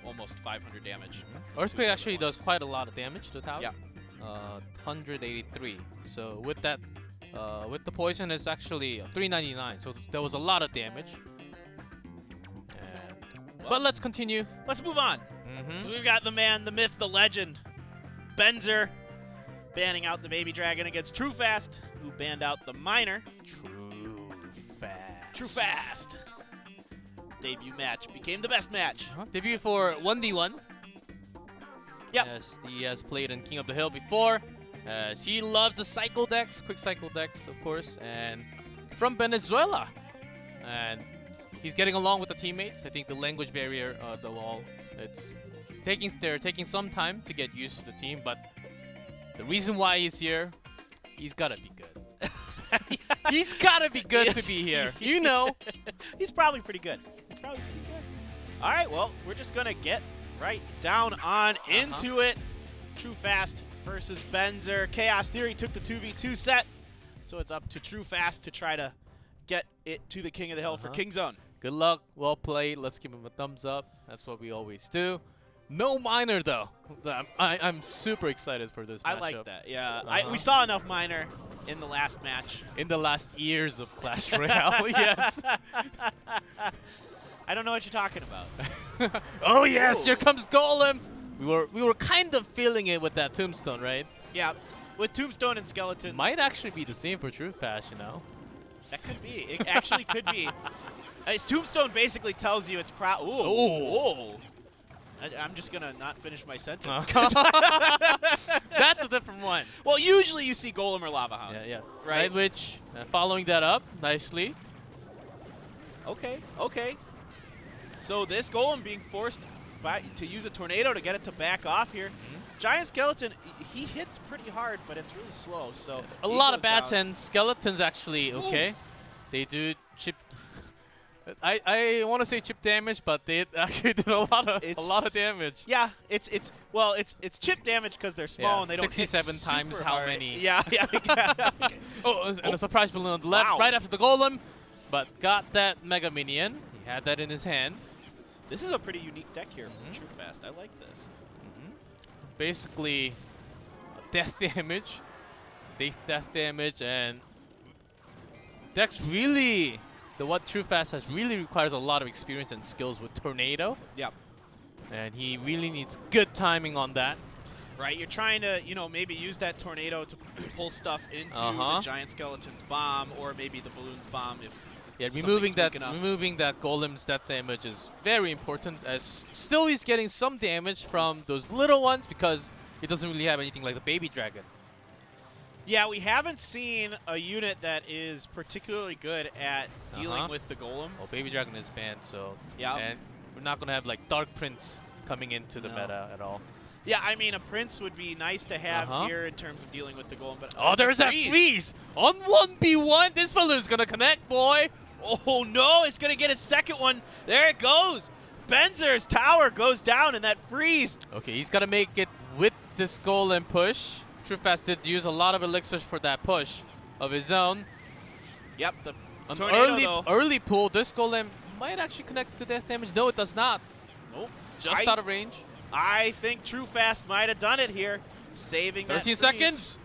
almost 500 damage. Earthquake actually does quite a lot of damage to the tower. Yeah. 183. So with that, with the poison, it's actually 399. So there was a lot of damage. But let's continue. Let's move on. So we've got the man, the myth, the legend, Benzer, banning out the Baby Dragon against TrueFast, who banned out the Miner. TrueFast. Debut match became the best match. Debut for 1D1. Yep. Yes, he has played in King of the Hill before. He loves the cycle decks, quick cycle decks, of course, and from Venezuela. And he's getting along with the teammates. I think the language barrier, the wall, they're taking some time to get used to the team, but the reason why he's here, he's gotta be good. He's gotta be good to be here. You know. He's probably pretty good. All right, well, we're just gonna get right down on into it. TrueFast versus Benzer. Chaos Theory took the 2v2 set, so it's up to TrueFast to try to get it to the King of the Hill for Kingzone. Good luck. Well played. Let's give him a thumbs up. That's what we always do. No Miner, though. I'm super excited for this matchup. I like that, yeah. We saw enough Miner in the last match. In the last years of Clash Royale, yes. I don't know what you're talking about. Oh, yes, here comes Golem. We were kind of feeling it with that Tombstone, right? Yeah, with Tombstone and Skeletons. Might actually be the same for TrueFast, you know? That could be. It actually could be. Tombstone basically tells you it's Ooh. I'm just going to not finish my sentence. That's a different one. Well, usually you see Golem or Lava Hound. Yeah. Right? Which, following that up nicely. Okay. So this Golem being forced to use a Tornado to get it to back off here. Giant Skeleton, he hits pretty hard, but it's really slow. So a lot of bats and Skeletons actually, okay. They do chip. I want to say chip damage, but they actually did a lot of damage. Yeah, it's chip damage because they're small and they don't hit 67 times how many. Yeah. Oh, and a surprise balloon on the left, right after the Golem, but got that Mega Minion. He had that in his hand. This is a pretty unique deck here from TrueFast. I like this. Basically, death damage, and decks really. What TrueFast has really requires a lot of experience and skills with Tornado. Yep. And he really needs good timing on that. Right, you're trying to, maybe use that Tornado to pull stuff into the Giant Skeleton's bomb, or maybe the Balloon's bomb if removing that Golem's death damage is very important, as still he's getting some damage from those little ones because he doesn't really have anything like the Baby Dragon. Yeah, we haven't seen a unit that is particularly good at dealing with the Golem. Well, Baby Dragon is banned, so... Yeah. And we're not gonna have like Dark Prince coming into the meta at all. Yeah, I mean, a Prince would be nice to have here in terms of dealing with the golem, but there's that freeze on 1v1. This fella's gonna connect, boy. Oh no, it's gonna get its second one. There it goes. Benzer's tower goes down in that freeze. Okay, he's gotta make it with this golem push. TrueFast did use a lot of elixirs for that push of his own. Yep, an early pull. This golem might actually connect to death damage. No, it does not. Nope. Just out of range. I think TrueFast might have done it here, saving 13 seconds.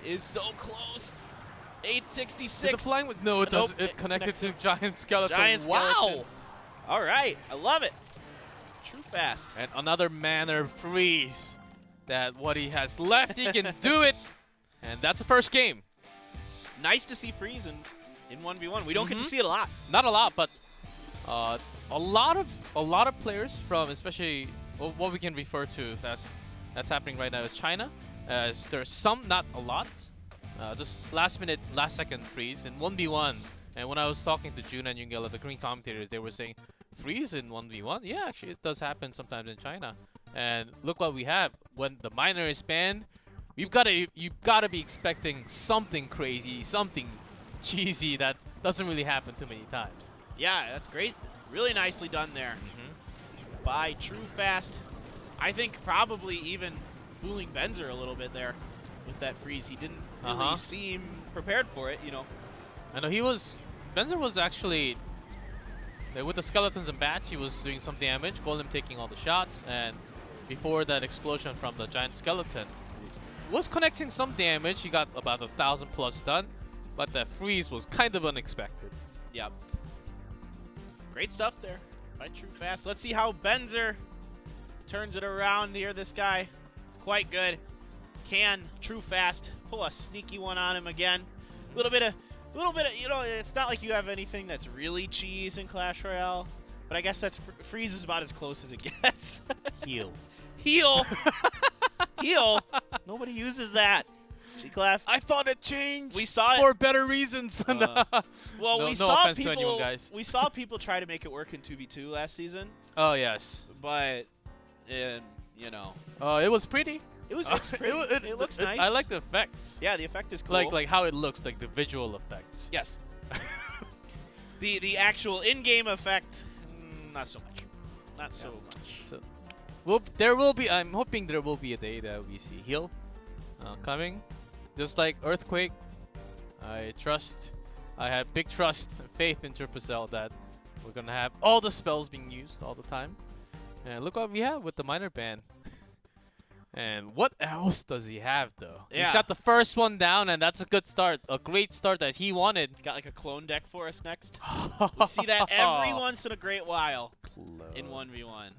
It is so close. 866. Did the flying with no, it does. It connected to Giant Skeleton. Giant Skeleton. Wow. All right, I love it. TrueFast. And another manner freeze. That what he has left, he can do it. And that's the first game. Nice to see freeze in 1v1. We don't get to see it a lot. Not a lot, but a lot of players from, especially what we can refer to that's happening right now is China. As there's some, not a lot, just last second freeze in 1v1. And when I was talking to Jun and Yungela, the green commentators, they were saying freeze in 1v1. Yeah, actually, it does happen sometimes in China. And look what we have when the miner is banned. You've got to be expecting something crazy, something cheesy that doesn't really happen too many times. Yeah, that's great. Really nicely done there by TrueFast. I think probably even fooling Benzer a little bit there with that freeze. He didn't really seem prepared for it, you know. I know Benzer was actually, with the skeletons and bats, he was doing some damage, Golem taking all the shots, and before that explosion from the giant skeleton, was connecting some damage. He got about 1,000 plus done, but that freeze was kind of unexpected. Yep. Great stuff there by TrueFast. Let's see how Benzer turns it around here. This guy is quite good. Can TrueFast pull a sneaky one on him again? A little bit of, you know, it's not like you have anything that's really cheese in Clash Royale, but I guess that's freeze is about as close as it gets. Heal. Heal. Heal. Nobody uses that. G-Clef. I thought it changed. We saw it for better reasons. Well, we saw people. Anyone, guys. We saw people try to make it work in 2v2 last season. Oh yes. But, you know. It was pretty. It was. It's pretty. It looks nice. I like the effects. Yeah, the effect is cool. Like how it looks, like the visual effects. Yes. the actual in-game effect, not so much. Not so much. So, there will be. I'm hoping there will be a day that we see heal coming, just like Earthquake. I have big trust and faith in Supercell that we're gonna have all the spells being used all the time. And look what we have with the minor ban. And what else does he have though? Yeah. He's got the first one down, and that's a good start. A great start that he wanted. Got like a clone deck for us next. We see that every once in a great while in 1v1.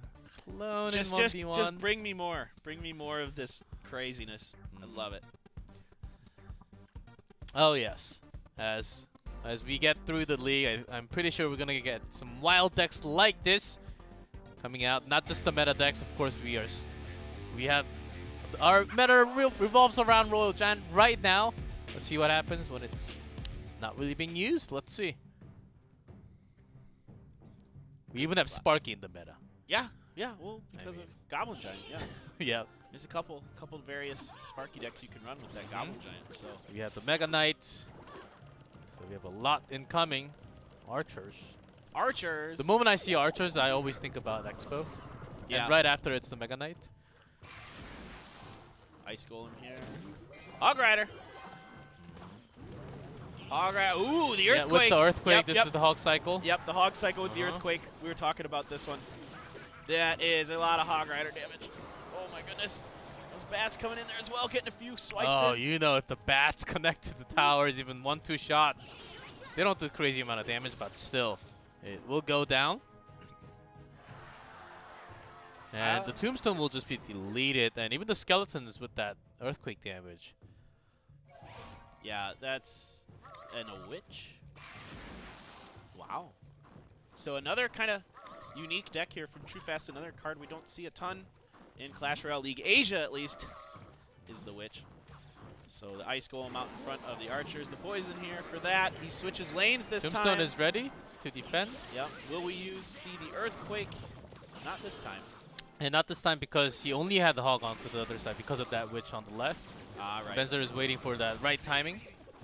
Clone in 1v1. Just bring me more. Bring me more of this craziness. I love it. Oh yes. As we get through the league, I'm pretty sure we're gonna get some wild decks like this coming out. Not just the meta decks, of course. We have our meta revolves around Royal Giant right now. Let's see what happens when it's not really being used. Let's see. We even have Sparky in the meta. Yeah, well, because of Goblin Giant, yeah. Yeah. There's a couple various Sparky decks you can run with that Goblin Giant. So we have the Mega Knight. So we have a lot incoming. Archers. The moment I see Archers, I always think about Expo. Yeah. And right after, it's the Mega Knight. Ice Golem here. Hog Rider. Ooh, the Earthquake. Yeah, with the Earthquake, this is the Hog Cycle. Yep, the Hog Cycle with the Earthquake. We were talking about this one. That is a lot of Hog Rider damage. Oh my goodness. Those bats coming in there as well, getting a few swipes in. Oh, you know, if the bats connect to the towers, even 1-2 shots, they don't do crazy amount of damage, but still, it will go down. And the Tombstone will just be deleted, and even the skeletons with that Earthquake damage. Yeah, that's a witch. Wow. So another kind of unique deck here from TrueFast. Another card we don't see a ton in Clash Royale League Asia, at least, is the witch. So the Ice Golem out in front of the Archers. The Poison here for that. He switches lanes this time. Tombstone is ready. to defend. Yep. Will we see the Earthquake? Not this time. And not this time because he only had the Hog onto the other side because of that Witch on the left. Ah, right. Benzer is waiting for that right timing.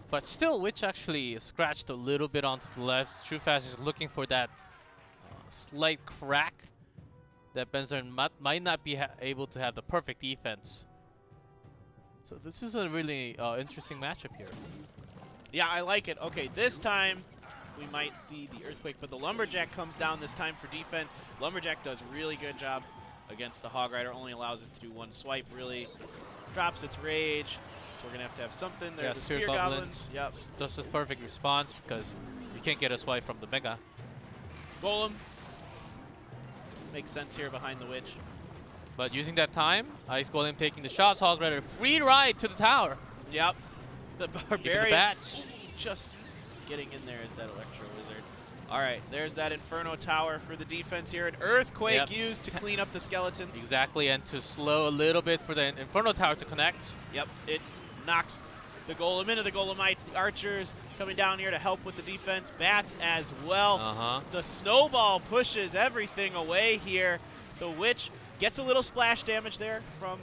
But still, Witch actually scratched a little bit onto the left. TrueFast is looking for that slight crack that Benzer might not be able to have the perfect defense. So this is a really interesting matchup here. Yeah, I like it. Okay, this time we might see the Earthquake, but the Lumberjack comes down this time for defense. Lumberjack does a really good job against the Hog Rider, only allows it to do one swipe, really drops its rage. So we're going to have something. There's the Spear Goblins. Yep. Just as perfect response because you can't get a swipe from the Mega. Golem. Makes sense here behind the Witch. But using that time, Ice Golem taking the shots, Hog Rider free ride to the tower. Yep. The Barbarian the bats. Just getting in there is that Electro Wizard. All right, there's that Inferno Tower for the defense here. An Earthquake used to clean up the skeletons. Exactly, and to slow a little bit for the Inferno Tower to connect. Yep, it knocks the Golem into the Golemites. The Archers coming down here to help with the defense. Bats as well. The Snowball pushes everything away here. The Witch gets a little splash damage there from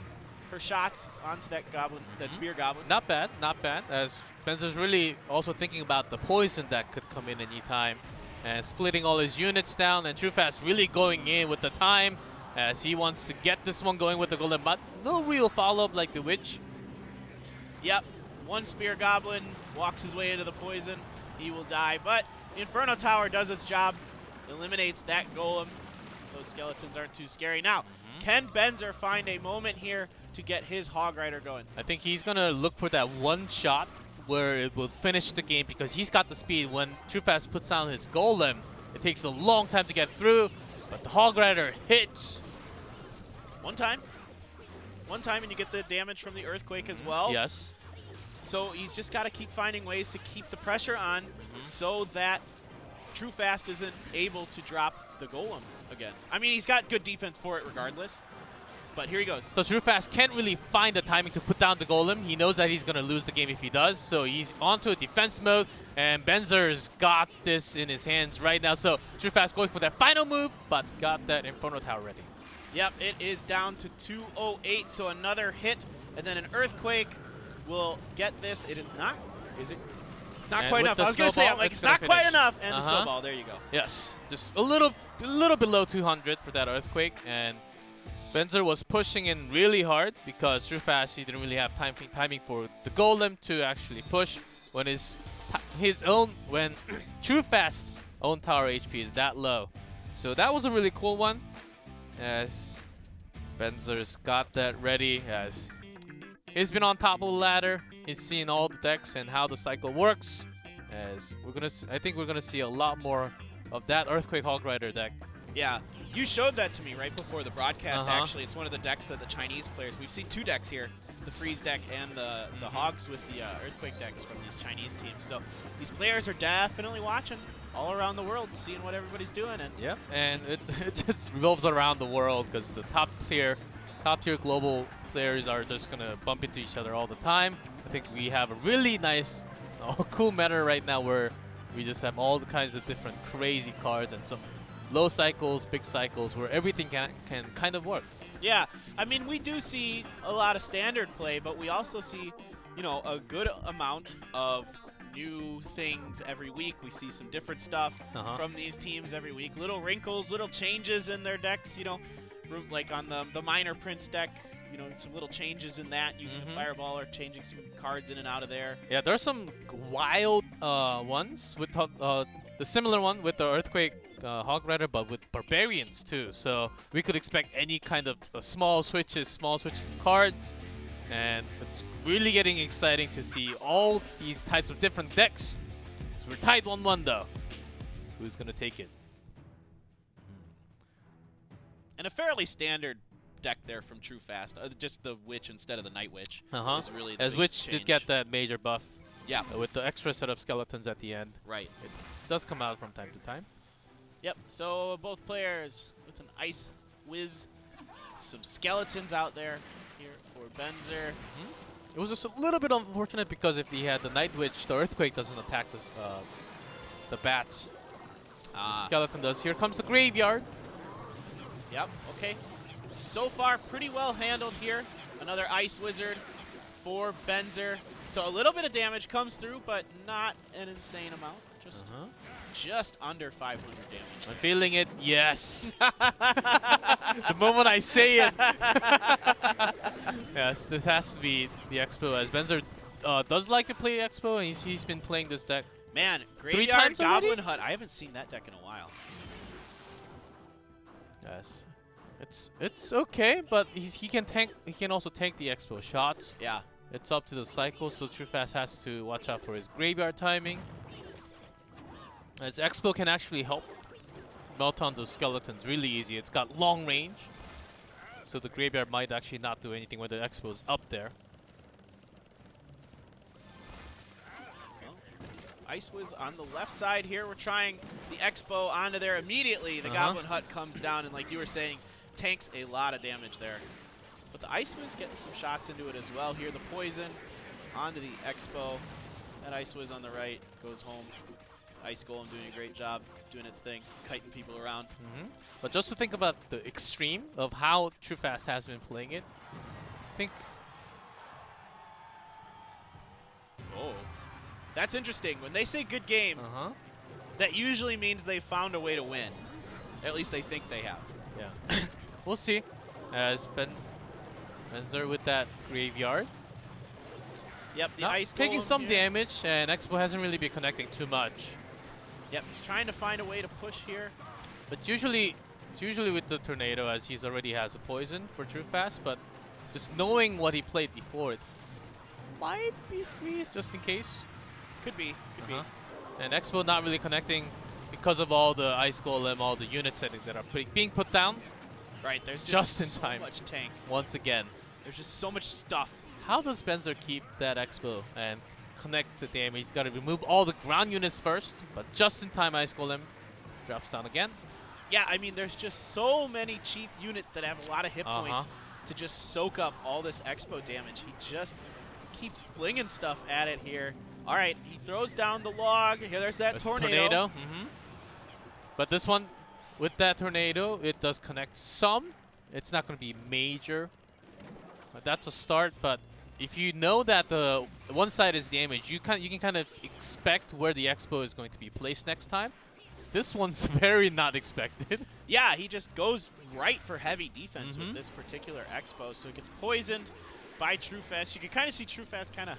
her shots onto that goblin, that Spear Goblin. Not bad, not bad. As Benzer's really also thinking about the poison that could come in any time. And splitting all his units down, and TrueFast really going in with the time as he wants to get this one going with the Golem, but no real follow-up like the Witch. Yep, one Spear Goblin walks his way into the poison. He will die, but Inferno Tower does its job, eliminates that Golem. Those skeletons aren't too scary. Now, can Benzer find a moment here to get his Hog Rider going? I think he's going to look for that one shot where it will finish the game because he's got the speed. When TrueFast puts down his Golem, it takes a long time to get through, but the Hog Rider hits. One time and you get the damage from the Earthquake as well. Yes. So he's just got to keep finding ways to keep the pressure on so that TrueFast isn't able to drop the Golem again. I mean, he's got good defense for it regardless. But here he goes. So TrueFast can't really find the timing to put down the Golem. He knows that he's going to lose the game if he does. So he's onto a defense mode. And Benzer's got this in his hands right now. So TrueFast going for that final move, but got that Inferno Tower ready. Yep, it is down to 208. So another hit. And then an Earthquake will get this. It is not. Is it? It's not quite enough. I was going to say, I'm like, it's not quite enough. And the snowball. There you go. Yes. Just a little below 200 for that Earthquake. And Benzer was pushing in really hard because TrueFast, he didn't really have timing for the Golem to actually push when when TrueFast's own tower HP is that low. So that was a really cool one as Benzer's got that ready as he's been on top of the ladder. He's seen all the decks and how the cycle works. As I think we're gonna see a lot more of that Earthquake Hog Rider deck. Yeah. You showed that to me right before the broadcast, actually. It's one of the decks that the Chinese players... We've seen two decks here, the Freeze deck and the Hogs with the Earthquake decks from these Chinese teams. So these players are definitely watching all around the world, seeing what everybody's doing. And yeah, and it just revolves around the world because the top tier global players are just going to bump into each other all the time. I think we have a really nice, cool meta right now where we just have all the kinds of different crazy cards and some low cycles, big cycles, where everything can kind of work. Yeah, I mean, we do see a lot of standard play, but we also see, you know, a good amount of new things every week. We see some different stuff from these teams every week. Little wrinkles, little changes in their decks, you know, like on the Minor Prince deck, you know, some little changes in that, using the Fireball or changing some cards in and out of there. Yeah, there's some wild ones with the similar one with the Earthquake Hog Rider, but with Barbarians too. So we could expect any kind of small switches of cards. And it's really getting exciting to see all these types of different decks. So we're tied 1-1 though. Who's going to take it? And a fairly standard deck there from TrueFast. Just the Witch instead of the Night Witch. Is really the As Witch did get that major buff. Yeah. With the extra set of skeletons at the end. Right. It does come out from time to time. Yep. So both players with an Ice Whiz. Some skeletons out there here for Benzer. It was just a little bit unfortunate because if he had the Night Witch, the Earthquake doesn't attack this, the bats. Skeleton does. Here comes the graveyard. Yep, okay. So far, pretty well handled here. Another Ice Wizard for Benzer. So a little bit of damage comes through, but not an insane amount. Just under 500 damage. I'm feeling it. Yes. The moment I say it. Yes, this has to be the Expo, as Benzer does like to play Expo, and he's been playing this deck. Man, 3 Graveyard times Goblin already? Hut. I haven't seen that deck in a while. Yes. It's okay, but he can tank. He can also tank the Expo shots. Yeah. It's up to the cycle, so TrueFast has to watch out for his graveyard timing. As Expo can actually help melt on those skeletons really easy. It's got long range, so the graveyard might actually not do anything when the Expo is up there. Ice Wiz on the left side here. We're trying the Expo onto there immediately. The Goblin Hut comes down and, like you were saying, tanks a lot of damage there. But the Ice Wiz getting some shots into it as well. Here the Poison onto the Expo. That Ice Wiz on the right goes home. Ice Golem doing a great job doing its thing, kiting people around. But just to think about the extreme of how TrueFast has been playing it, I think... Oh. That's interesting. When they say good game, that usually means they found a way to win. At least they think they have. Yeah. We'll see. As Benzer with that graveyard. Yep, the Not Ice Golem taking some here. damage, and Expo hasn't really been connecting too much. Yep, he's trying to find a way to push here. But it's usually with the Tornado, as he's already has a poison for TrueFast, but just knowing what he played before, it might be freeze just in case. Could be, could be. And Expo not really connecting because of all the Ice Golem, all the unit settings that are being put down. Right, there's just in so time. much tank. Once again. There's just so much stuff. How does Benzer keep that Expo and connect the damage? He's got to remove all the ground units first, but just in time Ice Golem drops down again. Yeah, I mean, there's just so many cheap units that have a lot of hit points to just soak up all this Expo damage. He just keeps flinging stuff at it here. All right, he throws down the log. Here, there's that tornado. But this one, with that tornado, it does connect some. It's not going to be major. But that's a start. But if you know that the one side is damaged, you can kind of expect where the Expo is going to be placed next time. This one's very not expected. Yeah, he just goes right for heavy defense with this particular Expo. So he gets poisoned by TrueFast. You can kind of see TrueFast kind of,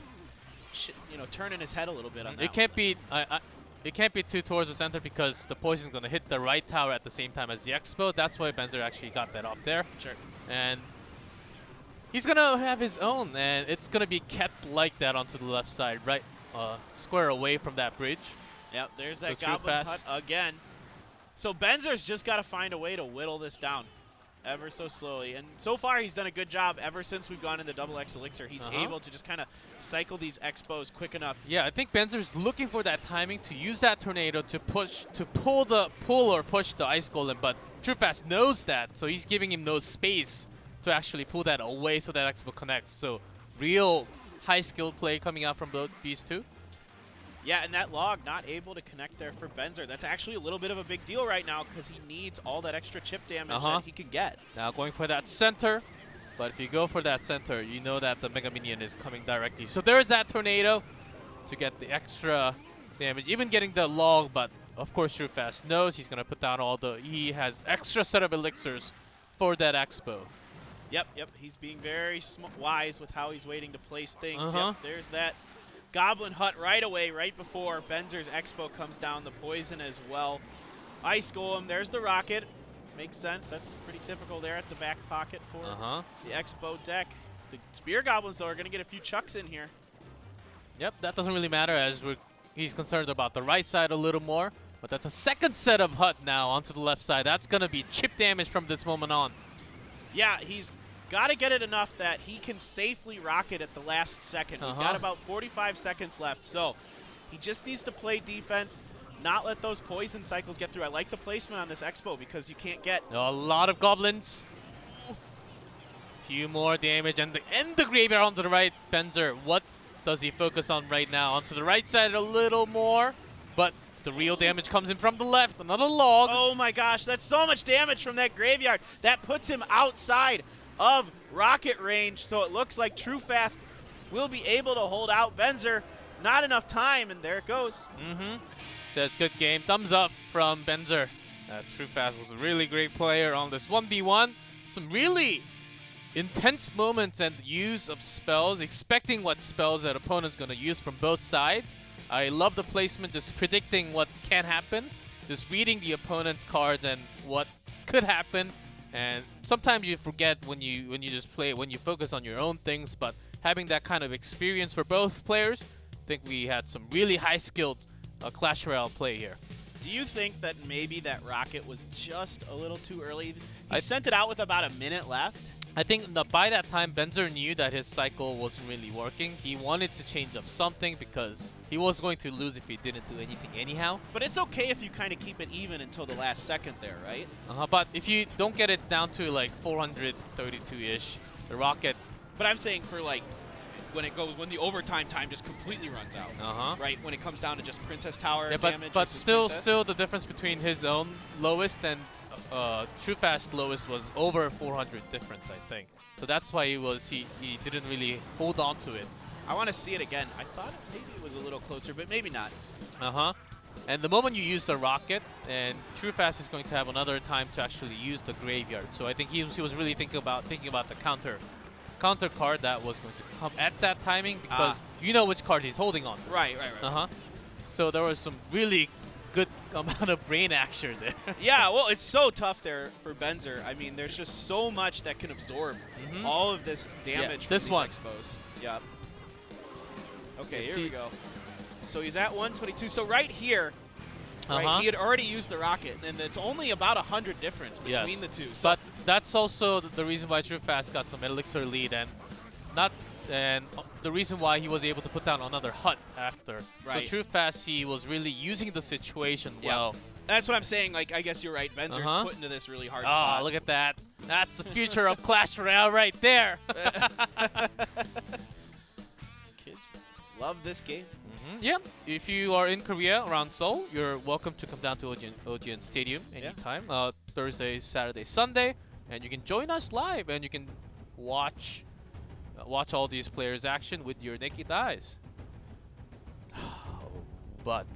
turning his head a little bit on that. It can't be too towards the center because the poison's going to hit the right tower at the same time as the Expo. That's why Benzer actually got that off there. Sure. And he's going to have his own, and it's going to be kept like that onto the left side, right square away from that bridge. Yep, there's that Goblin Hut again. So Benzer's just got to find a way to whittle this down ever so slowly. And so far, he's done a good job ever since we've gone into Double X Elixir. He's able to just kind of cycle these Expos quick enough. Yeah, I think Benzer's looking for that timing to use that tornado to pull or push the Ice Golem, but TrueFast knows that, so he's giving him no space to actually pull that away so that Expo connects. So real high skilled play coming out from both these two. Yeah, and that log not able to connect there for Benzer. That's actually a little bit of a big deal right now because he needs all that extra chip damage that he can get. Now going for that center, but if you go for that center, you know that the Mega Minion is coming directly. So there's that tornado to get the extra damage, even getting the log, but of course TrueFast knows he's going to put down he has extra set of elixirs for that Expo. Yep, he's being very wise with how he's waiting to place things. Yep, there's that Goblin Hut right away, right before Benzer's Expo comes down. The poison as well. Ice Golem, there's the rocket. Makes sense. That's pretty typical there at the back pocket for the Expo deck. The Spear Goblins, though, are going to get a few chucks in here. Yep, that doesn't really matter as he's concerned about the right side a little more. But that's a second set of Hut now onto the left side. That's going to be chip damage from this moment on. Yeah, he's got to get it enough that he can safely rocket at the last second. We've got about 45 seconds left, so he just needs to play defense, not let those poison cycles get through. I like the placement on this Expo because you can't get a lot of goblins. Few more damage, and the graveyard onto the right. Benzer, what does he focus on right now? Onto the right side a little more, but the real damage comes in from the left. Another log. Oh my gosh, that's so much damage from that graveyard. That puts him outside of rocket range, so it looks like TrueFast will be able to hold out Benzer. Not enough time, and there it goes. Says good game. Thumbs up from Benzer. TrueFast was a really great player on this 1v1. Some really intense moments and use of spells, expecting what spells that opponent's going to use from both sides. I love the placement, just predicting what can happen, just reading the opponent's cards and what could happen. And sometimes you forget when you just play, when you focus on your own things, but having that kind of experience for both players, I think we had some really high-skilled Clash Royale play here. Do you think that maybe that rocket was just a little too early? He sent it out with about a minute left. I think by that time, Benzer knew that his cycle wasn't really working. He wanted to change up something because he was going to lose if he didn't do anything anyhow. But it's okay if you kind of keep it even until the last second there, right? But if you don't get it down to like 432-ish, the rocket... But I'm saying for like when the overtime time just completely runs out, right? When it comes down to just Princess Tower damage. But still the difference between his own lowest and TrueFast lowest was over 400 difference, I think. So that's why he didn't really hold on to it. I want to see it again. I thought maybe it was a little closer, but maybe not. And the moment you use the rocket, and TrueFast is going to have another time to actually use the graveyard. So I think he was really thinking about the counter card that was going to come at that timing, because you know which card he's holding on to. Right. So there was some really good amount of brain action there. Yeah, well, it's so tough there for Benzer. I mean, there's just so much that can absorb all of this damage from these expos. Yeah. Okay, here we go. So he's at 122. So right here, right, he had already used the rocket, and it's only about 100 difference between the two. So but that's also the reason why TrueFast got some elixir lead, and the reason why he was able to put down another hut after. Right. So TrueFast, he was really using the situation well. That's what I'm saying. Like, I guess you're right. Benzer's put into this really hard spot. Oh, look at that. That's the future of Clash Royale right there. Kids love this game. Yeah. If you are in Korea around Seoul, you're welcome to come down to OGN Stadium anytime. Thursday, Saturday, Sunday, and you can join us live, and you can watch all these players' action with your naked eyes. But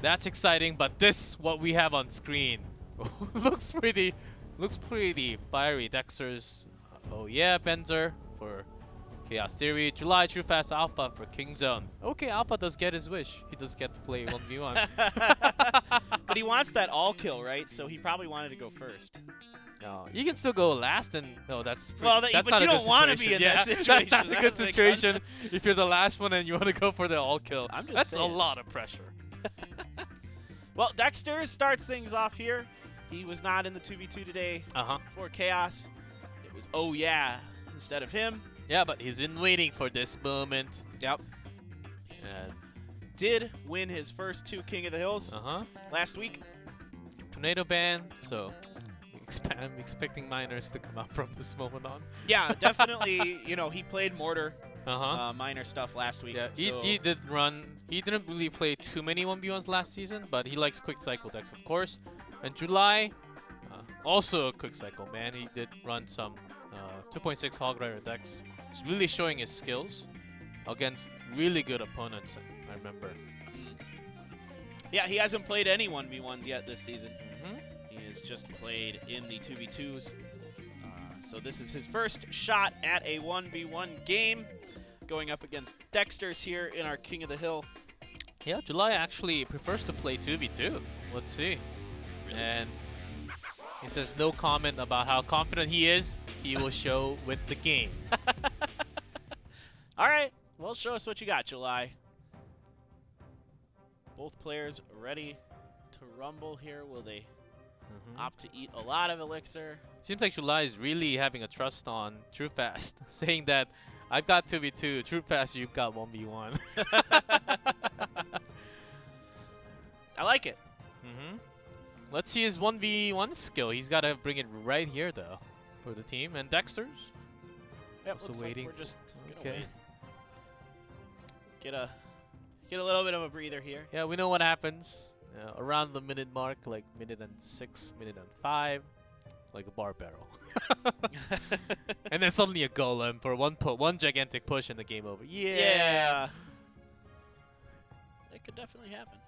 that's exciting. But what we have on screen looks pretty fiery. Dexter's Benzer for Chaos Theory, July TrueFast Alpha for King Zone. Okay, Alpha does get his wish. He does get to play 1v1. But he wants that all kill, right? So he probably wanted to go first. You can still go last, and that's but you don't want to be in that situation. That's not a good situation if you're the last one and you want to go for the all kill. That's saying. A lot of pressure. Well, Dexter starts things off here. He was not in the 2v2 today for Chaos. It was instead of him. Yeah, but he's been waiting for this moment. Yep. Did win his first 2 King of the Hills last week. Tornado ban, so I'm expecting minors to come out from this moment on. Yeah, definitely. You know, he played Mortar minor stuff last week. Yeah, so he did run. He didn't really play too many 1v1s last season, but he likes quick cycle decks, of course. And July, also a quick cycle man. He did run some 2.6 Hog Rider decks. He's really showing his skills against really good opponents, I remember. Yeah, he hasn't played any 1v1s yet this season. He has just played in the 2v2s. So this is his first shot at a 1v1 game, going up against Dexter's here in our King of the Hill. Yeah, July actually prefers to play 2v2. Let's see. Really? And he says no comment about how confident he is. He will show with the game. All right. Well, show us what you got, July. Both players ready to rumble here. Will they opt to eat a lot of elixir? Seems like July is really having a trust on TrueFast, saying that I've got 2v2, TrueFast, you've got 1v1. I like it. Let's see his 1v1 skill. He's got to bring it right here, though, for the team. And Dexter's also looks waiting. Like we're just gonna wait. Get Get a little bit of a breather here. Yeah, we know what happens around the minute mark, like minute and 6, minute and 5, like a bar barrel. And then suddenly a golem for one gigantic push and the game over. Yeah. It could definitely happen.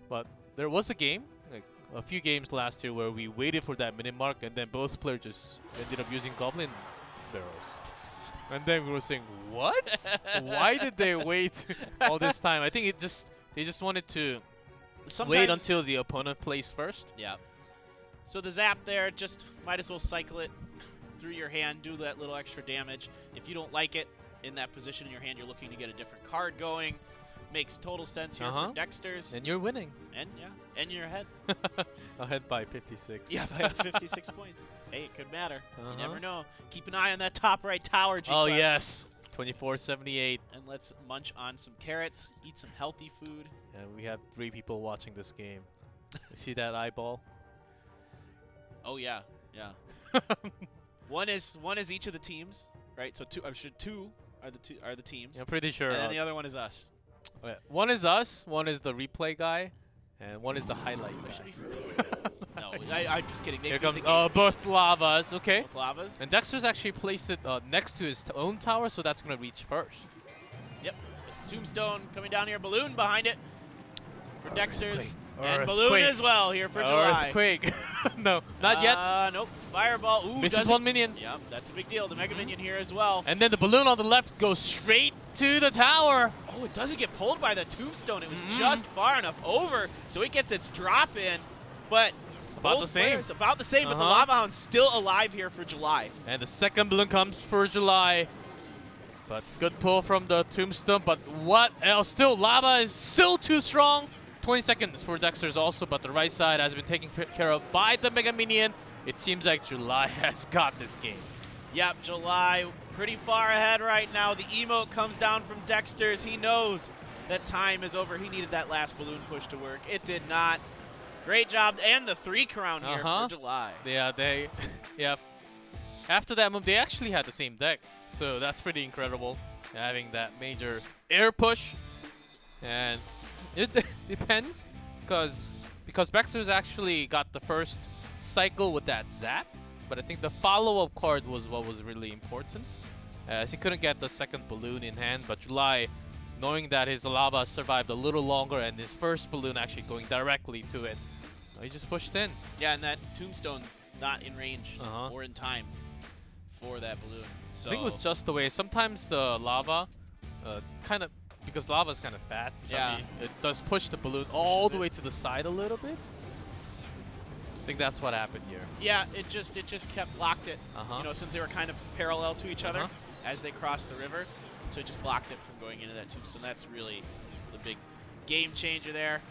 But there was a game, like a few games last year, where we waited for that minute mark and then both players just ended up using goblin barrels. And then we were saying, what? Why did they wait all this time? I think they just wanted to wait until the opponent plays first. Yeah. So the zap there, just might as well cycle it through your hand, do that little extra damage. If you don't like it in that position in your hand, you're looking to get a different card going. Makes total sense here for Dexter's. And you're winning. And and you're ahead. Ahead by 56. Yeah, by 56 points. Hey, it could matter. You never know. Keep an eye on that top right tower, G. Oh, yes. 24-78. And let's munch on some carrots, eat some healthy food. And we have 3 people watching this game. You see that eyeball? Oh yeah, yeah. one is each of the teams, right? So two are the teams. Yeah, I'm pretty sure. And then the other one is us. Okay. One is us, one is the replay guy, and one is the highlight guy. No, I'm just kidding. Here comes both lavas. Okay. Both lavas. And Dexter's actually placed it next to his own tower, so that's going to reach first. Yep. Tombstone coming down here. Balloon behind it for Dexter's. And Earthquake. Balloon as well here for July. Earthquake. No, not yet. Nope. Fireball. Ooh, misses one minion. Yeah, that's a big deal. The Mega Minion here as well. And then the balloon on the left goes straight to the tower. Oh, it doesn't get pulled by the Tombstone. It was just far enough over, so it gets its drop in. But about the same. About the same, but the Lava Hound's still alive here for July. And the second balloon comes for July. But good pull from the Tombstone. But what else? Still, Lava is still too strong. 20 seconds for Dexter's also, but the right side has been taken care of by the Mega Minion. It seems like July has got this game. Yep, July pretty far ahead right now. The emote comes down from Dexter's. He knows that time is over. He needed that last balloon push to work. It did not. Great job. And the 3 crown here for July. Yeah, after that move, they actually had the same deck. So that's pretty incredible, having that major air push. And it depends, because Dexter's actually got the first cycle with that zap, but I think the follow-up card was what was really important, as he couldn't get the second balloon in hand. But July, knowing that his lava survived a little longer and his first balloon actually going directly to it, he just pushed in. Yeah, and that Tombstone not in range or in time for that balloon. So I think it was just the way. Sometimes the lava kind of, because lava is kind of fat, it does push the balloon all the way to the side a little bit. I think that's what happened here. Yeah, it just kept blocked it. You know, since they were kind of parallel to each other as they crossed the river, so it just blocked it from going into that Tombstone. That's really the big game changer there.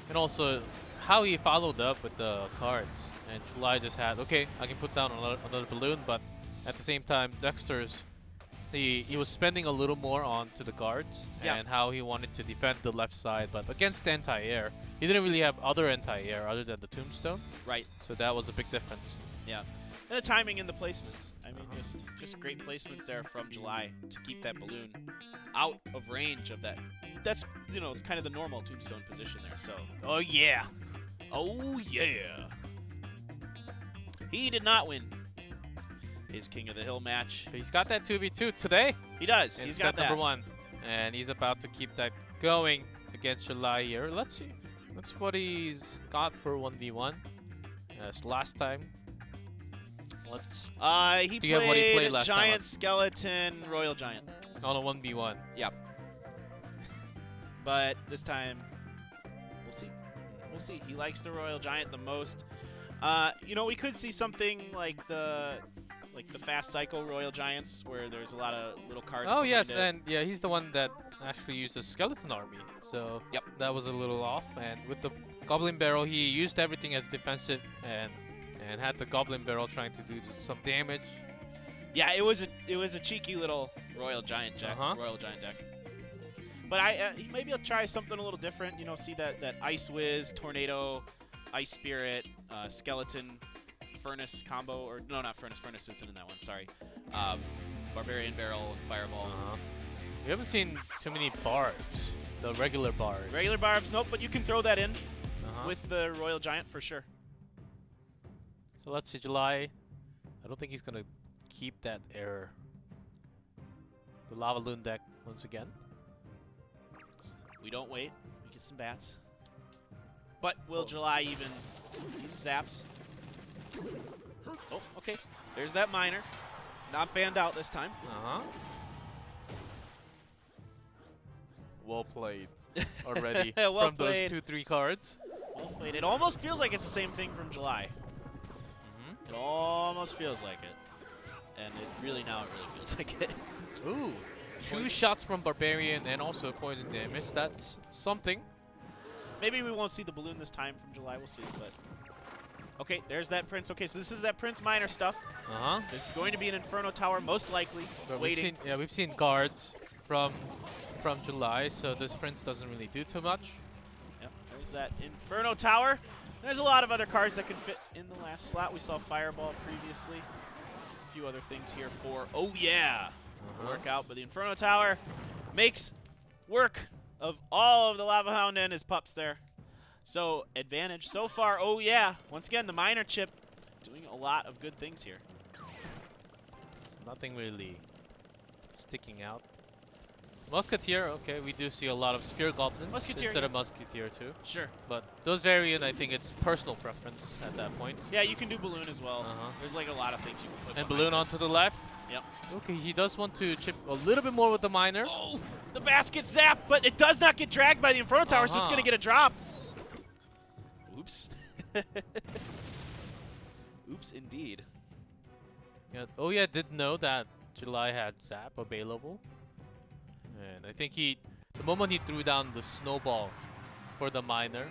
And also, how he followed up with the cards. And July just had, okay, I can put down another balloon, but at the same time, Dexter's, he was spending a little more onto the guards and how he wanted to defend the left side, but against anti-air, he didn't really have other anti-air other than the Tombstone. Right. So that was a big difference. Yeah. And the timing and the placements. I mean, just great placements there from July to keep that balloon out of range of that. That's, you know, kind of the normal Tombstone position there. So. Oh, yeah. Oh, yeah. He did not win his King of the Hill match. But he's got that 2v2 today. He does. He's got that. Number 1. And he's about to keep that going against July here. Let's see. That's what he's got for 1v1. As last time. He played last Giant, Skeleton, Royal Giant. On a 1v1. Yep. But this time, we'll see. We'll see. He likes the Royal Giant the most. You know, we could see something like the fast cycle Royal Giants, where there's a lot of little cards. Oh yes, and yeah, he's the one that actually used a skeleton army. So that was a little off. And with the Goblin Barrel, he used everything as defensive and had the Goblin Barrel trying to do some damage. Yeah, it was a cheeky little Royal Giant deck. Royal Giant deck. But maybe I'll try something a little different. You know, see that Ice Whiz, Tornado, Ice Spirit, Skeleton, Furnace combo, or no, not Furnace. Furnace isn't in that one. Sorry. Barbarian Barrel and Fireball. We haven't seen too many barbs. The regular barbs. Regular barbs, nope, but you can throw that in with the Royal Giant for sure. So let's see, July. I don't think he's going to keep that error. The Lava Loon deck once again. We don't wait. We get some bats. But will July even use zaps? Oh, okay. There's that miner. Not banned out this time. Well played already well from played. those 2-3 cards. Well played. It almost feels like it's the same thing from July. It almost feels like it. And it really feels like it. Ooh. 2 shots from Barbarian and also poison damage. That's something. Maybe we won't see the balloon this time from July. We'll see. But okay, there's that Prince. Okay, so this is that Prince Miner stuff. There's going to be an Inferno Tower, most likely, waiting. We've seen guards from July, so this Prince doesn't really do too much. Yep, there's that Inferno Tower. There's a lot of other cards that can fit in the last slot. We saw Fireball previously. There's a few other things here for, oh yeah, work out. But the Inferno Tower makes work of all of the Lava Hound and his pups there. So advantage so far, oh yeah. Once again, the Miner chip doing a lot of good things here. It's nothing really sticking out. Musketeer, okay, we do see a lot of Spear Goblins instead of Musketeer too. Sure. But those vary, and I think it's personal preference at that point. Yeah, you can do Balloon as well. There's like a lot of things you can put. And Balloon onto the left. Yep. Okay, he does want to chip a little bit more with the Miner. Oh, the bats get zapped, but it does not get dragged by the Inferno Tower, so it's going to get a drop. Oops. Oops, indeed. Yeah. Oh yeah, did know that July had Zap available. And I think the moment he threw down the snowball for the Miner,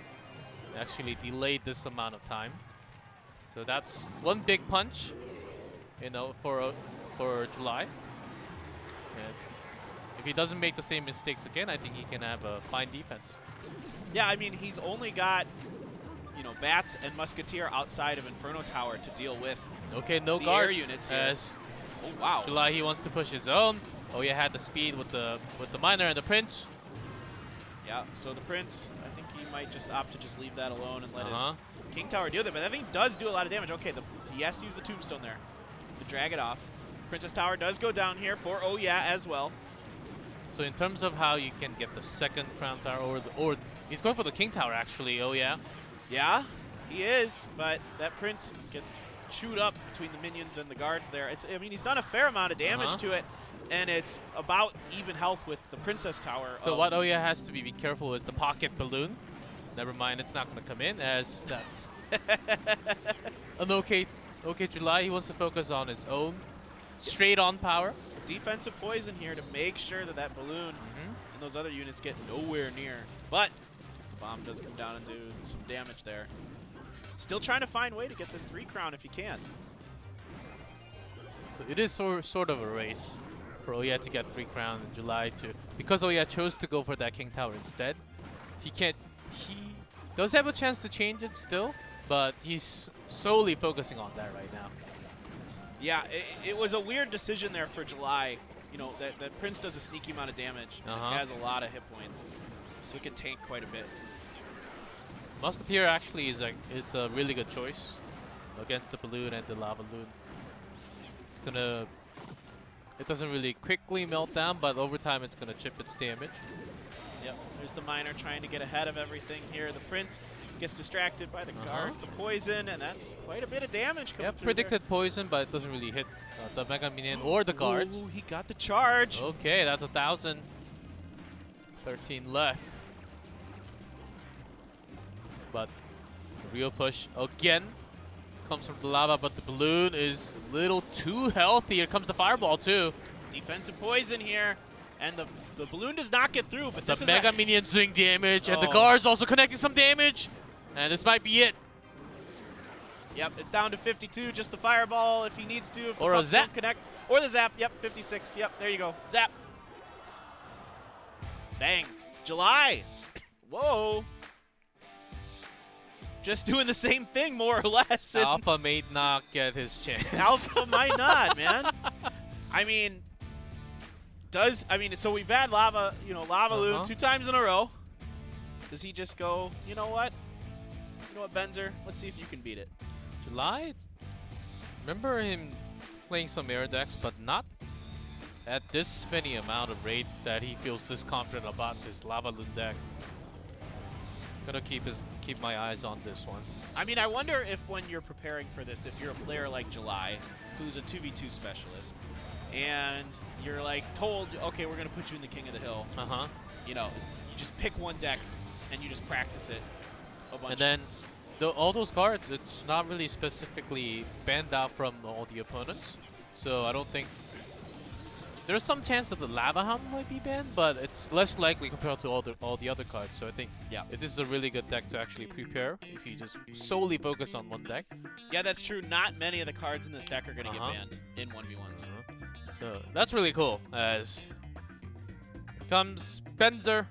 actually delayed this amount of time. So that's one big punch, you know, for July. And if he doesn't make the same mistakes again, I think he can have a fine defense. Yeah, I mean, he's only got, you know, Bats and Musketeer outside of Inferno Tower to deal with. Okay, no guards units here. Oh wow. July, he wants to push his own. Oh yeah, had the speed with the Miner and the Prince. Yeah, so the Prince, I think he might just opt to just leave that alone and let his King Tower deal with it. But that thing does do a lot of damage. Okay, he has to use the Tombstone there to drag it off. Princess Tower does go down here for oh yeah as well. So in terms of how you can get the second Crown Tower, or he's going for the King Tower actually. Oh yeah. Yeah, he is, but that Prince gets chewed up between the minions and the guards there. I mean, he's done a fair amount of damage to it, and it's about even health with the Princess Tower. So what Oya has to be careful is the Pocket Balloon. Never mind, it's not going to come in, as that's an okay July. He wants to focus on his own straight-on power. Defensive poison here to make sure that that balloon and those other units get nowhere near. But the bomb does come down and do some damage there. Still trying to find a way to get this 3 crown if he can. So it is sort of a race for Oya to get 3 crown in July too. Because Oya chose to go for that King Tower instead, he does have a chance to change it still, but he's solely focusing on that right now. Yeah, it was a weird decision there for July. You know, that Prince does a sneaky amount of damage. He has a lot of hit points, so he can tank quite a bit. Musketeer actually is it's a really good choice against the Balloon and the Lava Loon. It's gonna, it doesn't really quickly melt down, but over time it's gonna chip its damage. Yep, there's the Miner trying to get ahead of everything here. The Prince gets distracted by the guard, the poison, and that's quite a bit of damage coming through predicted there. Poison, but it doesn't really hit the Mega Minion or the guards. Ooh, he got the charge. Okay, that's 1,000. 13 left. But the real push again comes from the lava, but the Balloon is a little too healthy. Here comes the Fireball too. Defensive poison here, and the Balloon does not get through. But this the is Mega Minion's doing damage, and the guards also connecting some damage, and this might be it. Yep, it's down to 52. Just the Fireball if he needs to. If or the a Zap. Connect. Or the Zap. Yep, 56. Yep, there you go. Zap. Bang. July. Whoa. Just doing the same thing, more or less. Alpha may not get his chance. Alpha might not, man. I mean, Does, I mean, so we've had Lava, you know, Lava Loon 2 times in a row. Does he just go, you know what? You know what, Benzer? Let's see if you can beat it. July? Remember him playing some air decks, but not at this many amount of rate that he feels this confident about his Lava Loon deck. Gonna keep my eyes on this one. I mean, I wonder if when you're preparing for this, if you're a player like July, who's a 2v2 specialist, and you're like told, okay, we're gonna put you in the King of the Hill. You know, you just pick one deck and you just practice it a bunch. And then all those cards, it's not really specifically banned out from all the opponents, so I don't think there's some chance that the Lava Hound might be banned, but it's less likely compared to all the other cards. So I think this is a really good deck to actually prepare if you just solely focus on one deck. Yeah, that's true. Not many of the cards in this deck are gonna get banned in 1v1s. So that's really cool. As comes Benzer,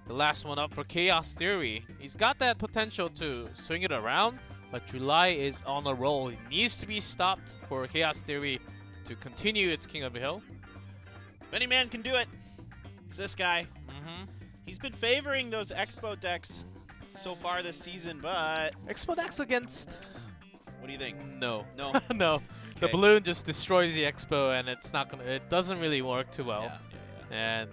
the last one up for Chaos Theory. He's got that potential to swing it around, but July is on a roll. He needs to be stopped for Chaos Theory to continue its King of the Hill. If any man can do it, it's this guy. He's been favoring those Expo decks so far this season, but... Expo decks against... What do you think? No. No? No. Okay. The balloon just destroys the Expo, and it's not gonna... It doesn't really work too well. And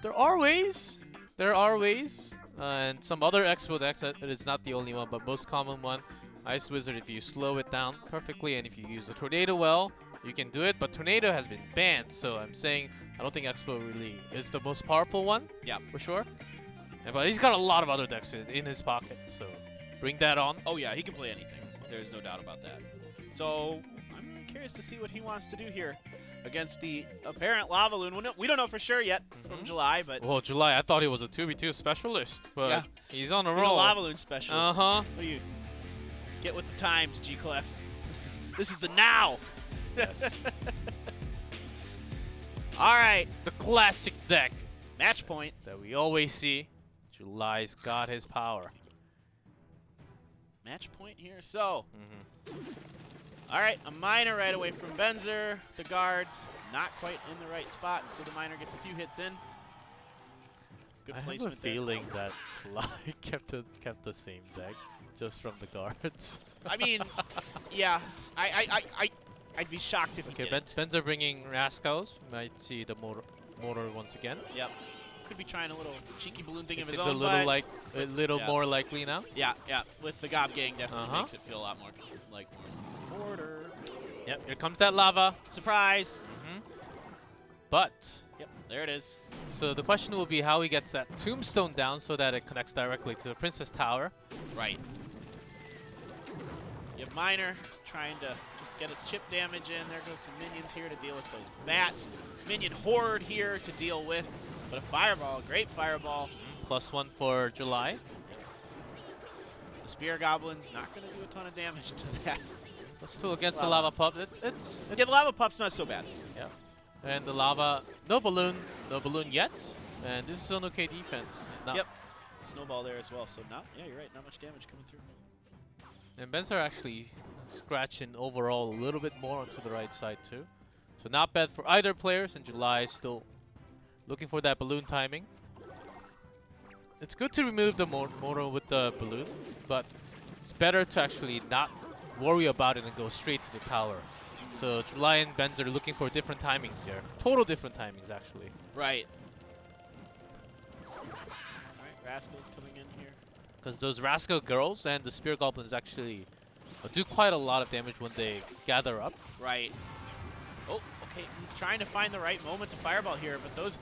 there are ways. There are ways. And some other Expo decks, it is not the only one, but most common one. Ice Wizard, if you slow it down perfectly, and if you use the Tornado well, you can do it, but Tornado has been banned, so I'm saying I don't think Expo really is the most powerful one. Yeah, for sure. But he's got a lot of other decks in his pocket, so bring that on. Oh yeah, he can play anything. There's no doubt about that. So I'm curious to see what he wants to do here against the apparent Lava Loon. We don't know for sure yet from July, but... Well, July, I thought he was a 2v2 specialist, but he's on a roll. He's a Lava Loon specialist. What do you... Get with the times, G-Clef. This is the now! Yes. All right. The classic deck. Match point. That we always see. July's got his power. Match point here. So. All right. A miner right away from Benzer. The guards not quite in the right spot, so the miner gets a few hits in. Good placement. I have a feeling that July kept the same deck just from the guards. I mean, yeah. I'd be shocked if he didn't. Benzer bringing Rascals. You might see the motor once again. Yep. Could be trying a little cheeky balloon thing of his It's own. a little more likely now. Yeah, yeah. With the Gob Gang, definitely makes it feel a lot more like mortar. Yep. Here comes that lava. Surprise. But. Yep. There it is. So the question will be how he gets that tombstone down so that it connects directly to the Princess Tower. Right. You have Miner trying to just get his chip damage in. There goes some minions here to deal with those bats. Minion horde here to deal with. But a fireball, a great fireball. +1 for July. The spear goblin's not going to do a ton of damage to that. But still against the lava pup, yeah, the lava pup's not so bad. Yeah. And the lava, no balloon yet. And this is an okay defense. Yep. Snowball there as well. So yeah, you're right. Not much damage coming through. And Benzer actually scratching overall a little bit more onto the right side too. So not bad for either players, and July still looking for that balloon timing. It's good to remove the motor with the balloon, but it's better to actually not worry about it and go straight to the tower. So July and Benzer are looking for different timings here. Total different timings, actually. Right. All right, Rascal's coming in here. Because those Rascal girls and the Spear Goblins actually do quite a lot of damage when they gather up. Right. Oh, okay. He's trying to find the right moment to fireball here, but those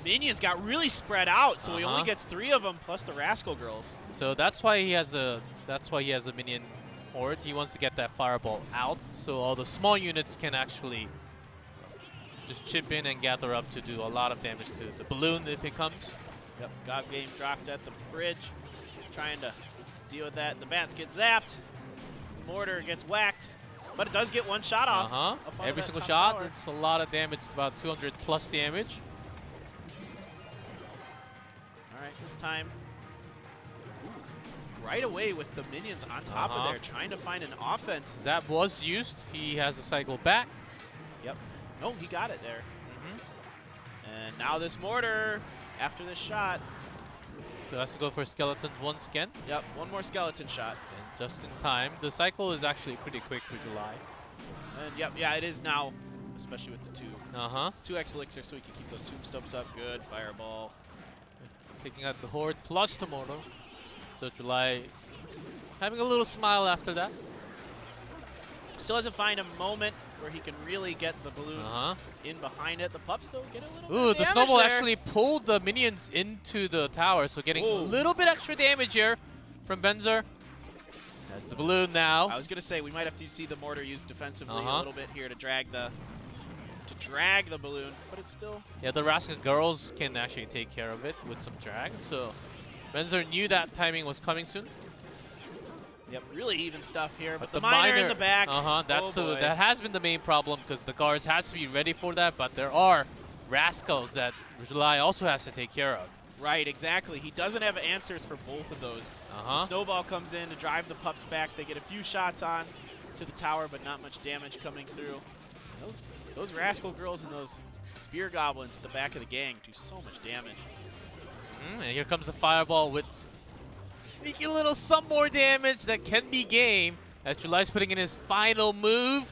minions got really spread out, so he only gets 3 of them plus the Rascal girls. So that's why he has the minion horde. He wants to get that fireball out, so all the small units can actually just chip in and gather up to do a lot of damage to the balloon if it comes. Yep. Gob Game dropped at the bridge. Trying to deal with that. The bats get zapped. The mortar gets whacked. But it does get one shot off. Every single shot, it's a lot of damage. It's about 200 plus damage. All right, this time, right away with the minions on top of there, trying to find an offense. Zap was used. He has a cycle back. Yep. No, he got it there. And now this mortar, after this shot. Still has to go for skeletons once again. Yep, one more skeleton shot. And just in time. The cycle is actually pretty quick for July. And yep, yeah, it is now, especially with the 2x elixir, so we can keep those tombstones up. Good, fireball. Taking out the horde plus the mortar. So July having a little smile after that. Still doesn't find a moment where he can really get the balloon in behind it. The pups, though, get a little bit of the damage snowball there. actually pulled the minions into the tower, so getting a little bit extra damage here from Benzer. That's the balloon now. I was going to say, we might have to see the mortar used defensively a little bit here to drag the balloon, but it's still... Yeah, the Rascal girls can actually take care of it with some drag, so Benzer knew that timing was coming soon. Yep, really even stuff here, but the miner in the back. That's that has been the main problem because the guards has to be ready for that, but there are Rascals that July also has to take care of. Right, exactly. He doesn't have answers for both of those. The snowball comes in to drive the pups back. They get a few shots on to the tower, but not much damage coming through. Those Rascal girls and those spear goblins at the back of the gang do so much damage. And here comes the fireball with sneaky little some more damage that can be game as July's putting in his final move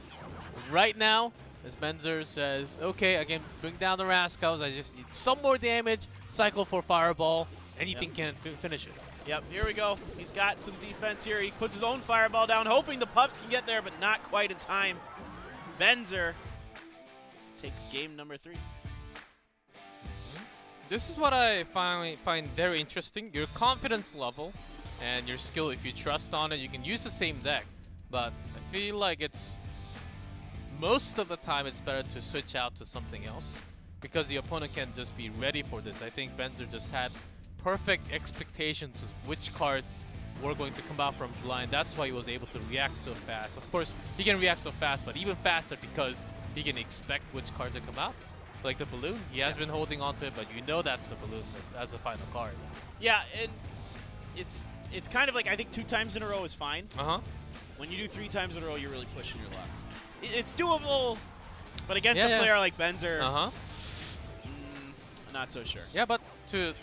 right now. As Benzer says, okay, I can bring down the Rascals. I just need some more damage. Cycle for fireball. Anything can finish it. Yep, here we go. He's got some defense here. He puts his own fireball down, hoping the pups can get there, but not quite in time. Benzer takes game number 3. This is what I find very interesting. Your confidence level and your skill, if you trust on it, you can use the same deck. But I feel like it's most of the time it's better to switch out to something else because the opponent can just be ready for this. I think Benzer just had perfect expectations of which cards were going to come out from July, and that's why he was able to react so fast. Of course, he can react so fast, but even faster because he can expect which cards to come out. Like the balloon, he has been holding on to it, but you know that's the balloon as the final card. Yeah, and it's kind of like, I think 2 times in a row is fine. When you do 3 times in a row, you're really pushing your luck. It's doable, but against a player like Benzer, not so sure. Yeah, but to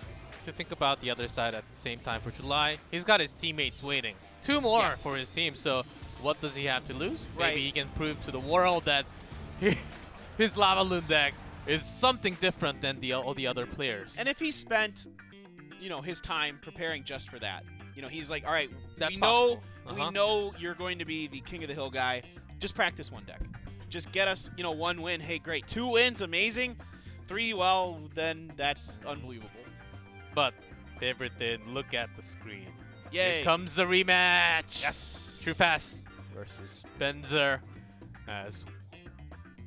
think about the other side at the same time for July, he's got his teammates waiting. 2 more for his team, so what does he have to lose? Maybe he can prove to the world that his Lava Loon deck is something different than all the other players. And if he spent, his time preparing just for that, he's like, all right, we know you're going to be the King of the Hill guy. Just practice 1 deck. Just get us, 1 win. Hey, great. 2 wins, amazing. 3, well, then that's unbelievable. But favorite thing, look at the screen. Yay. Here comes the rematch. Yes. TrueFast versus Benzer.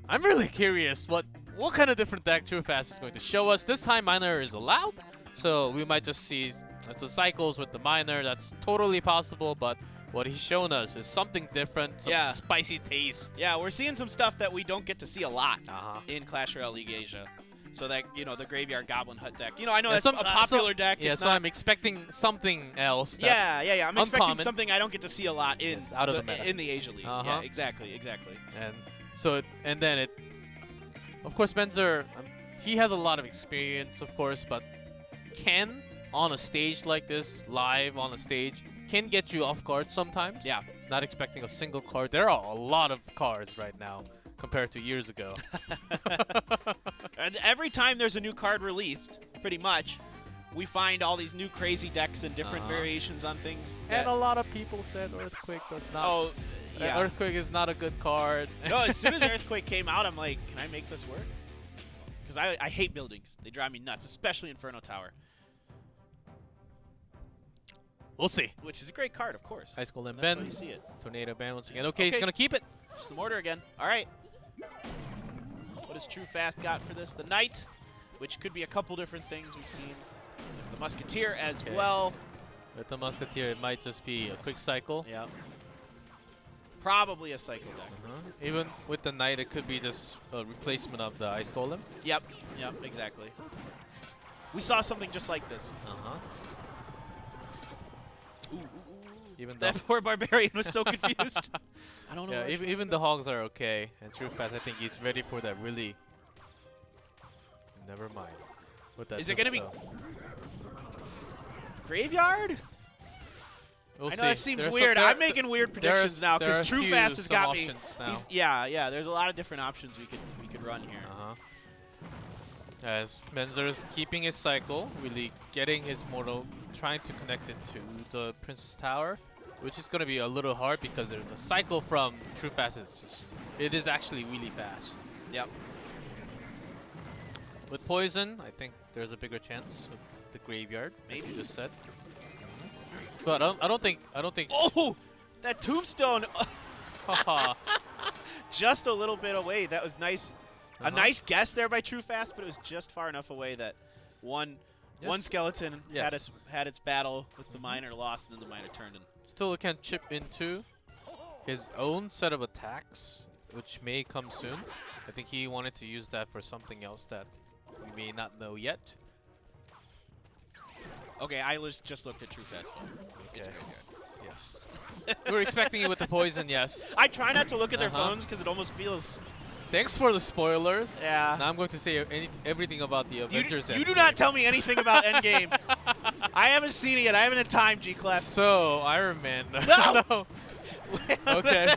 I'm really curious what kind of different deck TrueFast is going to show us. This time Miner is allowed, so we might just see the cycles with the Miner. That's totally possible, but what he's shown us is something different, some spicy taste. Yeah, we're seeing some stuff that we don't get to see a lot in Clash Royale League Asia. So that, the Graveyard Goblin Hut deck. I know that's a popular deck. Yeah, so I'm expecting something else. That's I'm expecting uncommon. something I don't get to see a lot in out of the meta. In the Asia League. Yeah, exactly. And so, of course, Benzer, he has a lot of experience, of course, but can, on a stage like this, live on a stage, can get you off guard sometimes. Yeah. Not expecting a single card. There are a lot of cards right now compared to years ago. And every time there's a new card released, pretty much, we find all these new crazy decks and different variations on things. And a lot of people said Earthquake does not. Oh, yeah. Earthquake is not a good card. No, as soon as Earthquake came out, I'm like, can I make this work? Because I hate buildings. They drive me nuts, especially Inferno Tower. We'll see. Which is a great card, of course. Ice Golem That's Ben. why you see it. Tornado Ben once again. Okay, he's going to keep it. Just the mortar again. All right. What has TrueFast got for this? The Knight, which could be a couple different things we've seen. The Musketeer as well. With the Musketeer, it might just be a quick cycle. Yeah. Probably a cycle deck. Even with the Knight, it could be just a replacement of the Ice Golem. Yep, exactly. We saw something just like this. Even that poor Barbarian was so confused. I don't know. Yeah, even the Hogs are okay. And TrueFast, I think he's ready for that really Never mind. With that Is it going to be tombstone. Graveyard? We'll I know see. it seems weird. I'm making weird predictions now there are because a few TrueFast has got me. now. Yeah. There's a lot of different options we could run here. As Benzer's keeping his cycle, really getting his mortal, trying to connect it to the Princess Tower, which is going to be a little hard because the cycle from TrueFast is actually really fast. Yep. With Poison, I think there's a bigger chance with the Graveyard, maybe like you just said. But I don't think. Oh, that tombstone! Just a little bit away. That was nice. A nice guess there by TrueFast, but it was just far enough away that one skeleton had its battle with the miner, lost, and then the miner turned in. Still can chip into his own set of attacks, which may come soon. I think he wanted to use that for something else that we may not know yet. Okay, I just looked at TrueFast. It's Graveyard. Yes. We were expecting it with the Poison, yes. I try not to look at their phones because it almost feels... Thanks for the spoilers. Yeah. Now I'm going to say everything about the Avengers. You do not tell me anything about Endgame. I haven't seen it yet. I haven't had time, G-Clef. So, Iron Man. No! No. Okay.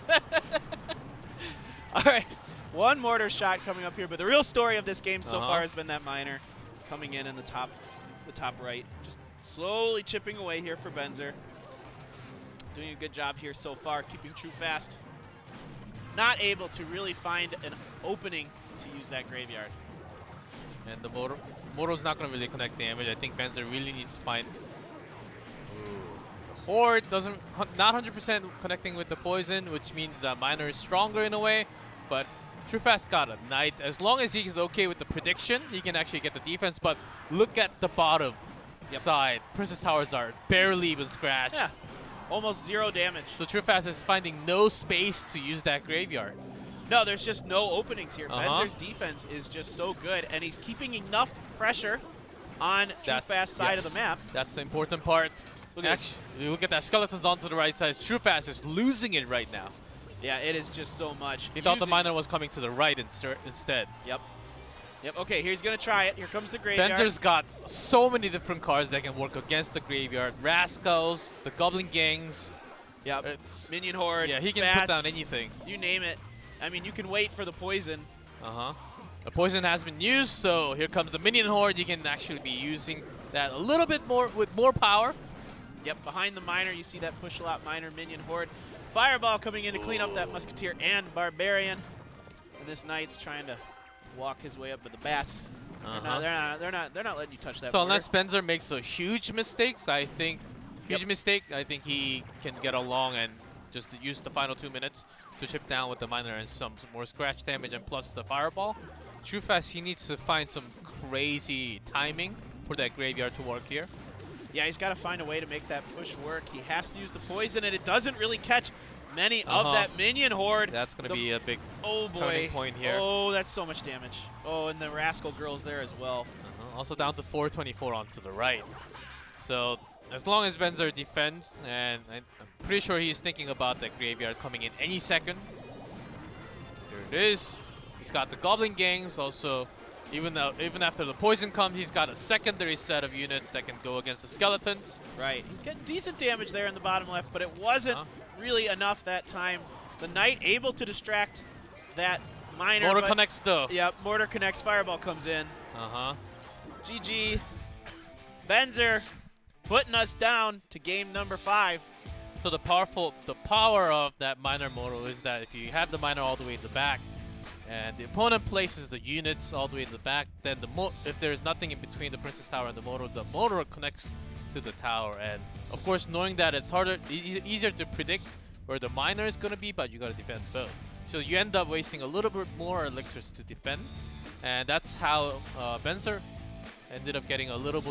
All right. One mortar shot coming up here, but the real story of this game so far has been that miner coming in the top right. Just slowly chipping away here for Benzer. Doing a good job here so far, keeping TrueFast. Not able to really find an opening to use that Graveyard. And the Moro's not going to really connect damage. I think Benzer really needs to find... The Horde not 100% connecting with the Poison, which means the miner is stronger in a way, but TrueFast got a Knight. As long as he's okay with the prediction, he can actually get the defense, but look at the bottom side. Princess Towers are barely even scratched. Yeah. Almost 0 damage. So TrueFast is finding no space to use that Graveyard. No, there's just no openings here. Benzer's defense is just so good, and he's keeping enough pressure on TrueFast's side of the map. That's the important part. Look at that. Skeletons onto the right side. TrueFast is losing it right now. Yeah, it is just so much. He thought the miner was coming to the right instead. Yep. Okay, he's going to try it. Here comes the Graveyard. Benzer's got so many different cards that can work against the Graveyard. Rascals, the Goblin Gangs. Yep. Minion Horde. Yeah, he can bats, put down anything. You name it. I mean, you can wait for the Poison. The Poison has been used, so here comes the Minion Horde. You can actually be using that a little bit more with more power. Yep, behind the miner, you see that push-a-lot miner, Minion Horde. Fireball coming in to clean up that Musketeer and Barbarian. And this Knight's trying to walk his way up with the bats. They're not letting you touch that. So mortar. unless Benzer makes a huge mistake, I think he can get along and just use the final 2 minutes to chip down with the miner and some more scratch damage and plus the fireball. TrueFast, he needs to find some crazy timing for that Graveyard to work here. Yeah, he's got to find a way to make that push work. He has to use the Poison, and it doesn't really catch many of that Minion Horde. That's going to be a big turning point here. Oh, that's so much damage. Oh, and the Rascal Girl's there as well. Also down to 424 onto the right. So as long as Benzer defends, and I'm pretty sure he's thinking about that Graveyard coming in any second. There it is. He's got the Goblin Gangs also. Even after the Poison comes, he's got a secondary set of units that can go against the Skeletons. Right. He's getting decent damage there in the bottom left, but it wasn't really enough that time. The Knight able to distract that miner. Mortar connects though. Yep, Mortar connects. Fireball comes in. GG. Benzer putting us down to game number 5. So the power of that miner model is that if you have the miner all the way in the back, and the opponent places the units all the way in the back, then if there's nothing in between the Princess Tower and the motor connects to the tower. And of course, knowing that it's easier to predict where the miner is going to be, but you got to defend both. So you end up wasting a little bit more elixirs to defend, and that's how Benzer ended up getting a little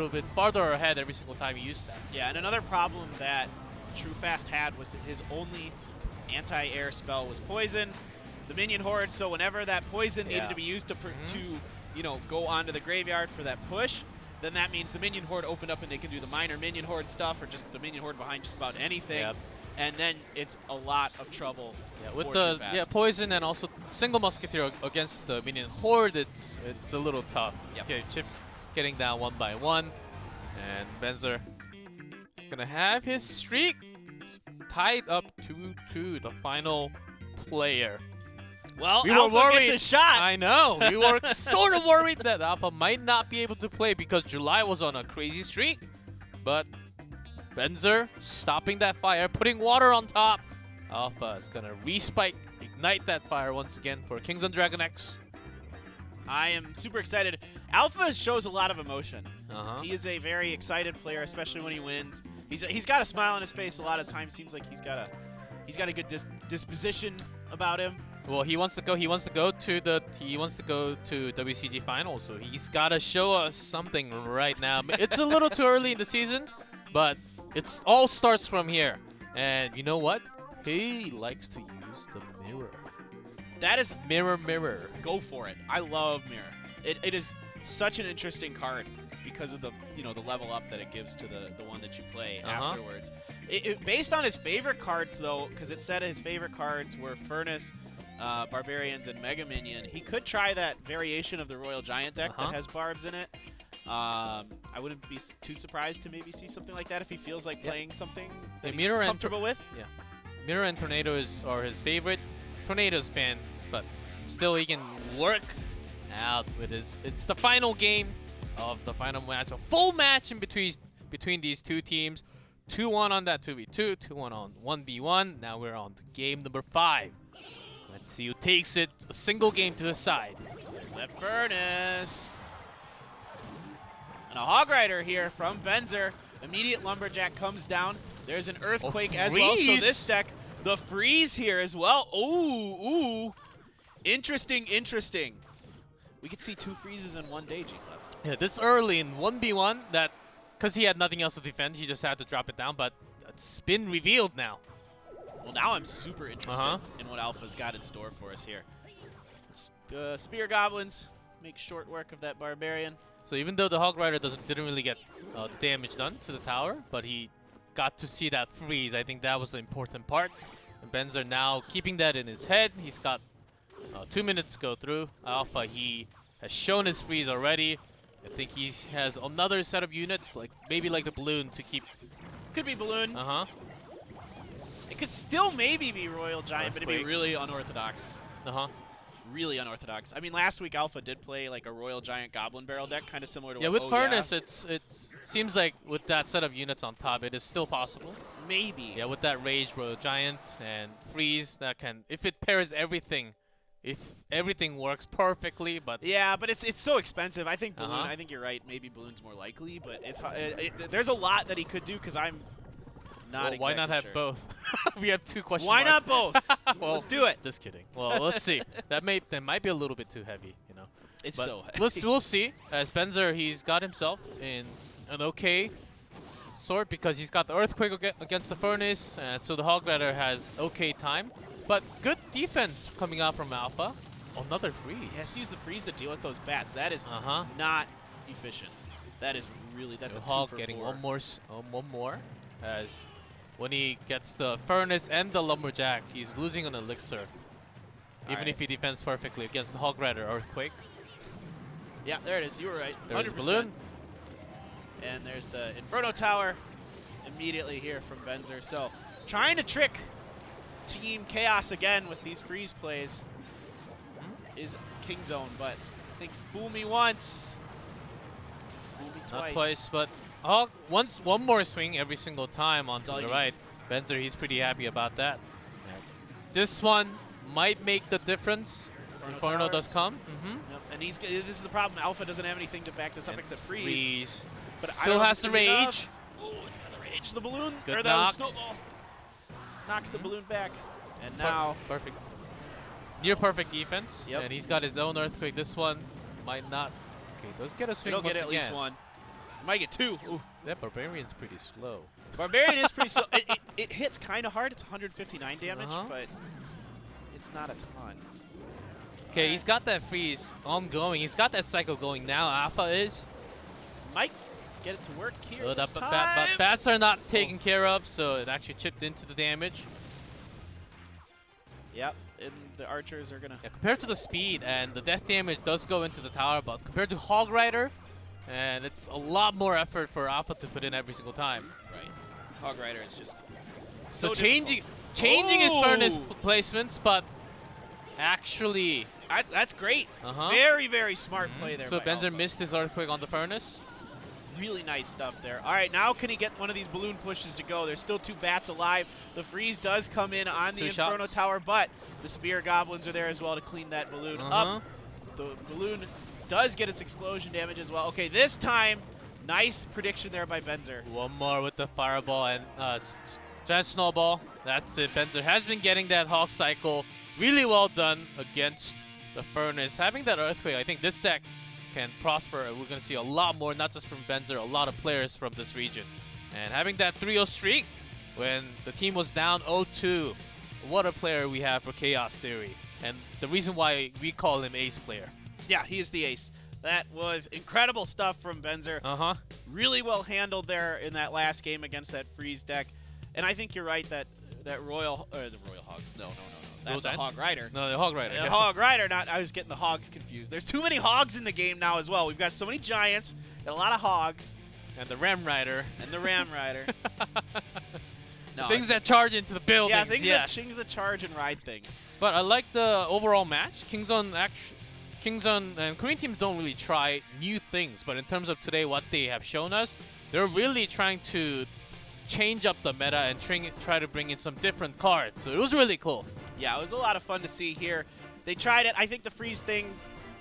bit farther ahead every single time he used that. Yeah, and another problem that TrueFast had was that his only anti-air spell was Poison. The Minion Horde, so whenever that Poison needed to be used to go onto the Graveyard for that push, then that means the Minion Horde opened up and they can do the minor Minion Horde stuff or just the Minion Horde behind just about anything. and then it's a lot of trouble. Yeah, with the poison and also single musketeer against the minion horde, it's a little tough. Yep. Okay, Chip getting down 1 by 1, and Benzer is gonna have his streak tied up 2-2. The final player. Well, we Alpha were worried. gets a shot. I know. We were sort of worried that Alpha might not be able to play because July was on a crazy streak, but Benzer stopping that fire, putting water on top. Alpha is gonna respike, ignite that fire once again for Kings on DragonX. I am super excited. Alpha shows a lot of emotion. He is a very excited player, especially when he wins. He's got a smile on his face a lot of times. Seems like he's got a good disposition about him. Well, he wants to go to WCG finals, so he's got to show us something right now. It's a little too early in the season, but it all starts from here. And you know what? He likes to use the mirror. That is mirror. Go for it. I love mirror. It is such an interesting card because of the the level up that it gives to the one that you play afterwards. Based on his favorite cards though, because it said his favorite cards were Furnace, Barbarians, and Mega Minion. He could try that variation of the Royal Giant deck that has Barbs in it. I wouldn't be too surprised to maybe see something like that if he feels like playing something that he's comfortable with. Yeah, Mirror and Tornadoes are his favorite. Tornadoes ban, but still he can work out with his. It's the final game of the final match, a full match in between these two teams. 2-1 on that 2v2, 2-1 on 1v1. Now we're on to game number 5. Let's see who takes it. A single game to the side. There's that Furnace. And a Hog Rider here from Benzer. Immediate Lumberjack comes down. There's an Earthquake as well. So this deck, the freeze here as well. Ooh. Interesting. We could see 2 freezes in one day, G-Clef. Yeah, this early in 1v1, that because he had nothing else to defend, he just had to drop it down, but it's been revealed now. Well, now I'm super interested in what Alpha's got in store for us here. Spear Goblins make short work of that Barbarian. So even though the Hog Rider didn't really get the damage done to the tower, but he got to see that freeze. I think that was the important part. And Benzer now keeping that in his head. He's got 2 minutes to go through. Alpha, he has shown his freeze already. I think he has another set of units, maybe like the Balloon to keep. Could be Balloon. It could still maybe be Royal Giant, but it'd be really unorthodox. Really unorthodox. I mean, last week Alpha did play like a Royal Giant Goblin Barrel deck, kind of similar to with Furnace, it seems like with that set of units on top, it is still possible. Maybe. Yeah, with that Rage Royal Giant and Freeze, that can, if it pairs everything, if everything works perfectly, but yeah, but it's so expensive. I think Balloon. I think you're right. Maybe Balloon's more likely, but there's a lot that he could do because I'm not. Well, why not have both? We have 2 questions. Why not both? Well, let's do it. Just kidding. Well, let's see. That might be a little bit too heavy, It's but so heavy. We'll see. As Benzer, he's got himself in an okay sort because he's got the Earthquake against the Furnace, and so the Hog Rider has okay time. But good defense coming out from Alpha. Another freeze. He has to use the freeze to deal with those bats. That is not efficient. That is really, that's a Hog getting one more. As when he gets the Furnace and the Lumberjack, he's losing an Elixir. Even if he defends perfectly against the Hog Rider Earthquake. Yeah, there it is. You were right. There's 100%. Balloon. And there's the Inferno Tower immediately here from Benzer. So trying to trick Team KOTH again with these freeze plays is King Zone, but I think fool me once, fool me twice. Not twice, but one more swing every single time onto the right. Benzer, he's pretty happy about that. This one might make the difference. Inferno does come. Yep. And this is the problem. Alpha doesn't have anything to back this up except freeze. But still has the Rage. Oh, it's got the Rage. The Balloon. Good or the Snowball. Knocks the Balloon back. And now perfect. Near perfect defense. Yep. And he's got his own Earthquake. This one might not. Okay, does get a swing. He'll get at least one. Might get 2. Ooh. That Barbarian's pretty slow. Barbarian is pretty slow. It hits kind of hard. It's 159 damage, but it's not a ton. Okay, he's got that freeze ongoing. He's got that cycle going now. Alpha is. Might get it to work here Oh, this but time. bats are not taken care of, so it actually chipped into the damage. Yep, and the archers are gonna... Yeah, compared to the speed, and the death damage does go into the tower, but compared to Hog Rider, and it's a lot more effort for Alpha to put in every single time. Right. Hog Rider is just So so changing his furnace placements, but actually... That's great. Uh-huh. Very, very smart play there. So by Benzer Alpha. missed his Earthquake on the furnace. Really nice stuff there. All right, now can he get one of these balloon pushes to go? There's still 2 bats alive. The freeze does come in on the Inferno Tower, but the Spear Goblins are there as well to clean that balloon up. The balloon does get its explosion damage as well. Okay, this time, nice prediction there by Benzer. One more with the Fireball and Giant Snowball. That's it. Benzer has been getting that Hog Cycle really well done against the Furnace. Having that Earthquake, I think this deck can prosper. We're going to see a lot more, not just from Benzer, a lot of players from this region. And having that 3-0 streak when the team was down 0-2, what a player we have for Chaos Theory. And the reason why we call him Ace Player. Yeah, he is the ace. That was incredible stuff from Benzer. Really well handled there in that last game against that freeze deck. And I think you're right that the Royal Hogs. No. That's a Hog Rider. No, the Hog Rider. The Hog Rider, I was getting the Hogs confused. There's too many Hogs in the game now as well. We've got so many Giants and a lot of Hogs. And the Ram Rider. And the Ram Rider. No, things that charge into the buildings. Yeah, things that charge and ride things. But I like the overall match. Kingzone and Korean teams don't really try new things, but in terms of today, what they have shown us, they're really trying to change up the meta and try to bring in some different cards. So it was really cool. Yeah, it was a lot of fun to see here. They tried it. I think the freeze thing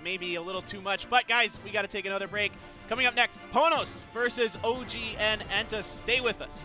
maybe a little too much. But guys, we got to take another break. Coming up next, Ponos versus OGN Entus. Stay with us.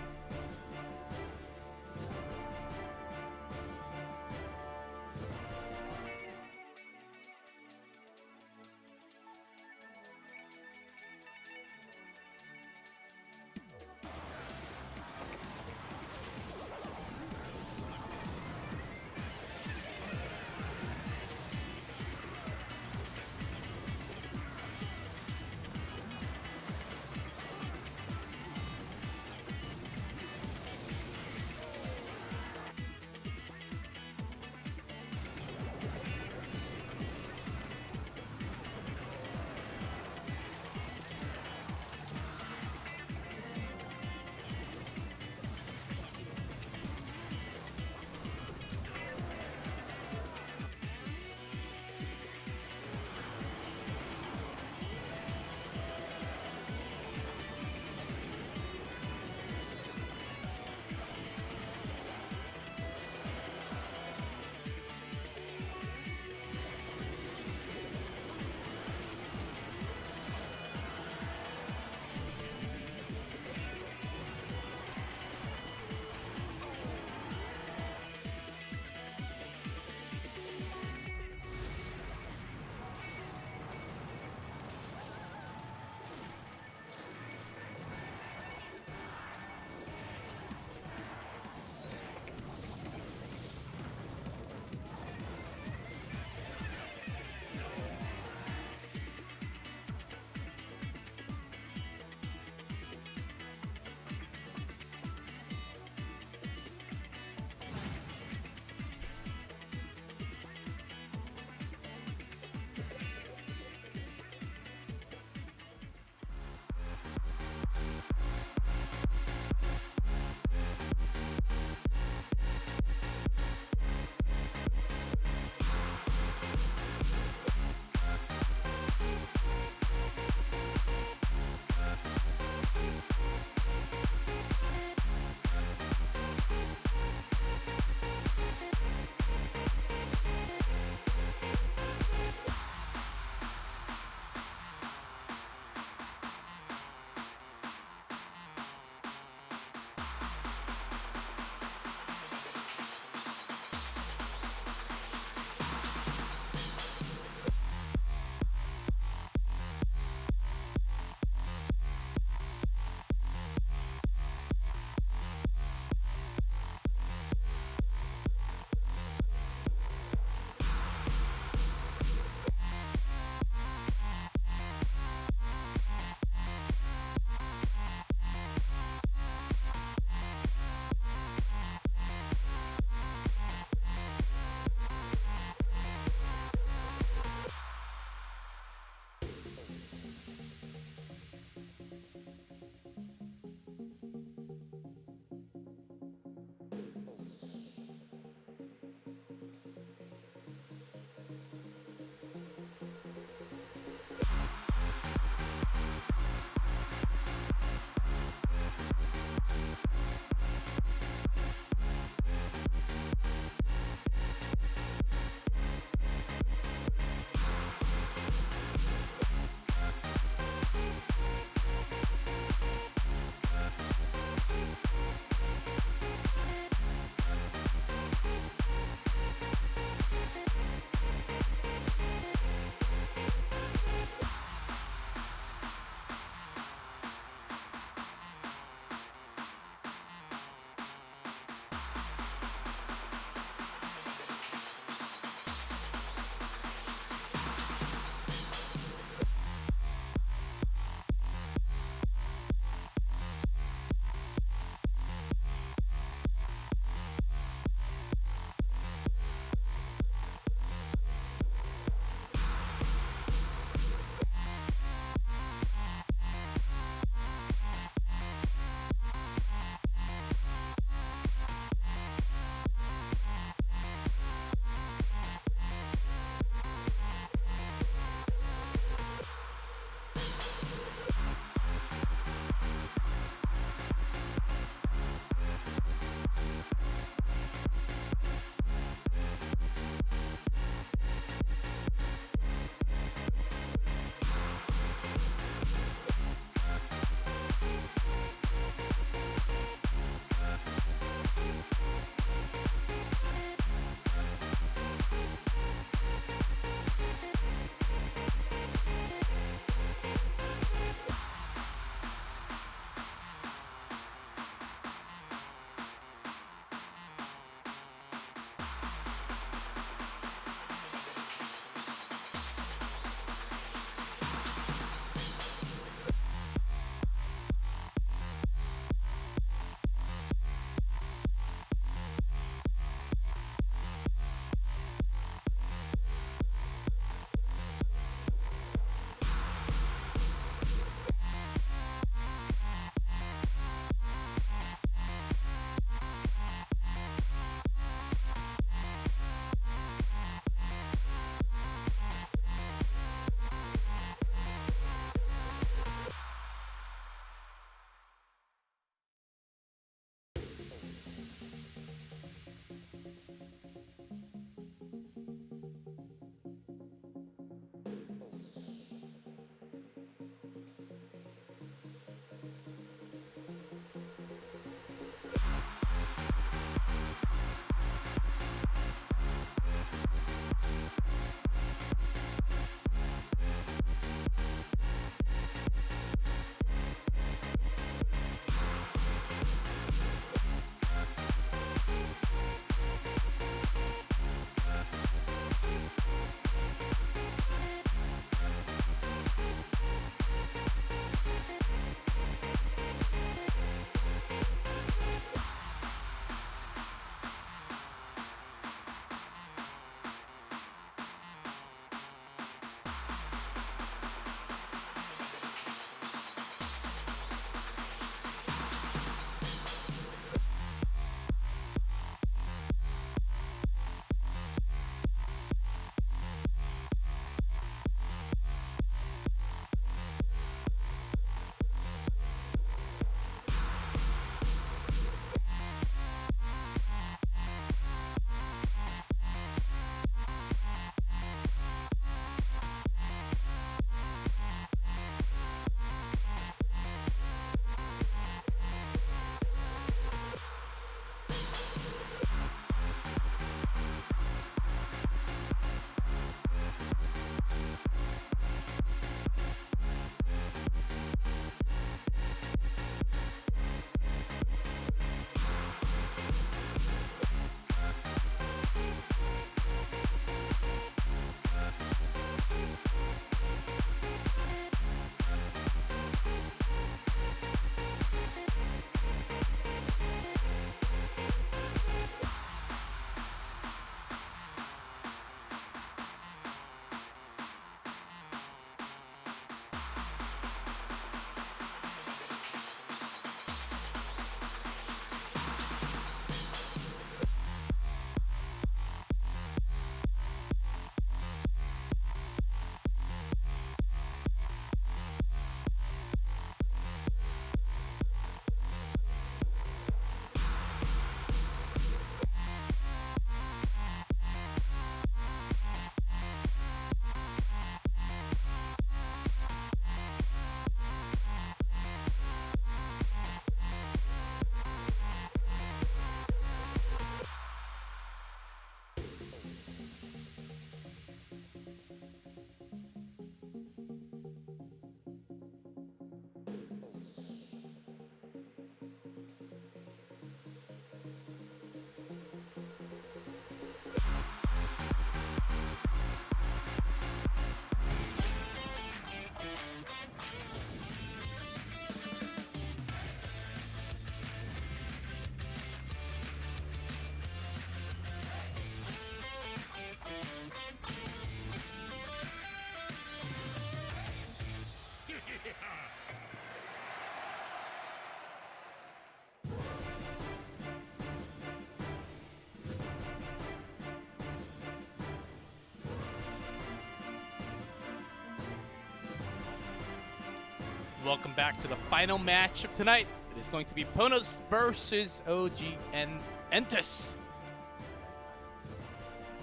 Welcome back to the final match of tonight. It is going to be Ponos versus OGN Entus.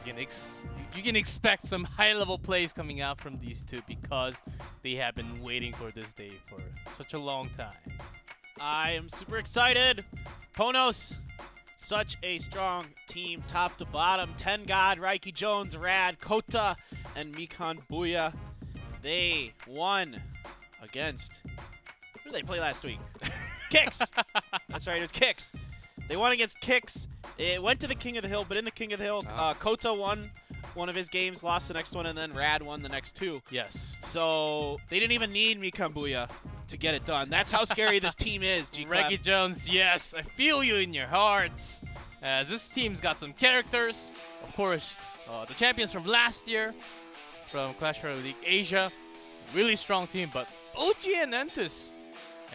You can expect some high-level plays coming out from these two because they have been waiting for this day for such a long time. I am super excited. Ponos, such a strong team, top to bottom. TenGoD, Raiki Jones, Rad, KOTH, and Mikan Booyah. They won against, who did they play last week? Kicks. That's right, it was Kicks. They won against Kicks. It went to the King of the Hill, but in the King of the Hill, KOTH won one of his games, lost the next one, and then Rad won the next two. Yes. So they didn't even need Mikan Booyah to get it done. That's how scary this team is, Raiki Jones, yes, I feel you in your hearts. As this team's got some characters. Of course, the champions from last year, from Clash Royale League Asia. Really strong team, but OGN Entus.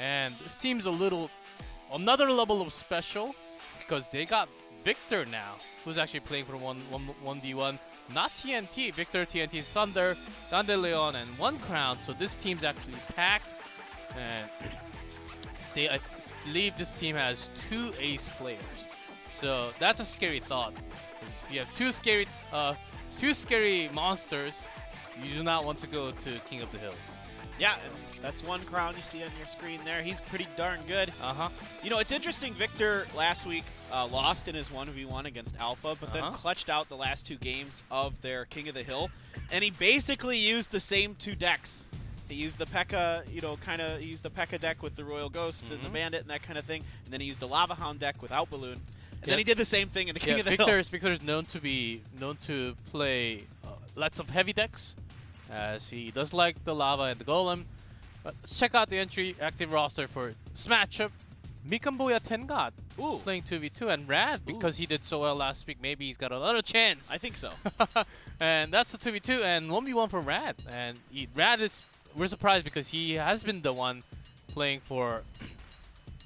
And this team's another level of special because they got Victor now, who's actually playing for 1v1. Not TNT, Victor, TNT, Thunder, Dandelion, and One Crown. So this team's actually packed. And I believe this team has 2 ace players. So that's a scary thought. If you have two scary monsters, you do not want to go to King of the Hills. Yeah, and that's One Crown you see on your screen there. He's pretty darn good. You know, it's interesting, Victor last week lost in his 1v1 against Alpha, but then clutched out the last 2 games of their King of the Hill. And he basically used the same 2 decks. He used the P.E.K.K.A., you know, he used the P.E.K.K.A. deck with the Royal Ghost and the Bandit and that kind of thing. And then he used the Lava Hound deck without Balloon. And then he did the same thing in the King of the Hill. Victor's known to play lots of heavy decks, as he does like the Lava and the Golem. But let's check out the active roster for this matchup. Mikan Booyah TenGoD playing 2v2, and Rad, because he did so well last week, maybe he's got another chance. I think so. And that's the 2v2, and 1v1 for Rad. And we're surprised because he has been the one playing for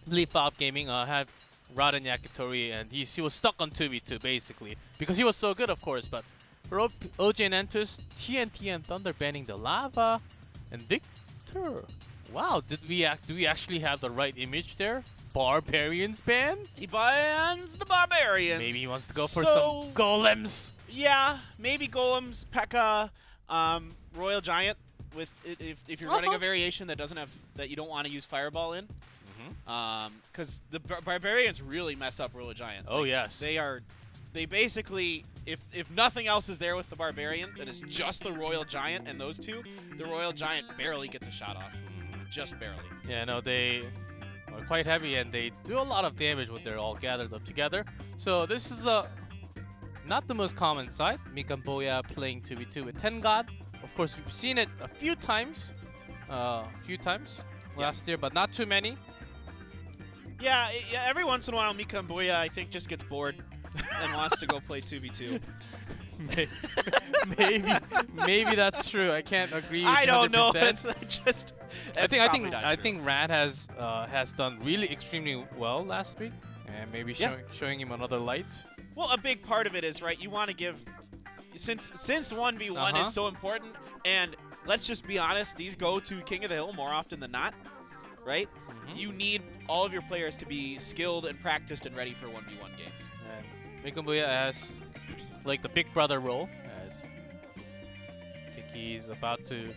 Fav Gaming, have Rad and Yakitori, and he was stuck on 2v2 basically because he was so good, of course. But for OGN Entus, TNT and Thunder banning the Lava, and Victor. Wow, do we actually have the right image there? Barbarians ban? He bans the Barbarians. Maybe he wants to go for some Golems. Yeah, maybe Golems, P.E.K.K.A., Royal Giant. With if you're running a variation that doesn't have you don't want to use Fireball in, because the Barbarians really mess up Royal Giant. Oh yes, they basically, if nothing else is there with the Barbarian, and it's just the Royal Giant and those two, the Royal Giant barely gets a shot off. Just barely. Yeah, no, they are quite heavy, and they do a lot of damage when they're all gathered up together. So this is not the most common sight. Mikan Booyah playing 2v2 with TenGoD. Of course, we've seen it a few times last year, but not too many. Yeah, every once in a while, Mikan Booyah, I think, just gets bored and wants to go play 2v2. maybe that's true. I can't agree with 100%. I don't know. I think Rad has done really extremely well last week, and maybe showing him another light. Well, a big part of it is, right, you want to give, since 1v1 is so important, and let's just be honest, these go to King of the Hill more often than not, right? You need all of your players to be skilled and practiced and ready for 1v1 games. And Mikan Booyah has like the big brother role, as I think he's about to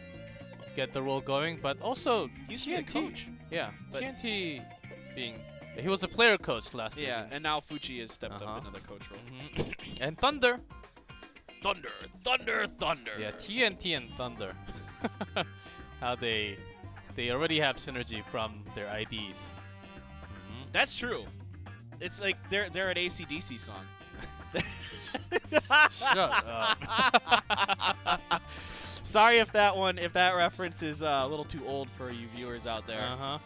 get the role going, but also he's a coach. Yeah, TNT he was a player coach last season. Yeah, and now Fuchi has stepped up into the coach role. And Thunder. Thunder. Yeah, TNT and Thunder. How they already have synergy from their IDs. That's true. It's like they're an AC/DC song. Shut up. Sorry if that reference is a little too old for you viewers out there.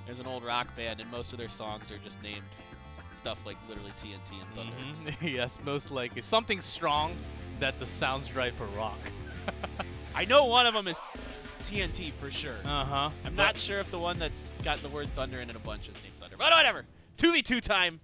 There's an old rock band, and most of their songs are just named stuff like literally TNT and Thunder. Yes, most likely something strong that just sounds right for rock. I know one of them is TNT for sure. I'm not sure if the one that's got the word Thunder in it a bunch is named Thunder, but whatever. 2v2 time.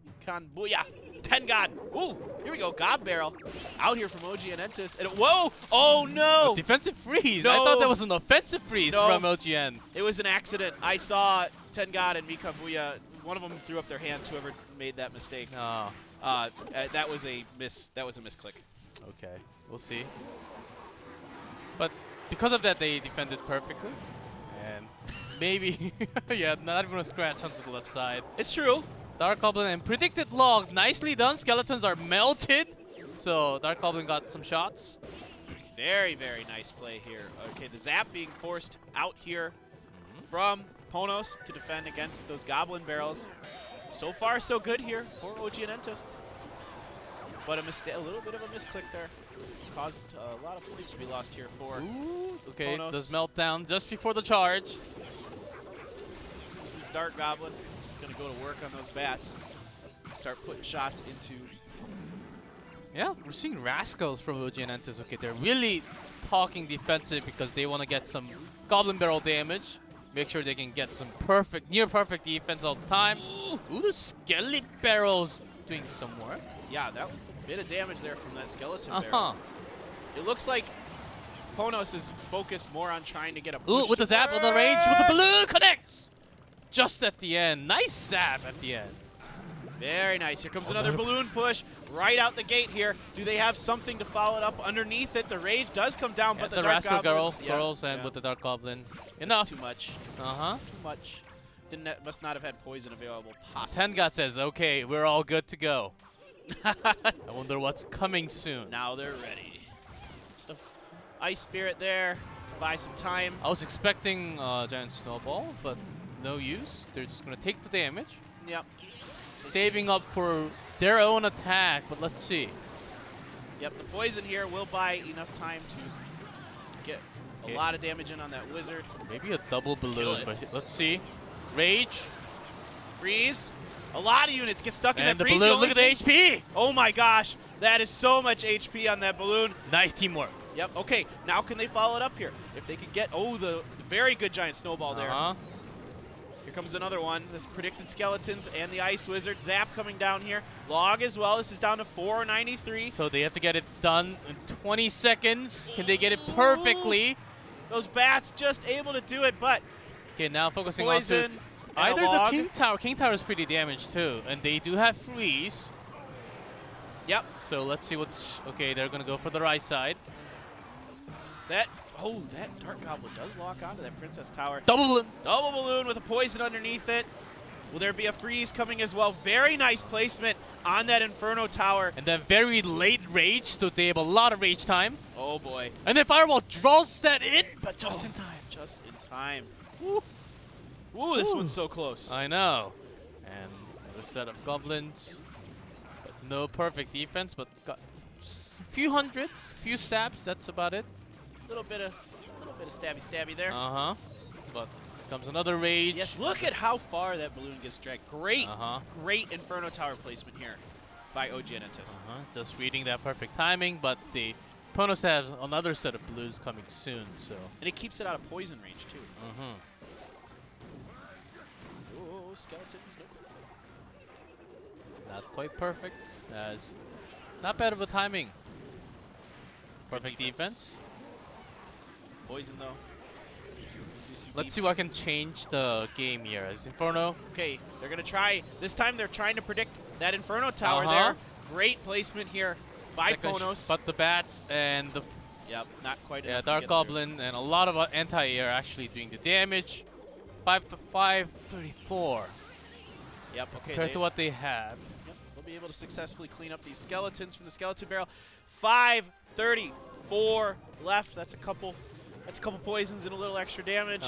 Mikan Booyah. 10 God. Ooh, here we go. God Barrel out here from OGN Entus. And whoa! Oh no! A defensive freeze. No. I thought that was an offensive freeze from OGN. It was an accident. I saw 10 God and Mika Booya. One of them threw up their hands. Whoever made that mistake. Oh. That was a misclick. Okay, we'll see. But because of that, they defended perfectly. And maybe, yeah, not even a scratch onto the left side. It's true. Dark Goblin and predicted log. Nicely done. Skeletons are melted. So Dark Goblin got some shots. Very, very nice play here. Okay, the Zap being forced out here from Ponos to defend against those Goblin Barrels. So far, so good here for OGN Entus. But a little bit of a misclick there. Caused a lot of points to be lost here for okay, Ponos. does meltdown just before the charge. This is Dark Goblin. Going to go to work on those bats. Start putting shots into... Yeah, we're seeing Rascals from OGN Entus. Okay, they're really talking defensive because they want to get some Goblin Barrel damage. Make sure they can get some near perfect defense all the time. Ooh, the Skelly Barrel's doing some work. Yeah, that was a bit of damage there from that Skeleton Barrel. It looks like Ponos is focused more on trying to get a push. Ooh, with the Zap, with the Rage, with the Balloon, connects! Just at the end. Nice Zap at the end. Very nice. Here comes another balloon push right out the gate here. Do they have something to follow it up underneath it? The Rage does come down, but the Dark Rascal Goblins, girls and with the Dark Goblin. Enough. Too much. Uh-huh. Too much. Must not have had poison available. Possibly. Tengat says, okay, we're all good to go. I wonder what's coming soon. Now they're ready. Just Ice Spirit there to buy some time. I was expecting Giant Snowball, but no use. They're just going to take the damage. Yep. Saving up for their own attack, but let's see. Yep, the poison here will buy enough time to get a lot of damage in on that wizard. Maybe a double balloon, but let's see. Rage. Freeze. A lot of units get stuck in that freeze. And the balloon, look at the HP! Oh my gosh, that is so much HP on that balloon. Nice teamwork. Yep, okay, now can they follow it up here? If they could get, the very good Giant Snowball there. Here comes another one. This predicted Skeletons and the Ice Wizard. Zap coming down here. Log as well. This is down to 493. So they have to get it done in 20 seconds. Can they get it perfectly? Those bats just able to do it, but... Okay, now focusing poison on either the King Tower. King Tower is pretty damaged too, and they do have freeze. Yep. So let's see what's... Okay, they're going to go for the right side. That Dark Goblin does lock onto that Princess Tower. Double balloon. Double balloon with a poison underneath it. Will there be a freeze coming as well? Very nice placement on that Inferno Tower. And then very late rage, so they have a lot of rage time. Oh boy. And then Fireball draws that in, but just in time. Just in time. Woo. Ooh, this one's so close. I know. And another set of goblins. But no perfect defense, but got a few hundreds, few stabs, that's about it. A little bit of stabby there. Uh-huh. But comes another rage. Yes, look at how far that balloon gets dragged. Great Inferno Tower placement here by OGN Entus. Just reading that perfect timing, but the Ponos has another set of balloons coming soon, so. And it keeps it out of poison range too. Oh, Skeletons. Nope. Not quite perfect, as not bad of a timing. Perfect defense. Poison though. Let's see what can change the game here. As Inferno. Okay, they're gonna try. This time they're trying to predict that Inferno Tower there. Great placement here by Ponos. But the bats and the not quite. Yeah, Dark Goblin and a lot of anti-air actually doing the damage. 5 to 534. Yep. Okay. Compared to what they have. Yep. They'll be able to successfully clean up these skeletons from the Skeleton Barrel. 534 left. That's a couple poisons and a little extra damage.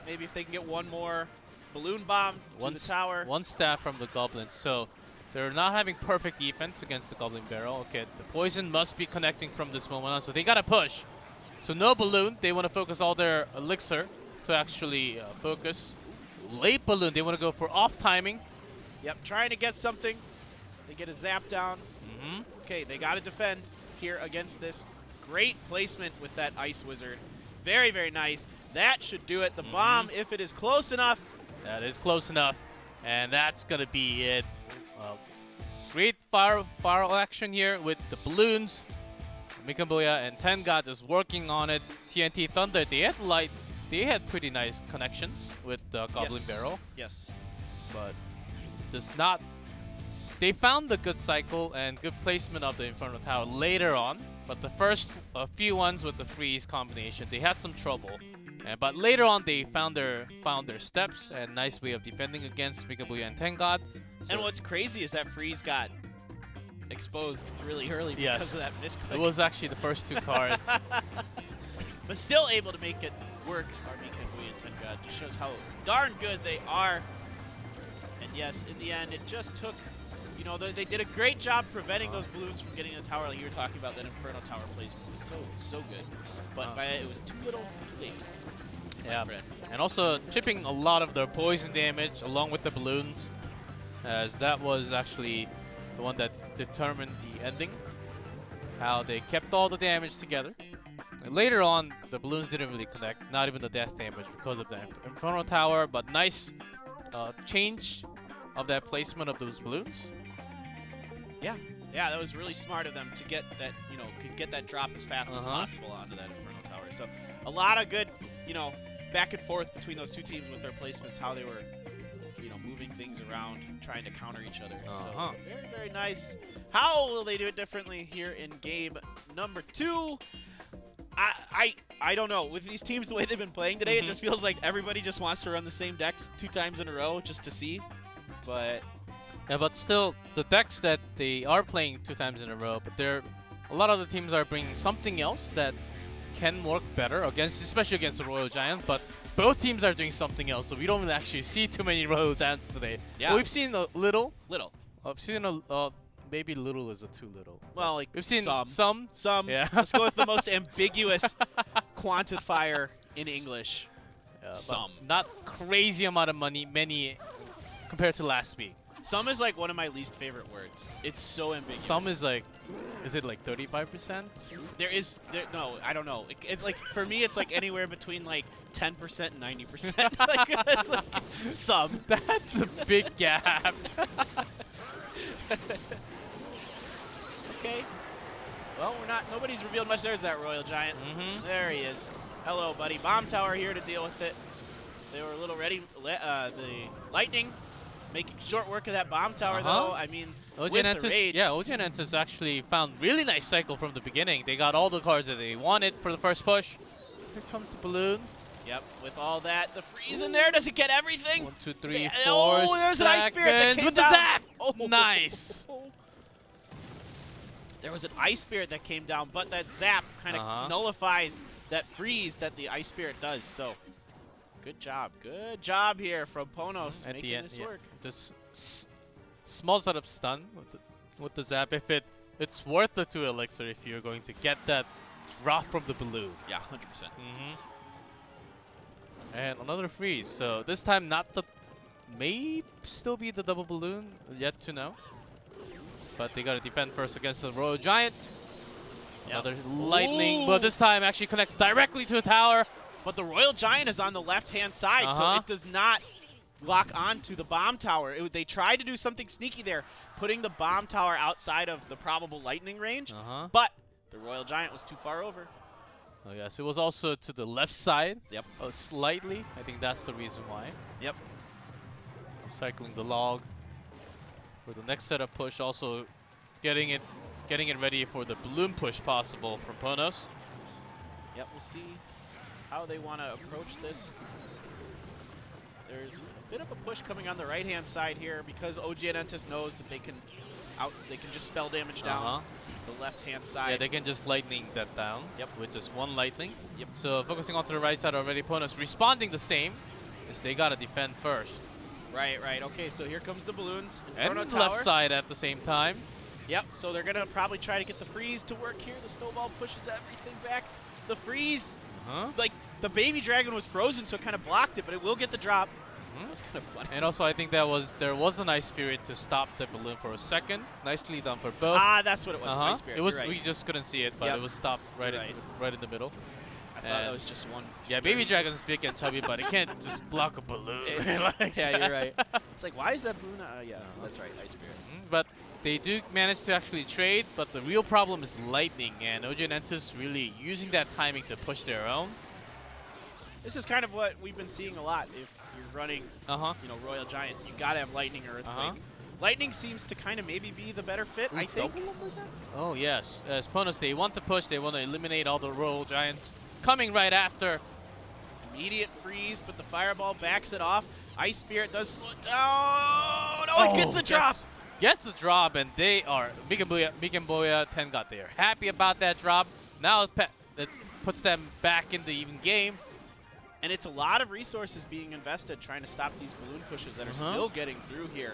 Maybe if they can get one more balloon bomb to the tower. One stab from the Goblins. So they're not having perfect defense against the Goblin Barrel. Okay, the poison must be connecting from this moment on, so they gotta push. So no balloon. They want to focus all their elixir to actually focus. Late balloon. They want to go for off timing. Yep, trying to get something. They get a zap down. Okay, they got to defend here against this. Great placement with that Ice Wizard. Very, very nice. That should do it. The bomb, if it is close enough. That is close enough. And that's going to be it. Great fire action here with the balloons. Mikamboya and Tenga just working on it. TNT Thunder, they had pretty nice connections with the Goblin Barrel. Yes. But just not. They found the good cycle and good placement of the Inferno Tower later on. But the first few ones with the freeze combination, they had some trouble. But later on, they found their steps and nice way of defending against Mikamboya and Tenga. So and what's crazy is that freeze got exposed really early because of that misclick. It was actually the first 2 cards. But still able to make it work. Mikamboya and Tenga just shows how darn good they are. And yes, in the end, it just took, you know, they did a great job preventing those balloons from getting in the tower. Like you were talking about, that Inferno Tower placement was so good. But it was too little, too late. Yeah, and also chipping a lot of their poison damage along with the balloons, as that was actually the one that determined the ending. How they kept all the damage together. And later on, the balloons didn't really connect, not even the death damage because of the Inferno Tower, but nice change of that placement of those balloons. Yeah, that was really smart of them to get that, you know, could get that drop as fast as possible onto that Inferno Tower. So a lot of good, you know, back and forth between those 2 teams with their placements, how they were, you know, moving things around, trying to counter each other. So very, very nice. How will they do it differently here in game number 2? I don't know. With these teams, the way they've been playing today, it just feels like everybody just wants to run the same decks 2 times in a row just to see. But yeah, but still, the decks that they are playing 2 times in a row, but a lot of the teams are bringing something else that can work better against, especially against the Royal Giant. But both teams are doing something else, so we don't actually see too many Royal Giants today. Yeah, we've seen a little. I've seen maybe little is too little. Well, like we've seen some. Yeah. Let's go with the most ambiguous quantifier in English. Some. Not crazy amount of many compared to last week. Some is like one of my least favorite words. It's so ambiguous. Some is like, is it like 35%? No, I don't know. It's like, for me, it's like anywhere between like 10% and 90%. Like, it's like some. That's a big gap. Okay. Well, nobody's revealed much. There's that Royal Giant. There he is. Hello, buddy. Bomb Tower here to deal with it. They were a little ready. The Lightning making short work of that Bomb Tower, though. I mean, OGN Entus actually found really nice cycle from the beginning. They got all the cards that they wanted for the first push. Here comes the balloon. Yep, with all that, the freeze in there, does it get everything? 1, 2, 3, 4 Oh, there's an Ice Spirit that came with down. the zap! Oh. Nice! There was an Ice Spirit that came down, but that zap kind of nullifies that freeze that the Ice Spirit does. So, good job here from Ponos at making the end, this work. Just small setup stun with the zap. If it's worth the 2 elixir if you're going to get that drop from the balloon. Yeah, 100%. And another freeze. So this time may still be the double balloon. Yet to know. But they gotta defend first against the Royal Giant. Another lightning, but this time actually connects directly to the tower. But the Royal Giant is on the left-hand side, so it does not lock onto the Bomb Tower. They tried to do something sneaky there, putting the Bomb Tower outside of the probable lightning range, but the Royal Giant was too far over. Oh yes, it was also to the left side. Yep. Slightly. I think that's the reason why. Yep. Cycling the log for the next setup push. Also getting it ready for the balloon push possible from Ponos. Yep, we'll see how they want to approach this. There's a bit of a push coming on the right-hand side here because OGN Entus knows that they can just spell damage down the left-hand side. Yeah, they can just lightning that down. Yep. With just 1 lightning. Yep. So focusing onto the right side already, Ponos responding the same. Is they gotta defend first. Right. Okay, so here comes the balloons. And the left side at the same time. Yep, so they're gonna probably try to get the freeze to work here. The snowball pushes everything back. The freeze, like the baby dragon was frozen, so it kind of blocked it, but it will get the drop. That was kind of funny. And also, I think there was a nice spirit to stop the balloon for a second. Nicely done for both. Ah, that's what it was. Nice spirit. It was. Right. We just couldn't see it, but it was stopped right in the middle. I thought that was just one. Yeah, baby dragon's big and chubby, but it can't just block a balloon. Yeah, you're right. It's like, why is that balloon? Yeah, that's right. Ice spirit. But They do manage to actually trade, but the real problem is lightning, and OGN Entus really using that timing to push their own. This is kind of what we've been seeing a lot. If you're running, you know, Royal Giant, you gotta have Lightning or Earthquake. Lightning seems to kind of maybe be the better fit, I think. Oh yes, as Ponos, they want to push, they want to eliminate all the Royal Giants coming right after. Immediate freeze, but the Fireball backs it off. Ice Spirit does slow it down. Oh, it gets the drop. Gets the drop, and they are, Mik and Boya 10 got there. Happy about that drop. Now it puts them back in the even game. And it's a lot of resources being invested trying to stop these balloon pushes that are still getting through here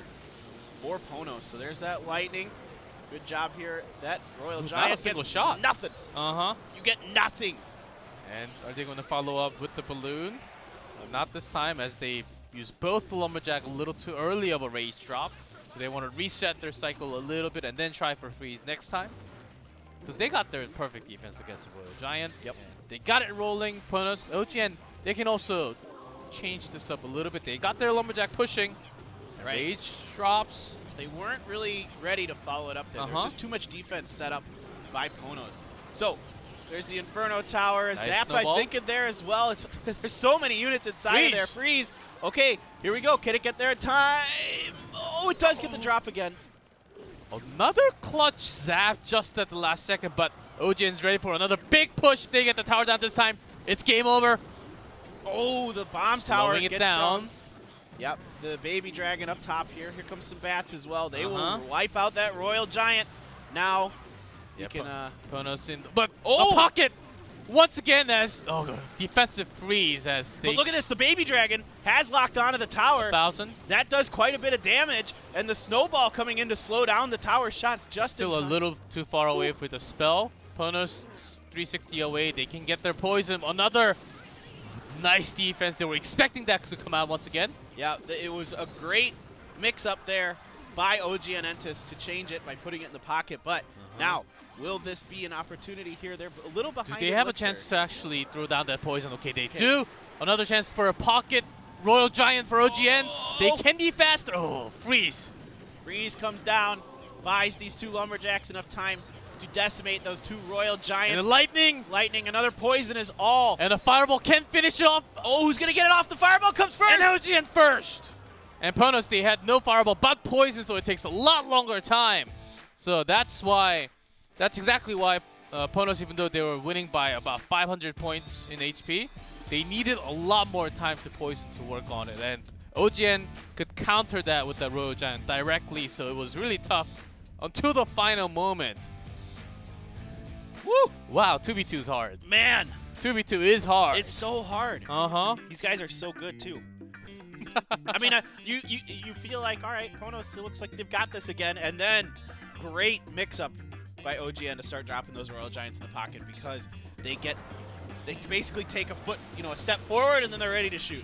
for Ponos. So there's that Lightning. Good job here. That Royal Giant not a single gets shot. Nothing. You get nothing. And are they going to follow up with the balloon? Not this time, as they use both the Lumberjack a little too early of a rage drop. So they want to reset their cycle a little bit and then try for freeze next time. Because they got their perfect defense against the Royal Giant. Yep. They got it rolling. Ponos, OGN, they can also change this up a little bit. They got their Lumberjack pushing. Rage drops. They weren't really ready to follow it up there. There's just too much defense set up by Ponos. So there's the Inferno Tower. Nice Zap, snowball. I think, in there as well. There's so many units inside of there. Freeze. Okay, here we go. Can it get there in time? Oh, it does get the drop again. Another clutch Zap just at the last second, but OGN's ready for another big push. If they get the tower down this time, it's game over. Oh, the bomb tower gets gets down. Yep, the baby dragon up top here. Here comes some bats as well. They will wipe out that Royal Giant. Now, you can... Ponos in... But a pocket! Once again as... Oh, defensive freeze as they... But look at this. The baby dragon has locked onto the tower. 1,000. That does quite a bit of damage. And the snowball coming in to slow down the tower shots just still a little too far away with the spell. Ponos 360 away. They can get their poison. Another nice defense. They were expecting that to come out once again. Yeah, it was a great mix-up there by OGN Entus to change it by putting it in the pocket. But now, will this be an opportunity here? They're a little behind. Do they have a chance to actually throw down that poison? Okay, they do. Another chance for a pocket Royal Giant for OGN. They can be faster. Oh, freeze. Freeze comes down, buys these two Lumberjacks enough time to decimate those two Royal Giants. And the lightning. Lightning, another poison is all. And the Fireball can finish it off. Oh, who's going to get it off? The Fireball comes first. And OGN first. And Ponos, they had no Fireball but poison, so it takes a lot longer time. So that's exactly why Ponos, even though they were winning by about 500 points in HP, they needed a lot more time to poison to work on it. And OGN could counter that with the Royal Giant directly, so it was really tough until the final moment. Woo! Wow, 2v2 is hard. Man! 2v2 is hard. It's so hard. These guys are so good, too. I mean, you feel like, all right, Ponos, it looks like they've got this again, and then great mix-up by OGN to start dropping those Royal Giants in the pocket because they basically take a step forward, and then they're ready to shoot.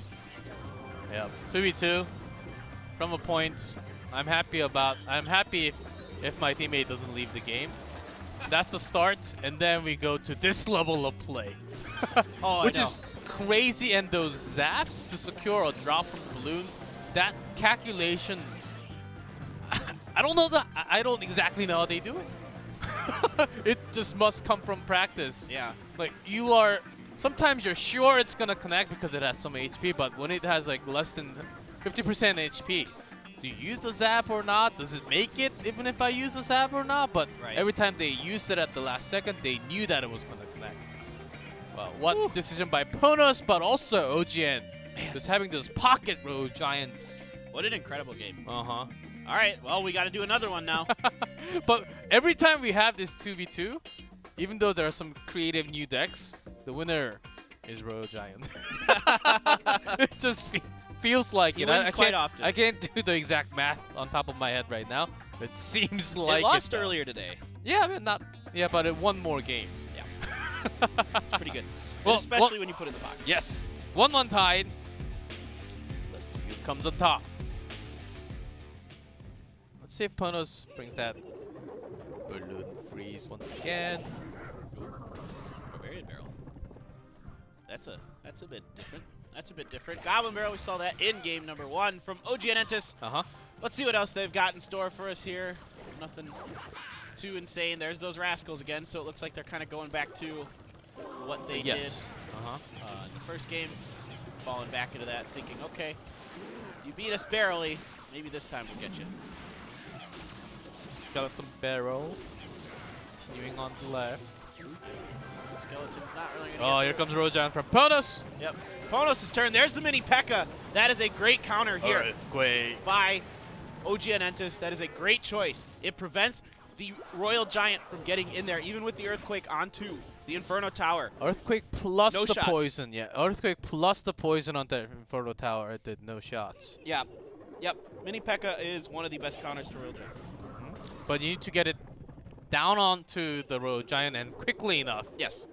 Yeah, 2v2 from a point. I'm happy if my teammate doesn't leave the game. That's a start, and then we go to this level of play. Which is crazy, and those zaps to secure a drop from balloons, that calculation, I don't know I don't exactly know how they do it. It just must come from practice. Yeah. Like, sometimes you're sure it's gonna connect because it has some HP, but when it has like less than 50% HP, do you use the zap or not? Does it make it even if I use the zap or not? But every time they used it at the last second, they knew that it was gonna connect. Well, what decision by Ponos, but also OGN. Just having those pocket Royal Giants. What an incredible game. All right, well, we got to do another one now. But every time we have this 2v2, even though there are some creative new decks, the winner is Royal Giant. It just feels like it. I can't do the exact math on top of my head right now. It seems like it lost earlier today. Yeah, but it won more games. Yeah. It's pretty good. Well, especially when you put it in the pocket. Yes. 1-1 tied. Let's see who comes on top. Let's see if Ponos brings that balloon freeze once again. Barbarian Barrel. That's a bit different. That's a bit different. Goblin Barrel, we saw that in game number 1 from OGN Entus. Let's see what else they've got in store for us here. nothing too insane. There's those Rascals again, so it looks like they're kind of going back to what they did in the first game. Falling back into that, thinking, okay, you beat us barely. Maybe this time we'll get you. Skeleton barrel. Continuing on the left. Skeleton's not really going to Oh, here comes Royal Giant from Ponos. Yep. Ponos' turn. There's the mini P.E.K.K.A. That is a great counter here Earthquake by OGN Entus. That is a great choice. It prevents the Royal Giant from getting in there, even with the Earthquake onto the Inferno Tower. Earthquake plus No the shots. poison. Yeah, Earthquake plus the poison on the Inferno Tower. It did no shots. Yeah. Yep. Mini P.E.K.K.A. is one of the best counters to Royal Giant. But you need to get it down onto the Royal Giant and quickly enough. Yes.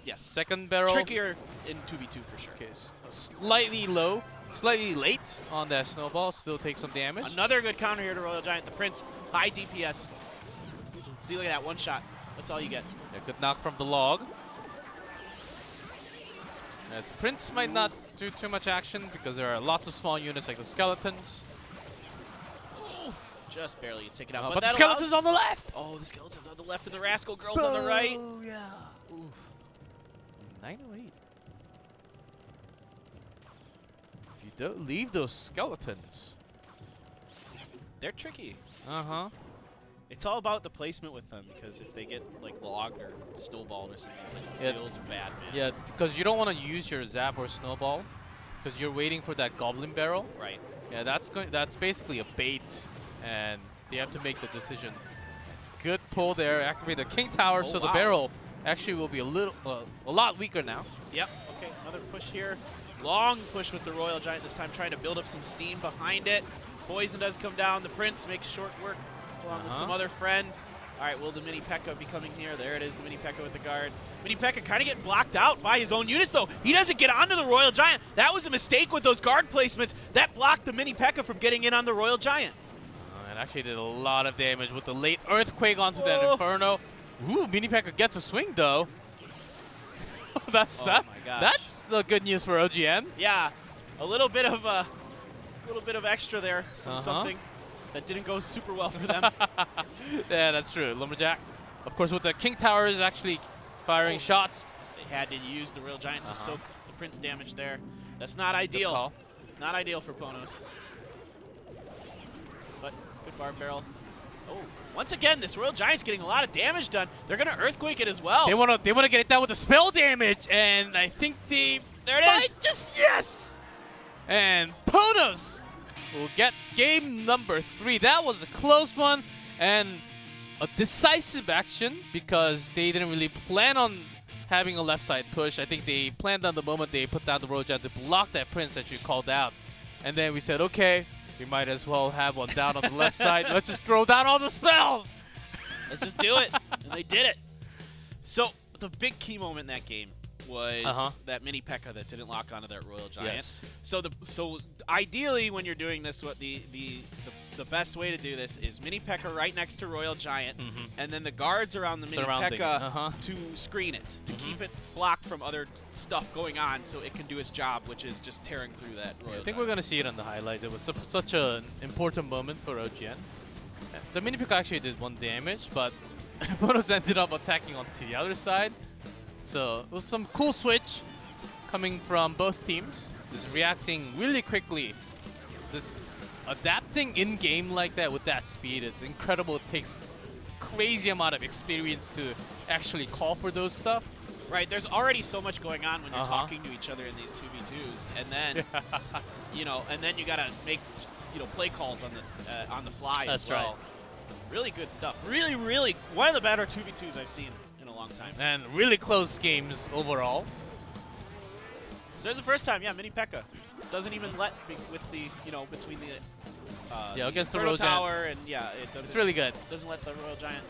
Yes. Second barrel. Trickier in 2v2 for sure. Okay, slightly low, slightly late on that snowball. Still take some damage. Another good counter here to Royal Giant. The Prince, high DPS. See, look at that one shot. That's all you get. Yeah, good knock from the log. As Prince might not do too much action because there are lots of small units like the skeletons. Just barely take it out. But the skeleton's on the left! Oh, the skeleton's on the left and the Rascal Girl's on the right. Oh, yeah. Oof. 908. If you don't leave those skeletons. They're tricky. Uh-huh. It's all about the placement with them, because if they get like logged or snowballed or something, it feels bad, man. Yeah, because you don't want to use your zap or snowball because you're waiting for that goblin barrel. Right. Yeah, that's basically a bait, and they have to make the decision. Good pull there, activate the King Tower, so the barrel actually will be a lot weaker now. Yep. Okay, another push here. Long push with the Royal Giant this time, trying to build up some steam behind it. Poison does come down. The Prince makes short work along with some other friends. All right, will the mini P.E.K.K.A. be coming here? There it is, the mini P.E.K.K.A. with the guards. Mini P.E.K.K.A. kind of getting blocked out by his own units, though. He doesn't get onto the Royal Giant. That was a mistake with those guard placements. That blocked the mini P.E.K.K.A. from getting in on the Royal Giant. It actually did a lot of damage with the late Earthquake onto that Inferno. Ooh, mini P.E.K.K.A. gets a swing, though. That's the good news for OGN. Yeah, a little bit of extra there from something that didn't go super well for them. Yeah, that's true. Lumberjack, of course, with the King Tower is actually firing shots. They had to use the Royal Giant to soak the Prince damage there. That's not ideal. Not ideal for Ponos. But good barb barrel. Oh, once again, this Royal Giant's getting a lot of damage done. They're gonna Earthquake it as well. They wanna get it down with the spell damage, and I think there it is. And Ponos will get game number 3. That was a close one and a decisive action because they didn't really plan on having a left side push. I think they planned on the moment they put down the Royal Giant to block that Prince that you called out. And then we said, okay, we might as well have one down on the left side. Let's just throw down all the spells. Let's just do it. And they did it. So the big key moment in that game was that mini P.E.K.K.A. that didn't lock onto that Royal Giant. Yes. So ideally, when you're doing this, what the best way to do this is mini P.E.K.K.A. right next to Royal Giant, and then the guards around the mini P.E.K.K.A. to screen it, to keep it blocked from other stuff going on, so it can do its job, which is just tearing through that Royal Giant. I think we're gonna see it on the highlights. It was such an important moment for OGN. The mini P.E.K.K.A. actually did 1 damage, but Ponos ended up attacking onto the other side. So it was some cool switch coming from both teams. Just reacting really quickly. Just adapting in-game like that with that speed, it's incredible. It takes crazy amount of experience to actually call for those stuff. Right, there's already so much going on when you're talking to each other in these 2v2s, and then and then you gotta make play calls on the fly as well. Right. Really good stuff. Really, really one of the better 2v2s I've seen in a long time. And really close games overall. So it's the first time, mini P.E.K.K.A. doesn't even let with the between the against the Inferno Royal Tower Giant. and it doesn't. It's really good. Doesn't let the Royal Giant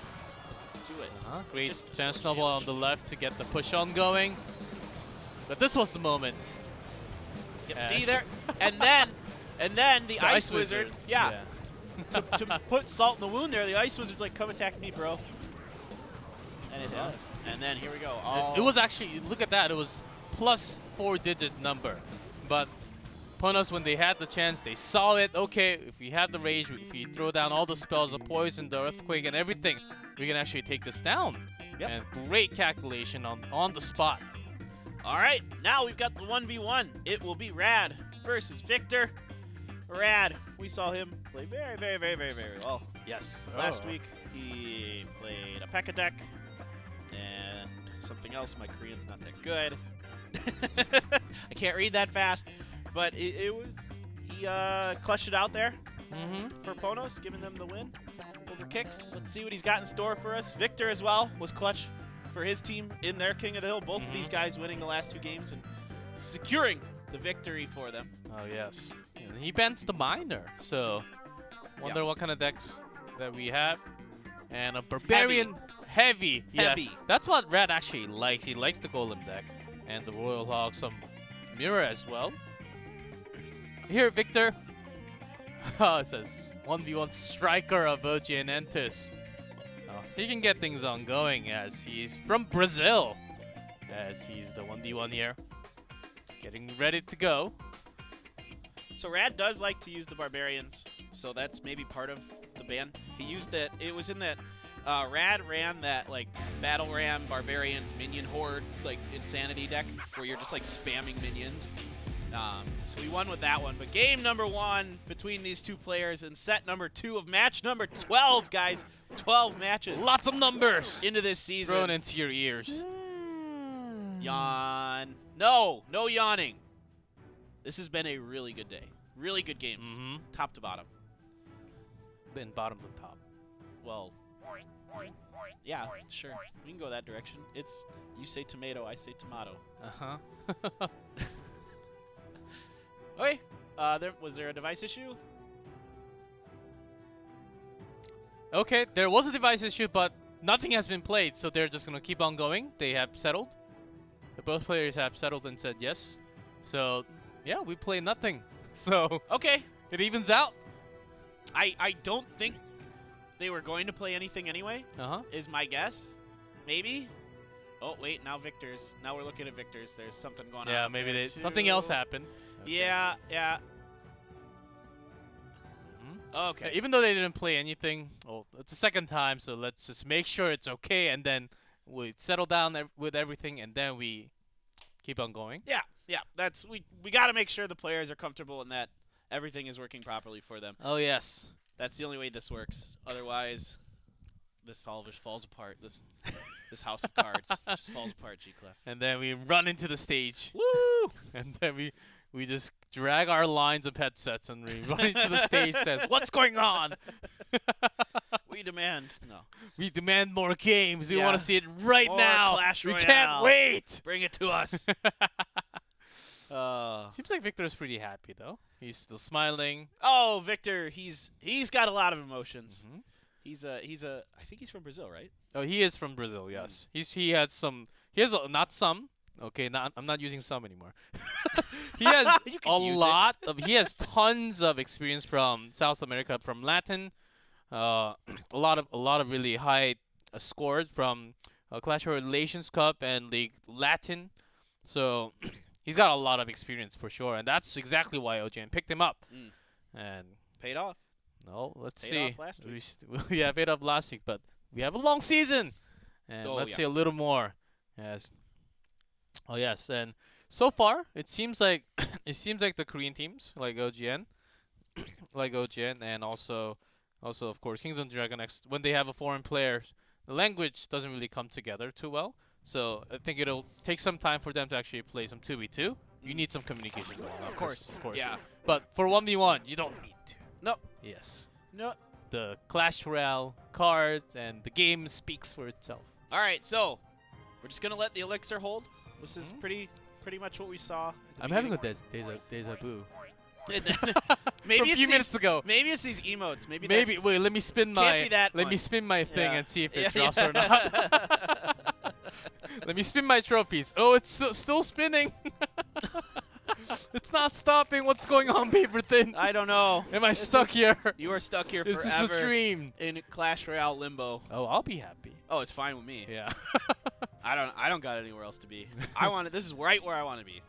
do it. Great Giant Snowball on the left to get the push on going. But this was the moment. Yep, see there, and then the Ice Wizard. to put salt in the wound there, the Ice Wizard's like, come attack me, bro. And it does. And then here we go. It was actually, look at that, it was plus 4-digit number. But Ponos, when they had the chance, they saw it. Okay, if we have the rage, if we throw down all the spells, the poison, the earthquake, and everything, we can actually take this down. Yep. And great calculation on the spot. All right, now we've got the 1v1. It will be Rad versus Victor. Rad, we saw him play very, very, very, very, very well. Yes. Last week, he played a P.E.K.K.A deck and something else. My Korean's not that good. I can't read that fast, but he clutched it out there for Ponos, giving them the win over Kicks. Let's see what he's got in store for us. Victor as well was clutch for his team in their King of the Hill. Both of these guys winning the last 2 games and securing the victory for them. Oh, yes. And he bans the Miner, so wonder what kind of decks that we have. And a Barbarian Heavy. Yes. That's what Red actually likes. He likes the Golem deck and the Royal Hog, some Mirror as well. Here, Victor. It says 1v1 striker of OGN Entus. He can get things ongoing as he's from Brazil, as he's the 1v1 here. Getting ready to go. So Rad does like to use the Barbarians, so that's maybe part of the ban. He used that, it was in that, Rad ran that like Battle Ram Barbarians Minion Horde, like Insanity deck, where you're just like spamming minions. So we won with that one. But game number 1 between these 2 players and set number 2 of match number 12, guys. 12 matches. Lots of numbers into this season. Thrown into your ears. Yawn. No, no yawning. This has been a really good day. Really good games, top to bottom. Been bottom to top. Well, yeah, sure. We can go that direction. It's, you say tomato, I say tomato. Uh-huh. Okay, was there a device issue? Okay, there was a device issue, but nothing has been played, so they're just going to keep on going. They have settled. Both players have settled and said yes. So, yeah, we play nothing. So, okay, it evens out. I don't think they were going to play anything anyway, is my guess. Maybe. Oh, wait, now Victor's. Now we're looking at Victor's. There's something going on. Yeah, maybe something else happened. Okay. Yeah, yeah. Okay. Even though they didn't play anything, well, it's the second time, so let's just make sure it's okay, and then we settle down with everything, and then we keep on going. Yeah, yeah. That's we got to make sure the players are comfortable and that everything is working properly for them. Oh yes. That's the only way this works. Otherwise, this all just falls apart. This house of cards just falls apart, G-Clef. And then we run into the stage. Woo! And then we just drag our lines of headsets and we run into the stage. Says, "What's going on?" We demand We demand more games. We want to see it right more now. Clash Royale. We can't wait. Bring it to us. Seems like Victor's pretty happy though. He's still smiling. Oh, Victor, he's got a lot of emotions. He's I think he's from Brazil, right? Oh, he is from Brazil. Yes. He has not some. Okay, I'm not using some anymore. He has he has tons of experience from South America, from Latin. A lot of really high scores from Clash Royale Relations Cup and League Latin. So he's got a lot of experience for sure, and that's exactly why OGN picked him up. And paid off. No, let's paid see. Off last week. Yeah, paid off last week, but we have a long season, and let's see a little more. Yes. Oh yes, and so far it seems like the Korean teams like OGN, and also of course Kingdom DragonX, when they have a foreign player, the language doesn't really come together too well. So I think it'll take some time for them to actually play some 2v2. You need some communication going on. Of course. Yeah. But for 1v1, you don't need to. No. Yes. No. The Clash Royale cards and the game speaks for itself. All right, so we're just gonna let the elixir hold. This is pretty much what we saw. I'm having a deja vu. Maybe a few minutes ago. Maybe it's these emotes. Maybe wait. Let me spin my thing and see if it drops or not. Let me spin my trophies. Oh, it's still spinning. It's not stopping. What's going on, Paper Thin? I don't know. Am I stuck here? You are stuck here forever. This is a dream. In Clash Royale limbo. Oh, I'll be happy. Oh, it's fine with me. Yeah. I don't got anywhere else to be. I want it. This is right where I want to be.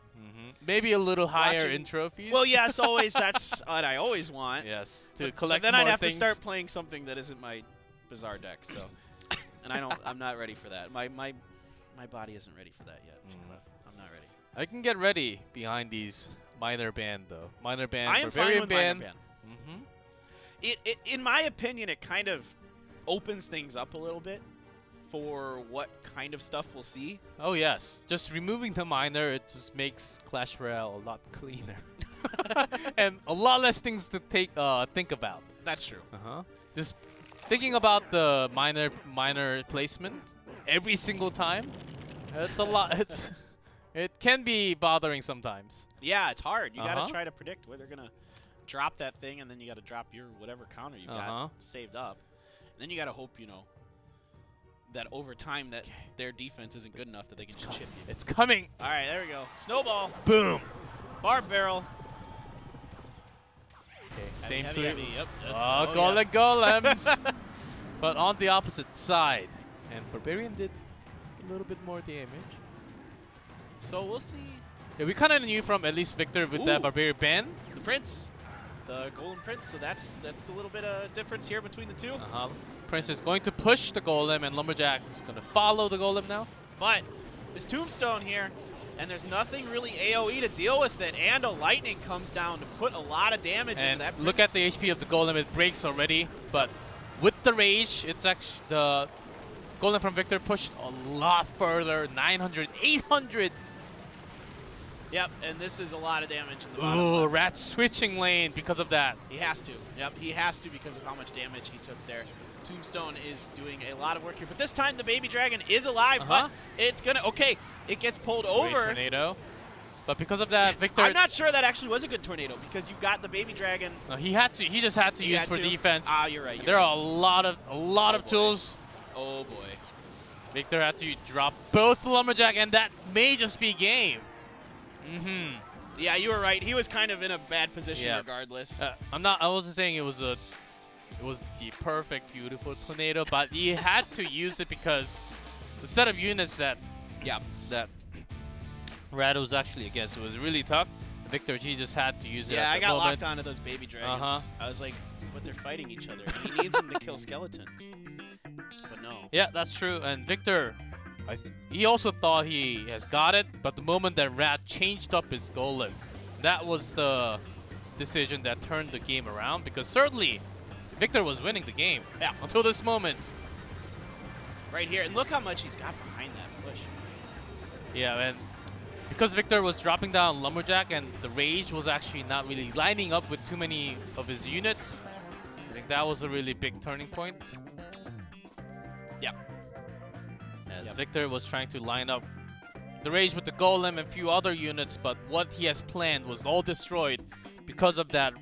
Maybe a little higher in trophies. Well, yes, always. That's what I always want. Yes, to collect then more I'd have things. to start playing something that isn't my bizarre deck. So, and I'm not ready for that. My body isn't ready for that yet. I'm not ready. I can get ready behind these minor band though. Minor band, I am fine with band. minor band. In my opinion, it kind of opens things up a little bit for what kind of stuff we'll see. Oh yes, just removing the minor, it just makes Clash Royale a lot cleaner and a lot less things to think about. That's true. Just thinking about the minor placement every single time. It's a lot. It can be bothering sometimes. Yeah, it's hard. You gotta try to predict where they're gonna drop that thing, and then you gotta drop your whatever counter you got saved up. And then you gotta hope, you know, that over time that their defense isn't good enough that they can just chip you. It's coming. All right, there we go. Snowball. Boom. Barb barrel. Okay, same heavy, to heavy. Yep, golems. But on the opposite side. And Barbarian did a little bit more damage. So we'll see. Yeah, we kind of knew from at least Victor with that Barbarian ban. The Prince. The Golden Prince. So that's a little bit of difference here between the two. Prince is going to push the Golem, and Lumberjack is going to follow the Golem now. But this Tombstone here, and there's nothing really AoE to deal with it, and a Lightning comes down to put a lot of damage into that Prince. Look at the HP of the Golem. It breaks already, but with the Rage, it's actually the Golem from Victor pushed a lot further. 900, 800. Yep, and this is a lot of damage in the bottom. Ooh, Rat switching lane because of that. He has to. Yep, he has to because of how much damage he took there. Tombstone is doing a lot of work here, but this time the Baby Dragon is alive, but it's gonna, it gets pulled over. Great tornado. But because of that, Victor... I'm not sure that actually was a good tornado because you got the Baby Dragon. No, he just had to use for defense. Ah, you're right. There are a lot of tools. Oh boy. Victor had to drop both the Lumberjack, and that may just be game. Yeah, you were right. He was kind of in a bad position regardless. I wasn't saying it was the perfect, beautiful tornado, but he had to use it because the set of units that Rad was actually against, it was really tough. Victor, he just had to use it. Yeah, I got locked onto those Baby Dragons. I was like, but they're fighting each other. And he needs them to kill skeletons. But no. Yeah, that's true. And Victor, he also thought he has got it, but the moment that Rad changed up his Golem, that was the decision that turned the game around, because certainly Victor was winning the game until this moment. Right here, and look how much he's got behind that push. Yeah, and because Victor was dropping down Lumberjack and the Rage was actually not really lining up with too many of his units, I think that was a really big turning point. Yeah. As Victor was trying to line up the Rage with the Golem and a few other units, but what he has planned was all destroyed because of that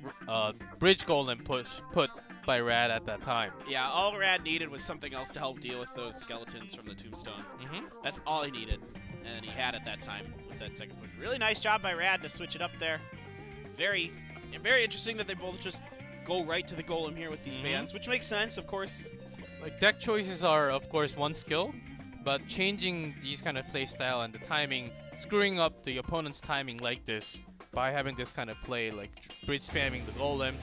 Bridge Golem push put by Rad at that time. Yeah, all Rad needed was something else to help deal with those skeletons from the Tombstone. That's all he needed, and he had at that time with that second push. Really nice job by Rad to switch it up there. Very interesting that they both just go right to the Golem here with these bans, which makes sense, of course. Like, deck choices are, of course, one skill, but changing these kind of play style and the timing, screwing up the opponent's timing like this by having this kind of play, like bridge spamming the Golem,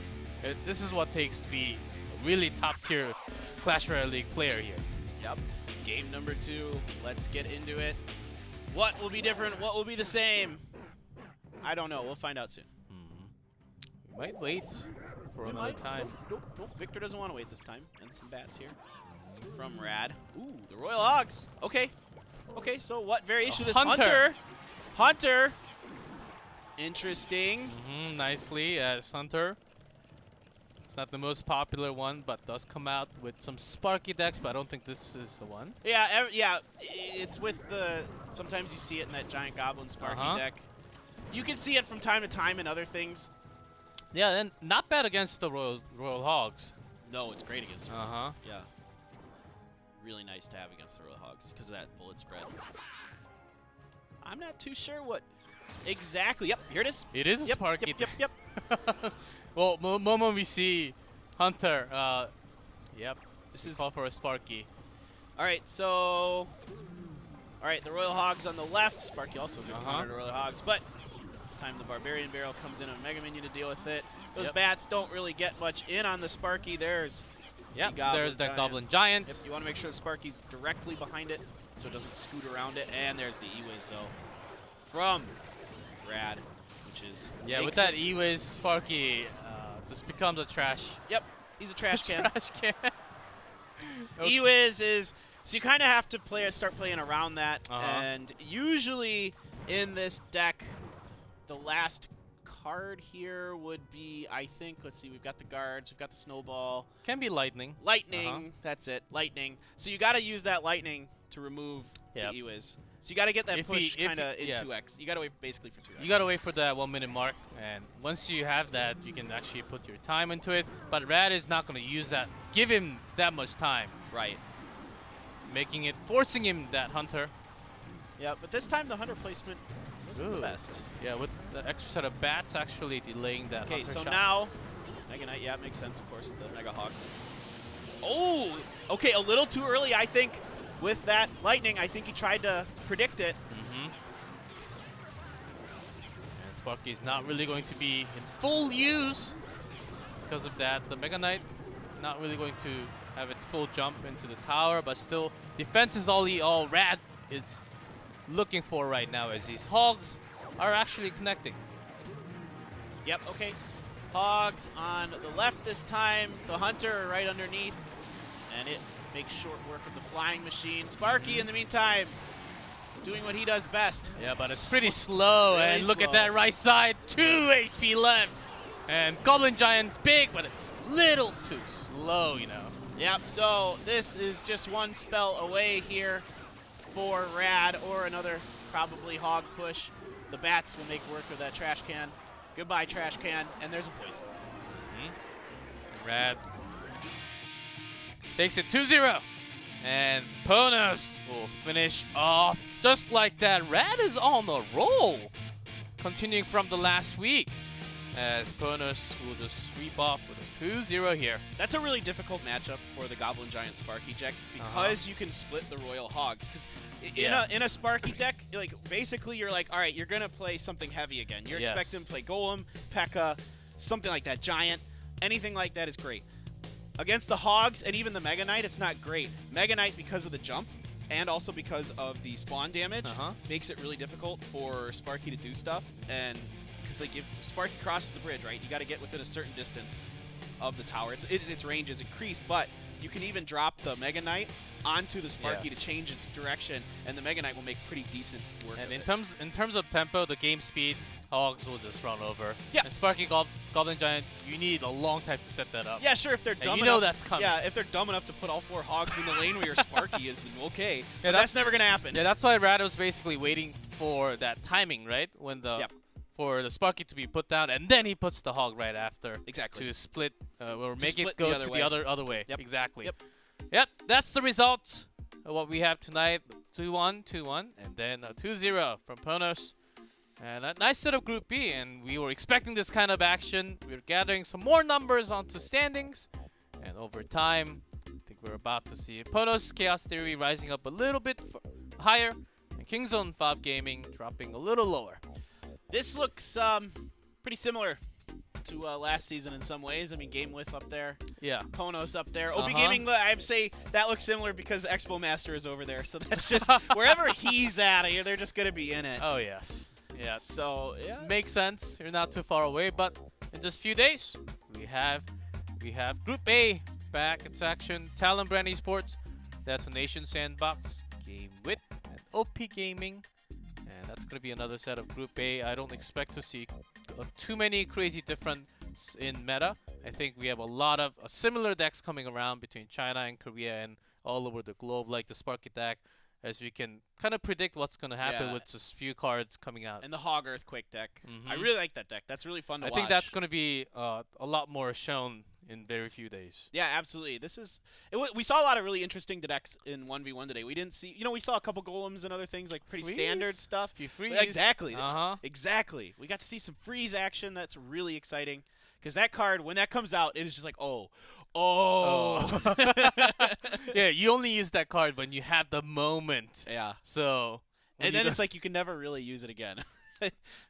this is what takes to be a really top-tier Clash Royale League player here. Yep. Game number 2. Let's get into it. What will be different? What will be the same? I don't know. We'll find out soon. We might wait for another time. Nope. Victor doesn't want to wait this time. And some bats here from Rad. Ooh, the Royal Hogs. Okay, so what variation of this? Hunter. Interesting. Nicely as Hunter. It's not the most popular one, but does come out with some Sparky decks, but I don't think this is the one. Yeah, it's with the... Sometimes you see it in that Giant Goblin Sparky deck. You can see it from time to time in other things. Yeah, and not bad against the Royal Hogs. No, it's great against them. Yeah. Really nice to have against the Royal Hogs because of that bullet spread. I'm not too sure what exactly. Yep, here it is. It is a Sparky. Yep. Well, the moment we see Hunter, this is call for a Sparky. All right, so All right, the Royal Hogs on the left. Sparky also good counter to Royal Hogs, but this time the Barbarian Barrel comes in on Mega Minion to deal with it. Those bats don't really get much in on the Sparky. There's there's the Goblin Giant. Yep, you want to make sure the Sparky's directly behind it so it doesn't scoot around it. And there's the E-Wiz, though, from Rad, which is... Yeah, with that E-Wiz, Sparky just becomes a trash. Yep, he's a trash can. Trash can. Okay. E-Wiz is... So you kind of have to start playing around that. And usually in this deck, the last card here would be, I think, let's see, we've got the guards, we've got the snowball. Can be lightning. Lightning, that's it, lightning. So you got to use that lightning to remove the E-Wiz. So you got to get that push kind of in 2x. You got to wait basically for 2x. You got to wait for that 1 minute mark, and once you have that, you can actually put your time into it. But Rad is not going to use that, give him that much time. Right. Forcing him that Hunter. Yeah, but this time the Hunter placement wasn't the best. Yeah, with the extra set of bats actually delaying that Hunter shot. Okay, so now, Mega Knight, yeah, it makes sense, of course, the Mega Hogs. Oh, okay, a little too early, I think, with that lightning. I think he tried to predict it. And Sparky's not really going to be in full use because of that. The Mega Knight not really going to have its full jump into the tower, but still, defense is all Rad is looking for right now, as these Hogs are actually connecting. Yep, okay. Hogs on the left this time, the Hunter right underneath, and it makes short work of the flying machine. Sparky, in the meantime, doing what he does best. Yeah, but it's pretty slow, really and look at that right side, 2 HP left. And Goblin Giant's big, but it's a little too slow, you know. Yep, so this is just one spell away here for Rad, or another probably Hog push. The bats will make work of that trash can. Goodbye, trash can, and there's a poison. Rad takes it 2-0, and Ponos will finish off just like that. Rad is on the roll, continuing from the last week, as Ponos will just sweep off with a 2-0 here. That's a really difficult matchup for the Goblin Giant Sparky deck because you can split the Royal Hogs. Because in a Sparky deck, like basically you're like, all right, you're gonna play something heavy again. You're expecting to play Golem, P.E.K.K.A, something like that, Giant, anything like that is great. Against the Hogs and even the Mega Knight, it's not great. Mega Knight, because of the jump and also because of the spawn damage, makes it really difficult for Sparky to do stuff. And because like if Sparky crosses the bridge, right, you got to get within a certain distance of the tower. Its range is increased, but you can even drop the Mega Knight onto the Sparky to change its direction, and the Mega Knight will make pretty decent work. And in terms of tempo, the game speed, Hogs will just run over. Yeah. And Sparky Goblin Giant, you need a long time to set that up. Yeah, sure, if they're dumb enough. You know that's coming. Yeah, if they're dumb enough to put all 4 Hogs in the lane where your Sparky is, then okay. Yeah, but that's never gonna happen. Yeah, that's why Rad was basically waiting for that timing, right? When the for the Sparky to be put down, and then he puts the Hog right after. Exactly. To split, or make it go to the other way. Yep. Exactly. Yep. That's the result of what we have tonight. 2-1, 2-1, and then a 2-0 from Ponos. And a nice set of Group B, and we were expecting this kind of action. We're gathering some more numbers onto standings, and over time, I think we're about to see Ponos Chaos Theory rising up a little bit higher, and Kingzone Fav Gaming dropping a little lower. This looks pretty similar to last season in some ways. I mean, Game With up there. Yeah. Ponos up there. OP.GAMING, I'd say that looks similar because Expo Master is over there. So that's just, wherever he's at, they're just going to be in it. Oh, yes. Yeah. So, yeah. Makes sense. You're not too far away, but in just a few days, we have Group A back in action. Talonbrand Esports, Detonation Sandbox, Game With, and OP.GAMING. And that's going to be another set of Group A. I don't expect to see too many crazy difference in meta. I think we have a lot of similar decks coming around between China and Korea and all over the globe, like the Sparky deck, as we can kind of predict what's going to happen with just few cards coming out. And the Hog Earthquake deck. I really like that deck. That's really fun to watch. I think that's going to be a lot more shown in very few days. Yeah, absolutely. We saw a lot of really interesting decks in 1v1 today. We didn't see, we saw a couple golems and other things, like pretty standard stuff. Exactly. Exactly. We got to see some freeze action. That's really exciting. Because that card, when that comes out, it is just like, oh, Oh. Yeah, you only use that card when you have the moment. Yeah. So. And then it's like you can never really use it again.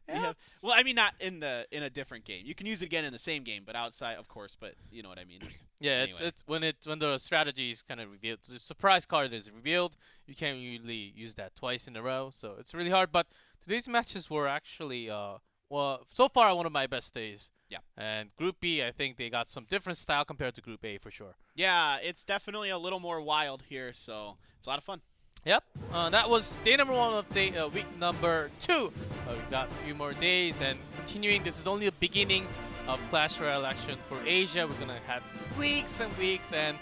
Well, I mean, not in a different game. You can use it again in the same game, but outside, of course. But you know what I mean. Yeah, anyway. it's when the strategy is kind of revealed. The surprise card is revealed. You can't usually use that twice in a row, so it's really hard. But today's matches were actually well, so far one of my best days. Yeah. And Group B, I think they got some different style compared to Group A for sure. Yeah, it's definitely a little more wild here, so it's a lot of fun. Yep, that was day number 1 of week number 2. We got a few more days and continuing. This is only the beginning of Clash Royale action for Asia. We're gonna have weeks and weeks and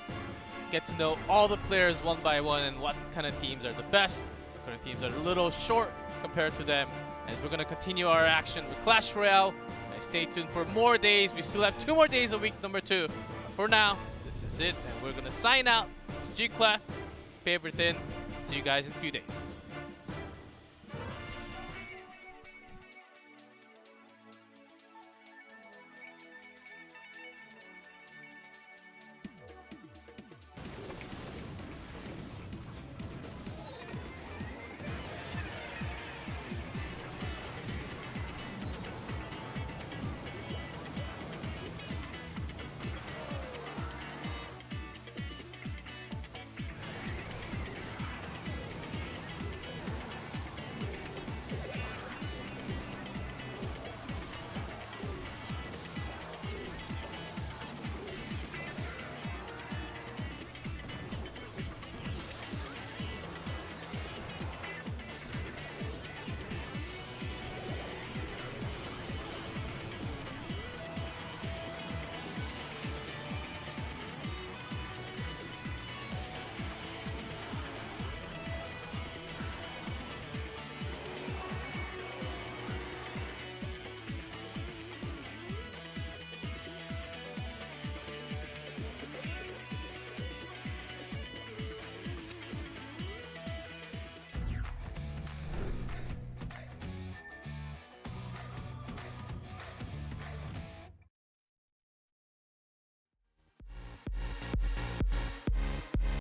get to know all the players one by one and what kind of teams are the best. What kind of teams are a little short compared to them. And we're gonna continue our action with Clash Royale. And stay tuned for more days. We still have 2 more days of week number 2. But for now, this is it, and we're gonna sign out. G-Clef, Paper Thin. See you guys in a few days.